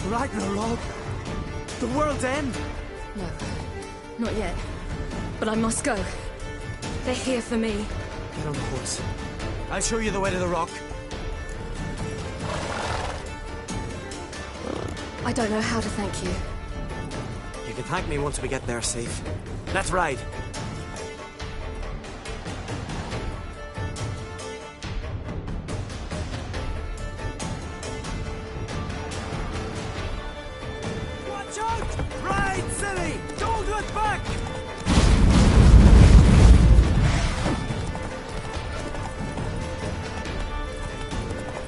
Ragnarok? The world's end? No, not yet. But I must go. They're here for me. Get on the horse. I'll show you the way to the rock. I don't know how to thank you. You can thank me once we get there safe. Let's ride. Watch out! Ride, silly! Don't look back!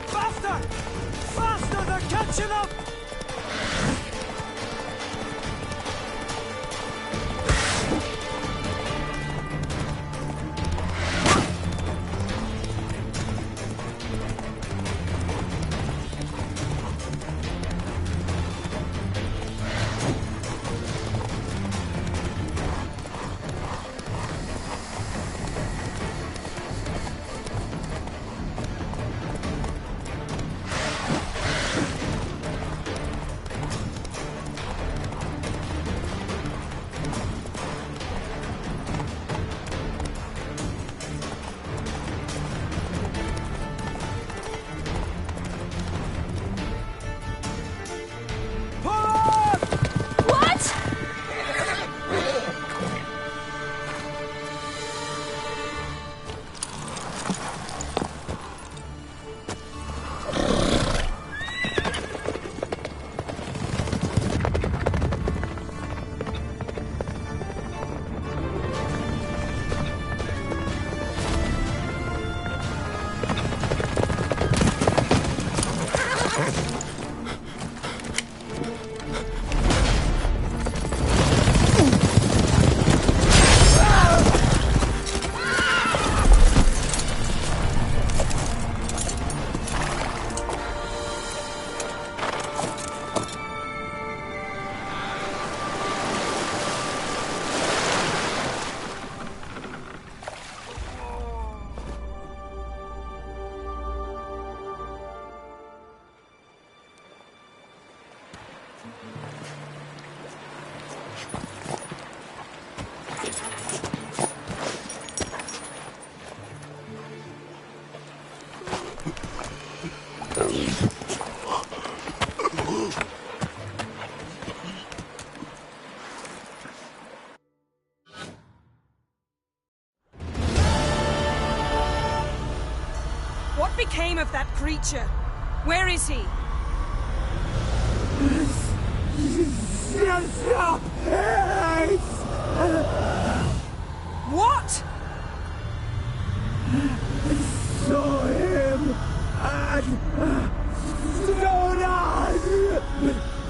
Faster! Faster! They're catching up! What became of that creature? Where is he? Stop! What? Saw him at Stonan,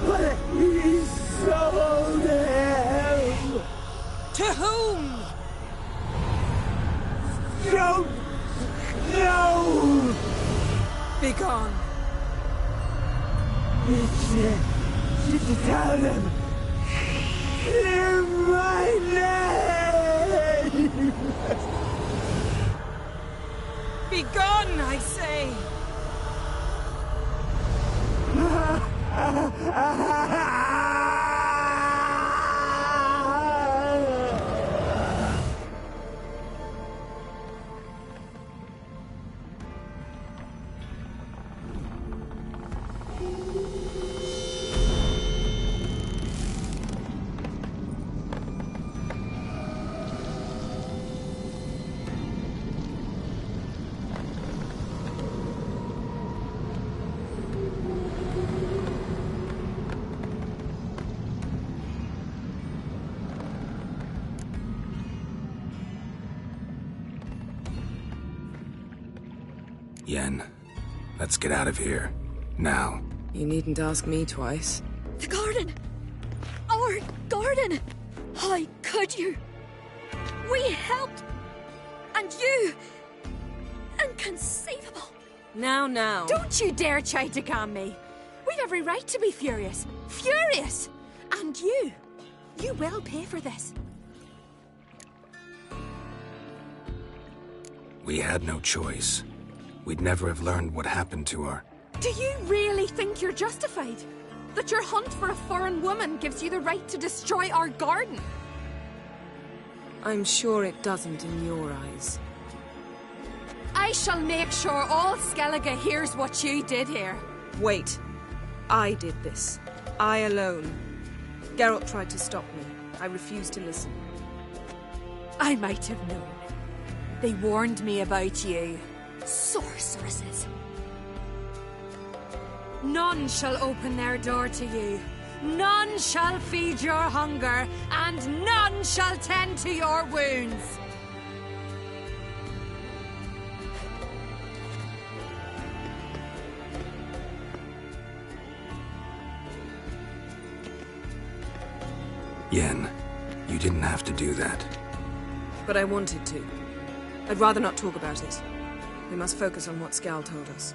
but he sold him. To whom? Don't know. Begone. Tell them. Clear my name. Begone, I say. Yen, let's get out of here. Now. You needn't ask me twice. The garden! Our garden! How could you? We helped! And you! Inconceivable! Now. Don't you dare try to calm me! We've every right to be furious! Furious! And you will pay for this. We had no choice. We'd never have learned what happened to her. Do you really think you're justified? That your hunt for a foreign woman gives you the right to destroy our garden? I'm sure it doesn't in your eyes. I shall make sure all Skellige hears what you did here. Wait. I did this. I alone. Geralt tried to stop me. I refused to listen. I might have known. They warned me about you. Sorceresses. None shall open their door to you. None shall feed your hunger, and none shall tend to your wounds. Yen, you didn't have to do that. But I wanted to. I'd rather not talk about it. We must focus on what Skal told us.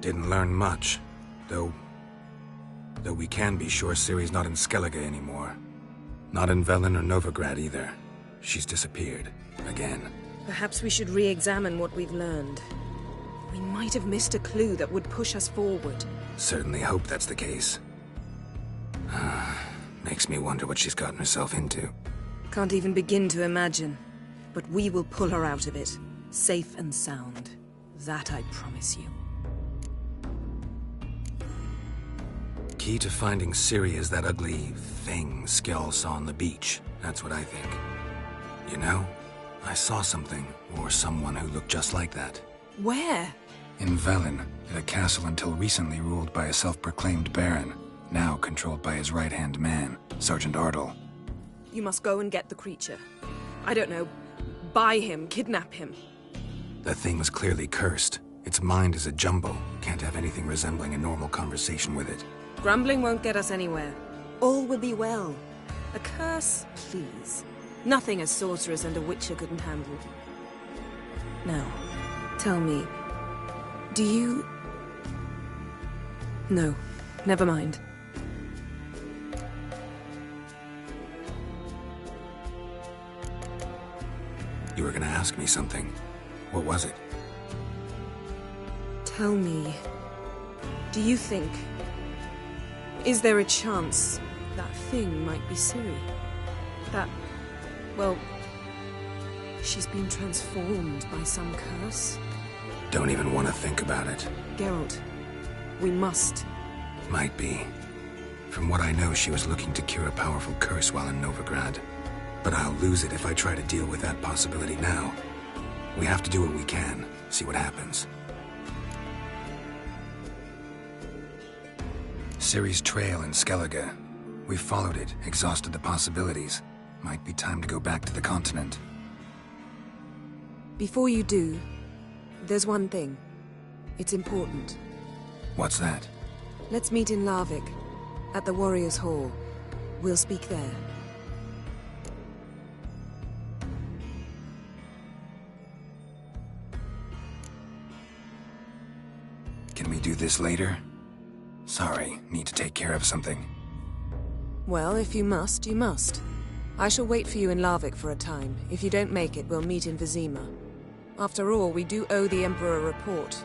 Didn't learn much, though we can be sure Ciri's not in Skellige anymore. Not in Velen or Novigrad either. She's disappeared. Again. Perhaps we should re-examine what we've learned. We might have missed a clue that would push us forward. Certainly hope that's the case. Makes me wonder what she's gotten herself into. Can't even begin to imagine. But we will pull her out of it. Safe and sound. That I promise you. Key to finding Ciri is that ugly thing Skell saw on the beach. That's what I think. You know, I saw something, or someone who looked just like that. Where? In Velen, in a castle until recently ruled by a self-proclaimed baron, now controlled by his right-hand man, Sergeant Ardle. You must go and get the creature. I don't know, buy him, kidnap him. The thing was clearly cursed. Its mind is a jumble. Can't have anything resembling a normal conversation with it. Grumbling won't get us anywhere. All will be well. A curse, please. Nothing a sorceress and a witcher couldn't handle. Now, tell me, do you... No, never mind. You were gonna ask me something. What was it? Tell me, do you think... Is there a chance that thing might be Ciri? That... well... she's been transformed by some curse? Don't even want to think about it. Geralt, we must. Might be. From what I know, she was looking to cure a powerful curse while in Novigrad. But I'll lose it if I try to deal with that possibility now. We have to do what we can, see what happens. Ciri's trail in Skellige. We followed it, exhausted the possibilities. Might be time to go back to the continent. Before you do, there's one thing. It's important. What's that? Let's meet in Larvik, at the Warriors' Hall. We'll speak there. Can we do this later? Sorry, need to take care of something. Well, if you must, you must. I shall wait for you in Larvik for a time. If you don't make it, we'll meet in Vizima. After all, we do owe the Emperor a report.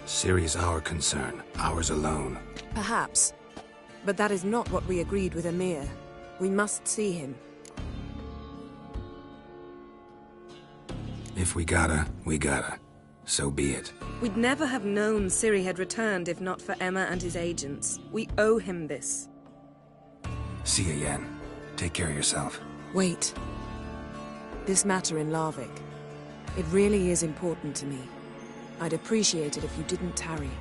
Ciri's our concern, ours alone. Perhaps. But that is not what we agreed with Emhyr. We must see him. If we gotta, we gotta. So be it. We'd never have known Ciri had returned if not for Emma and his agents. We owe him this. See you, Yen. Take care of yourself. Wait. This matter in Larvik. It really is important to me. I'd appreciate it if you didn't tarry.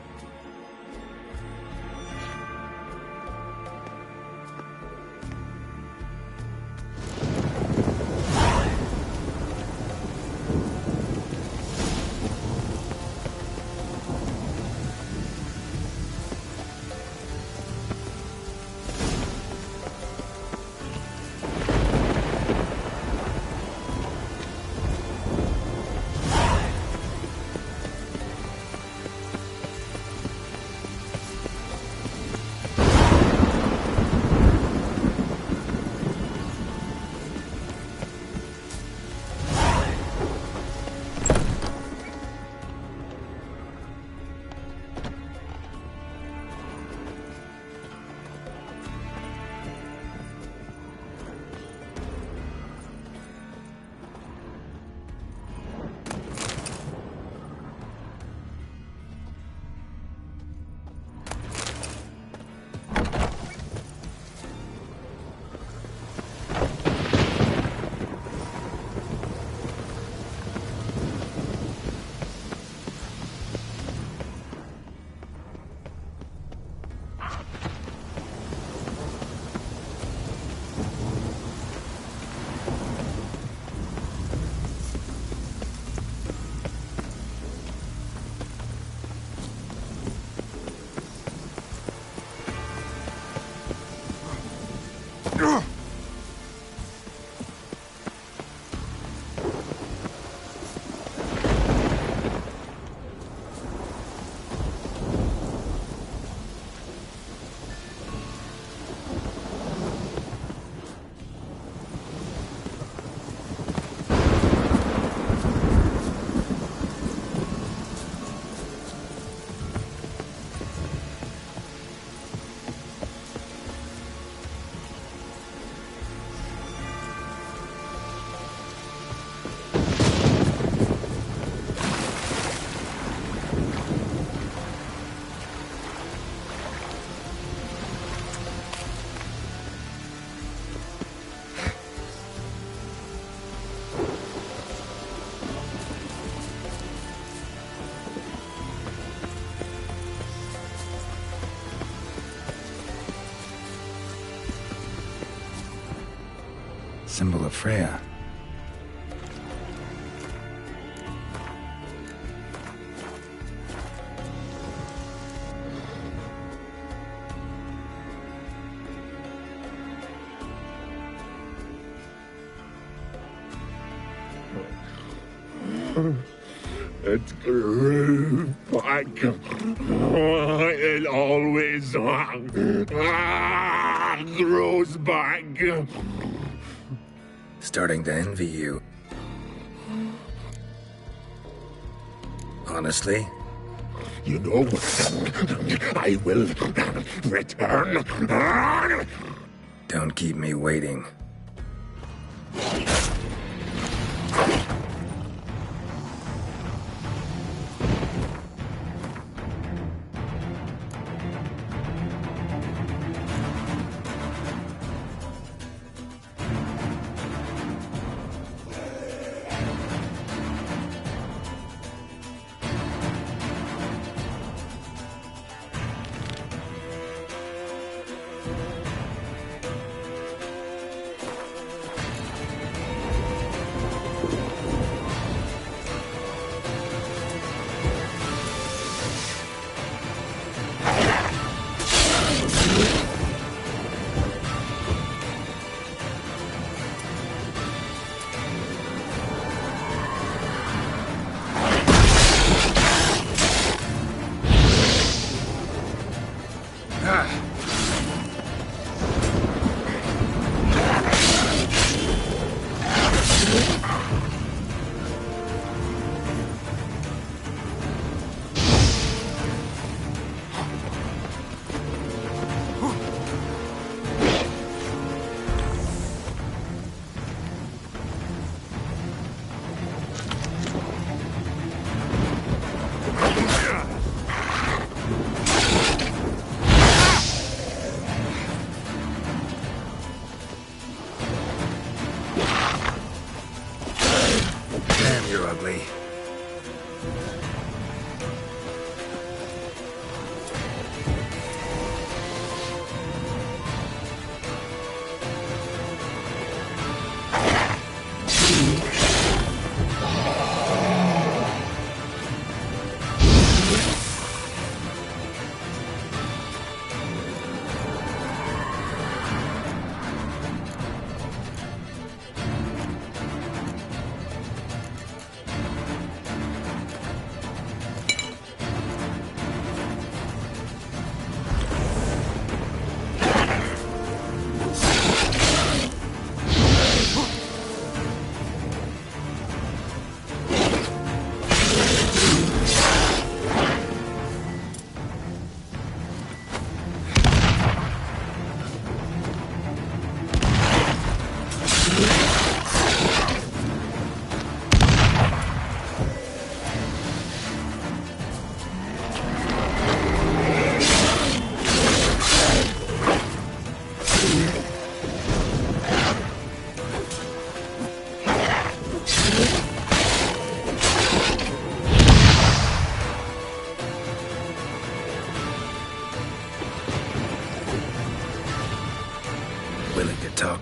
Symbol of Freya. It grew back. It always grows back. Starting to envy you. Honestly, You know, I will return. Don't keep me waiting.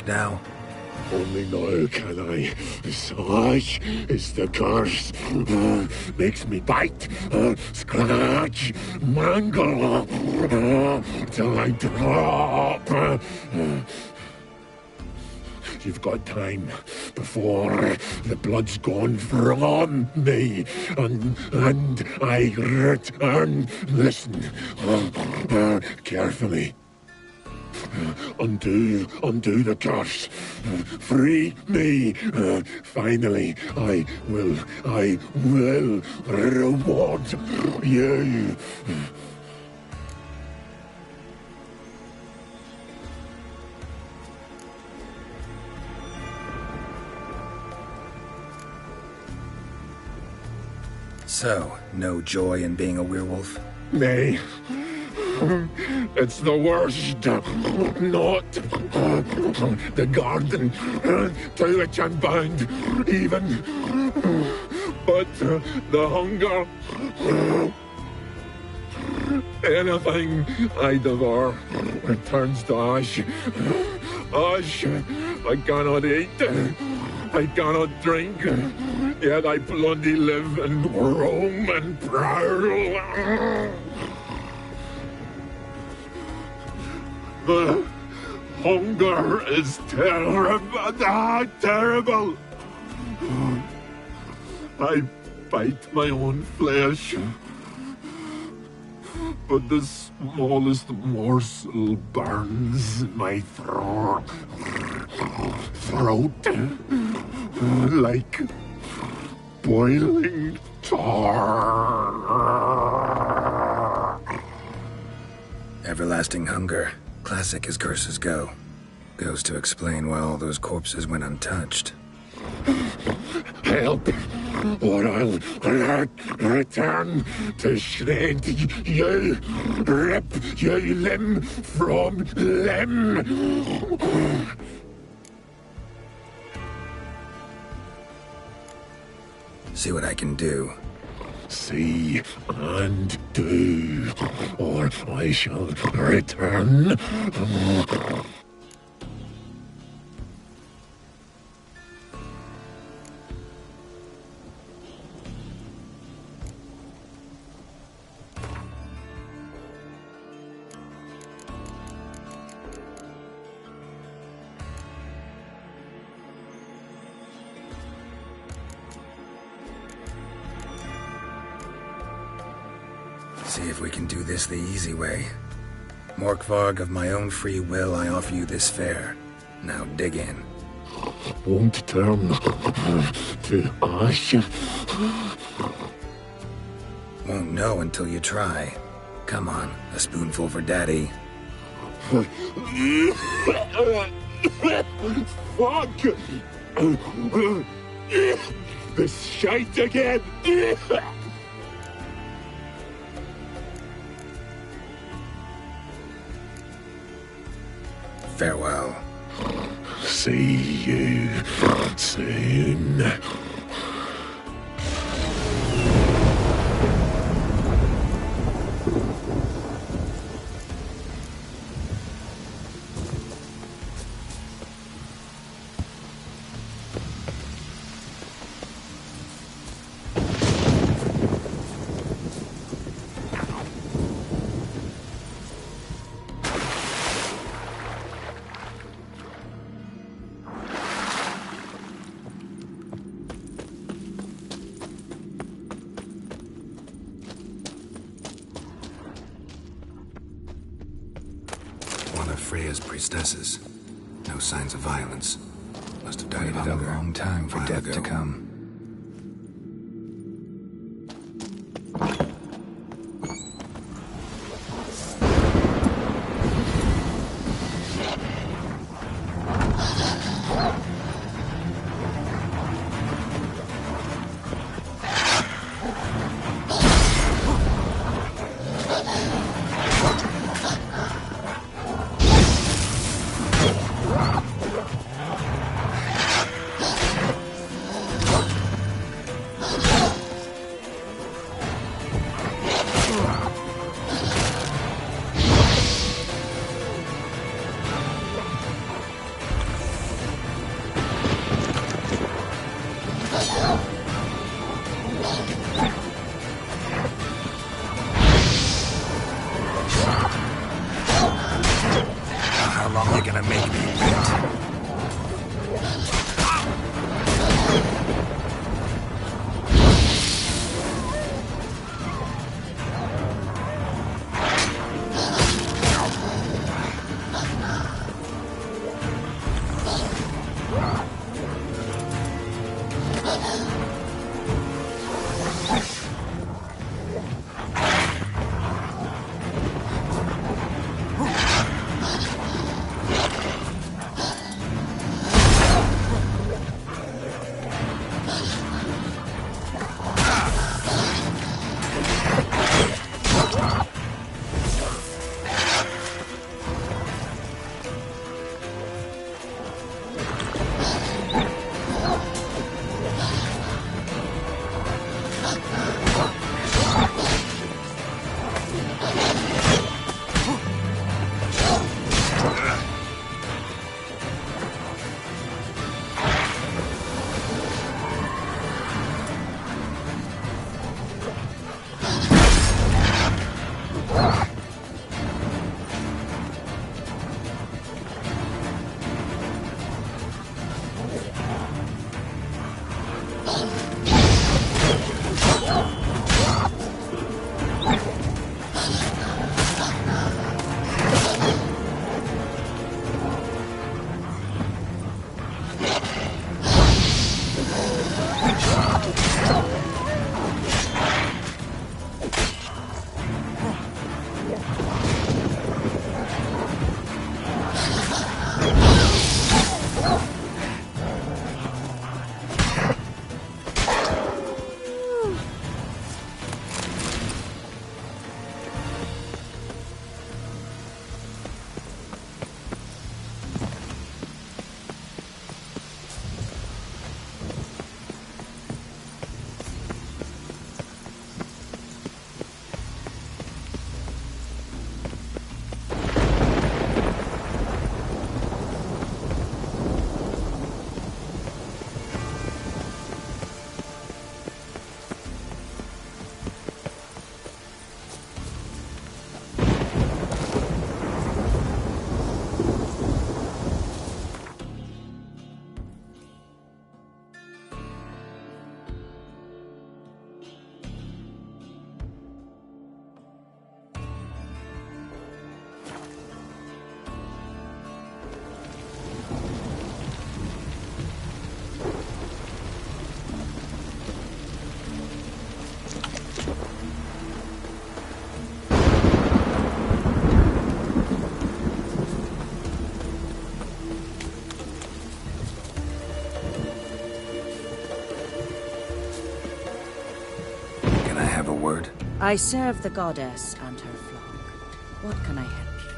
Now. Only now can I. Such is the curse. Makes me bite, scratch, mangle, till I drop. You've got time before the blood's gone from me, and I return. Listen, carefully. Undo the curse. Free me. Finally, I will reward you. So, no joy in being a werewolf? Nay. It's the worst. Not the garden to which I'm bound, even. But the hunger. Anything I devour returns to ash. Ash I cannot eat. I cannot drink. Yet I bloody live and roam and prowl. The hunger is terrible. I bite my own flesh, but the smallest morsel burns my throat like boiling tar. everlasting hunger. Classic as curses go. Goes to explain why all those corpses went untouched. Help, or I'll return to shred you, rip you limb from limb. See what I can do. See and do, or I shall return. See if we can do this the easy way. Morkvarg, of my own free will, I offer you this fare. Now dig in. Won't turn to ash. Won't know until you try. Come on, a spoonful for Daddy. Fuck! This shite again! Farewell. See you soon. Freya's priestesses. No signs of violence. Must have died of Waited a hunger. long time for While death ago. to come. I serve the goddess and her flock. What can I help you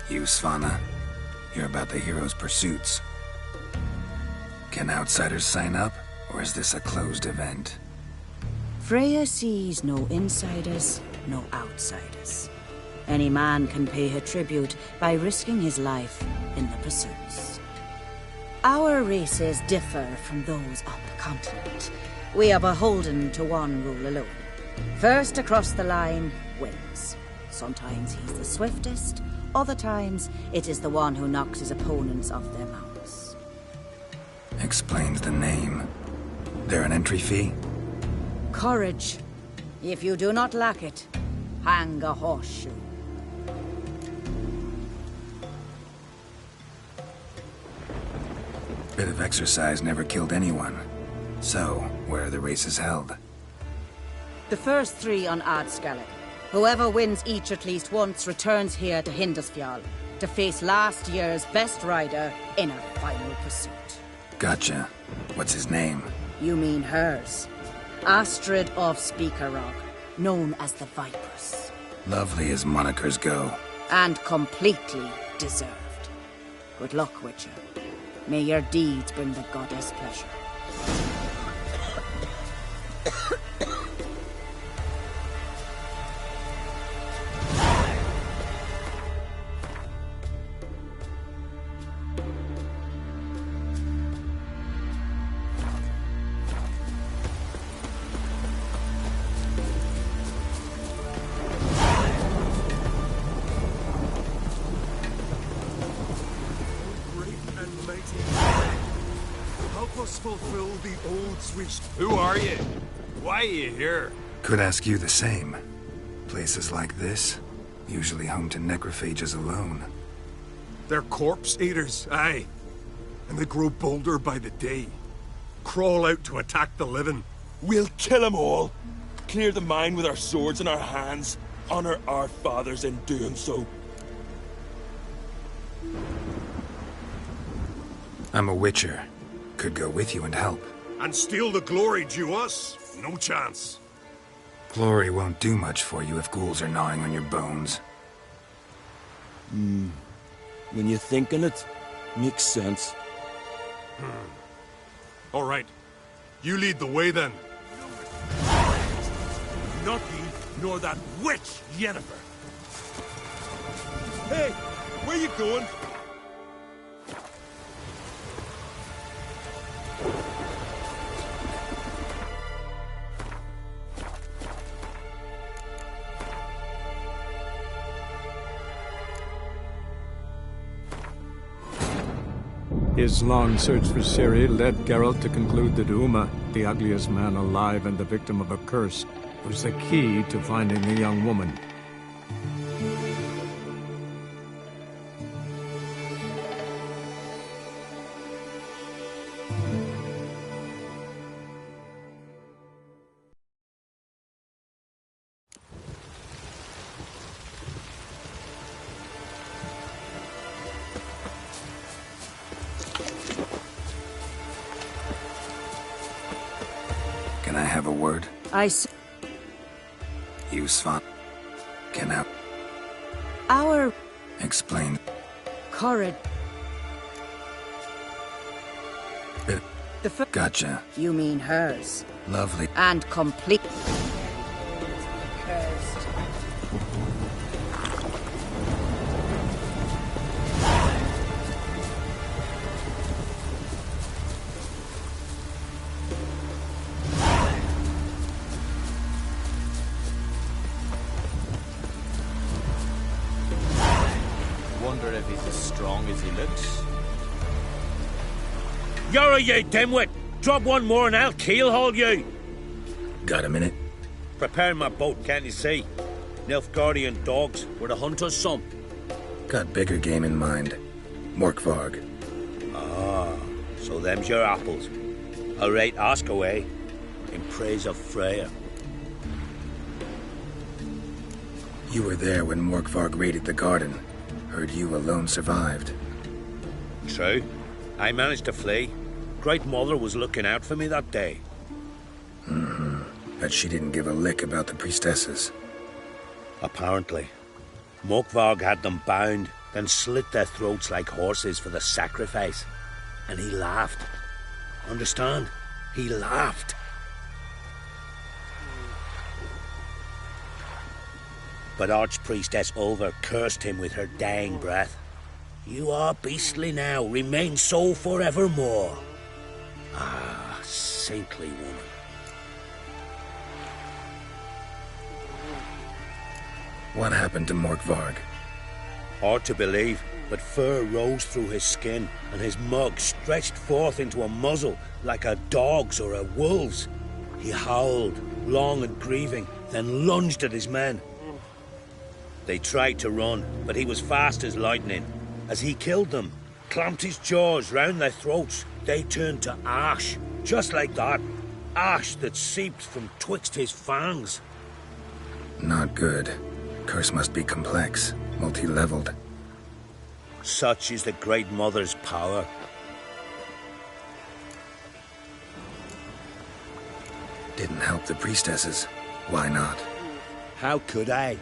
with? You, Svanna. You're about the hero's pursuits. Can outsiders sign up, or is this a closed event? Freya sees no insiders, no outsiders. Any man can pay her tribute by risking his life in the pursuits. Our races differ from those on the continent. We are beholden to one rule alone. First across the line wins. Sometimes he's the swiftest, other times it is the one who knocks his opponents off their mounts. Explains the name. There an entry fee? Courage. If you do not lack it, hang a horseshoe. Bit of exercise never killed anyone. So, where are the races held? The first 3 on Ardscalec. Whoever wins each at least once returns here to Hindisfjall to face last year's best rider in a final pursuit. Gotcha. What's his name? You mean hers. Astrid of Speakerrock, known as the Vipress. Lovely as monikers go. And completely deserved. Good luck, Witcher. May your deeds bring the goddess pleasure. Fulfill the old sweet. Who are you? Why are you here? Could ask you the same. Places like this, usually home to necrophages alone. They're corpse eaters, aye. And they grow bolder by the day. Crawl out to attack the living. We'll kill them all. Clear the mine with our swords in our hands. Honor our fathers in doing so. I'm a witcher. Could go with you and help. And steal the glory due us? No chance. Glory won't do much for you if ghouls are gnawing on your bones. When you're thinking it, makes sense. All right. You lead the way then. Not he, nor that witch, Yennefer. Hey, where you going? His long search for Ciri led Geralt to conclude that Uma, the ugliest man alive and the victim of a curse, was the key to finding the young woman. Can I have a word? You, Svan. Can I... Our... Explain. Courage. Gotcha. You mean hers. Lovely. And complete... Wonder if he's as strong as he looks. You're you dimwit! Drop one more and I'll keelhaul you! Got a minute? Preparing my boat, can't you see? Nilfgaardian dogs were the hunter's son. Got bigger game in mind. Morkvarg. Ah, so them's your apples. All right, ask away. In praise of Freya. You were there when Morkvarg raided the garden. Heard you alone survived. True. I managed to flee. Great Mother was looking out for me that day. Bet she didn't give a lick about the priestesses. Apparently. Morkvarg had them bound, then slit their throats like horses for the sacrifice. And he laughed. Understand? He laughed. But Archpriestess Ulver cursed him with her dying breath. You are beastly now, remain so forevermore. Ah, saintly woman. What happened to Morkvarg? Hard to believe, but fur rose through his skin, and his mug stretched forth into a muzzle like a dog's or a wolf's. He howled, long and grieving, then lunged at his men. They tried to run, but he was fast as lightning. As he killed them, clamped his jaws round their throats, they turned to ash, just like that. Ash that seeped from twixt his fangs. Not good. Curse must be complex, multi-leveled. Such is the Great Mother's power. Didn't help the priestesses. Why not? How could I?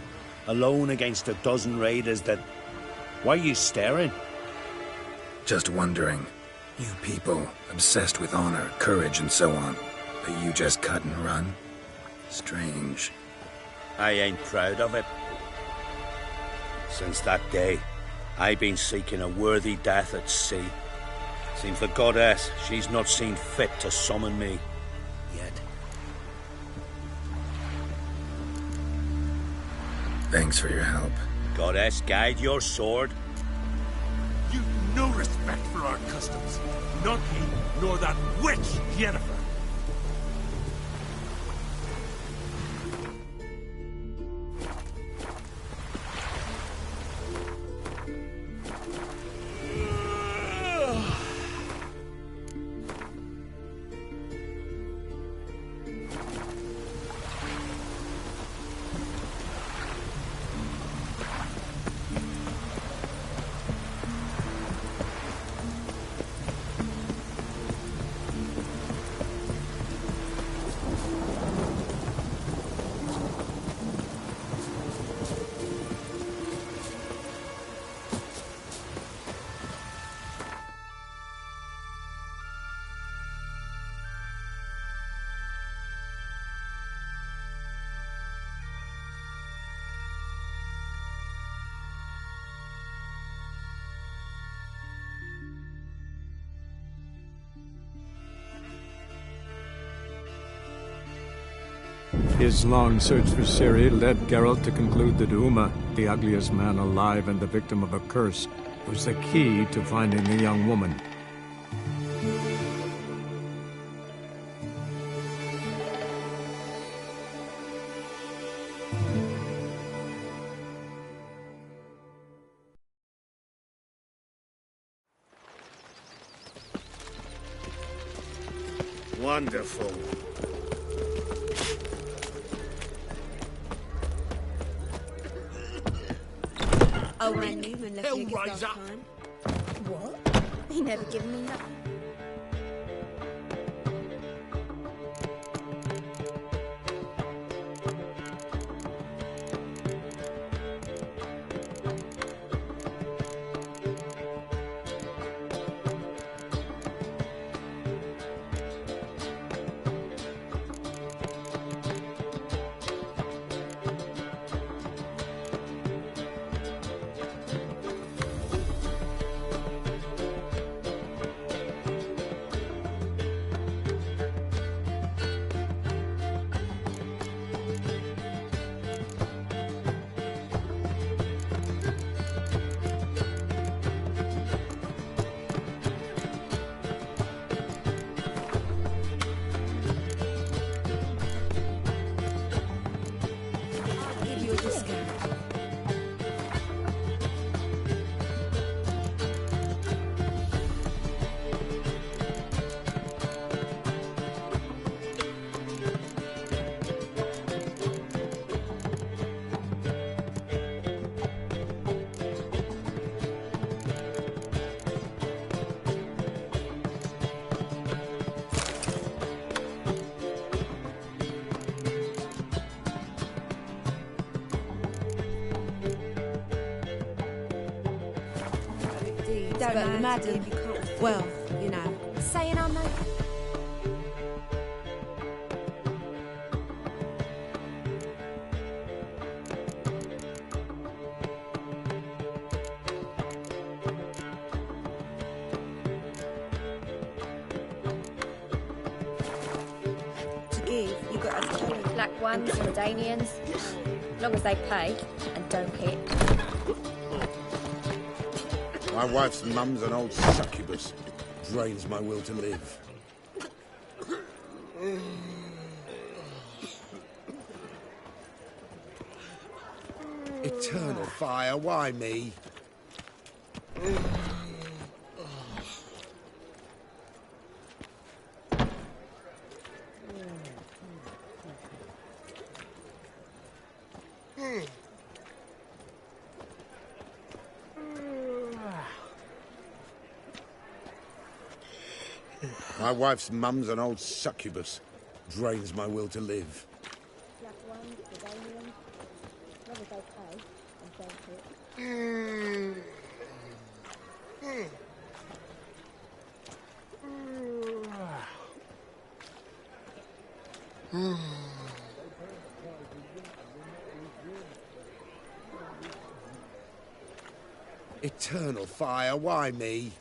Alone against a dozen raiders that... Why are you staring? Just wondering. You people, obsessed with honor, courage, and so on. But you just cut and run? Strange. I ain't proud of it. Since that day, I've been seeking a worthy death at sea. Seems the goddess, she's not seen fit to summon me yet. Thanks for your help. Goddess, guide your sword. You've no respect for our customs. Not he, nor that witch, Yennefer. His long search for Ciri led Geralt to conclude that Uma, the ugliest man alive and the victim of a curse, was the key to finding the young woman. Wonderful. Oh, when Newman left me last time. What? He never given me nothing. don't know, madam. Well, you know. Saying on that. You got us to Black ones and Danians, as long as they pay and don't hit. My wife's mum's an old succubus. Drains my will to live. Eternal fire, why me? My wife's mum's an old succubus. Drains my will to live. Eternal fire, why me?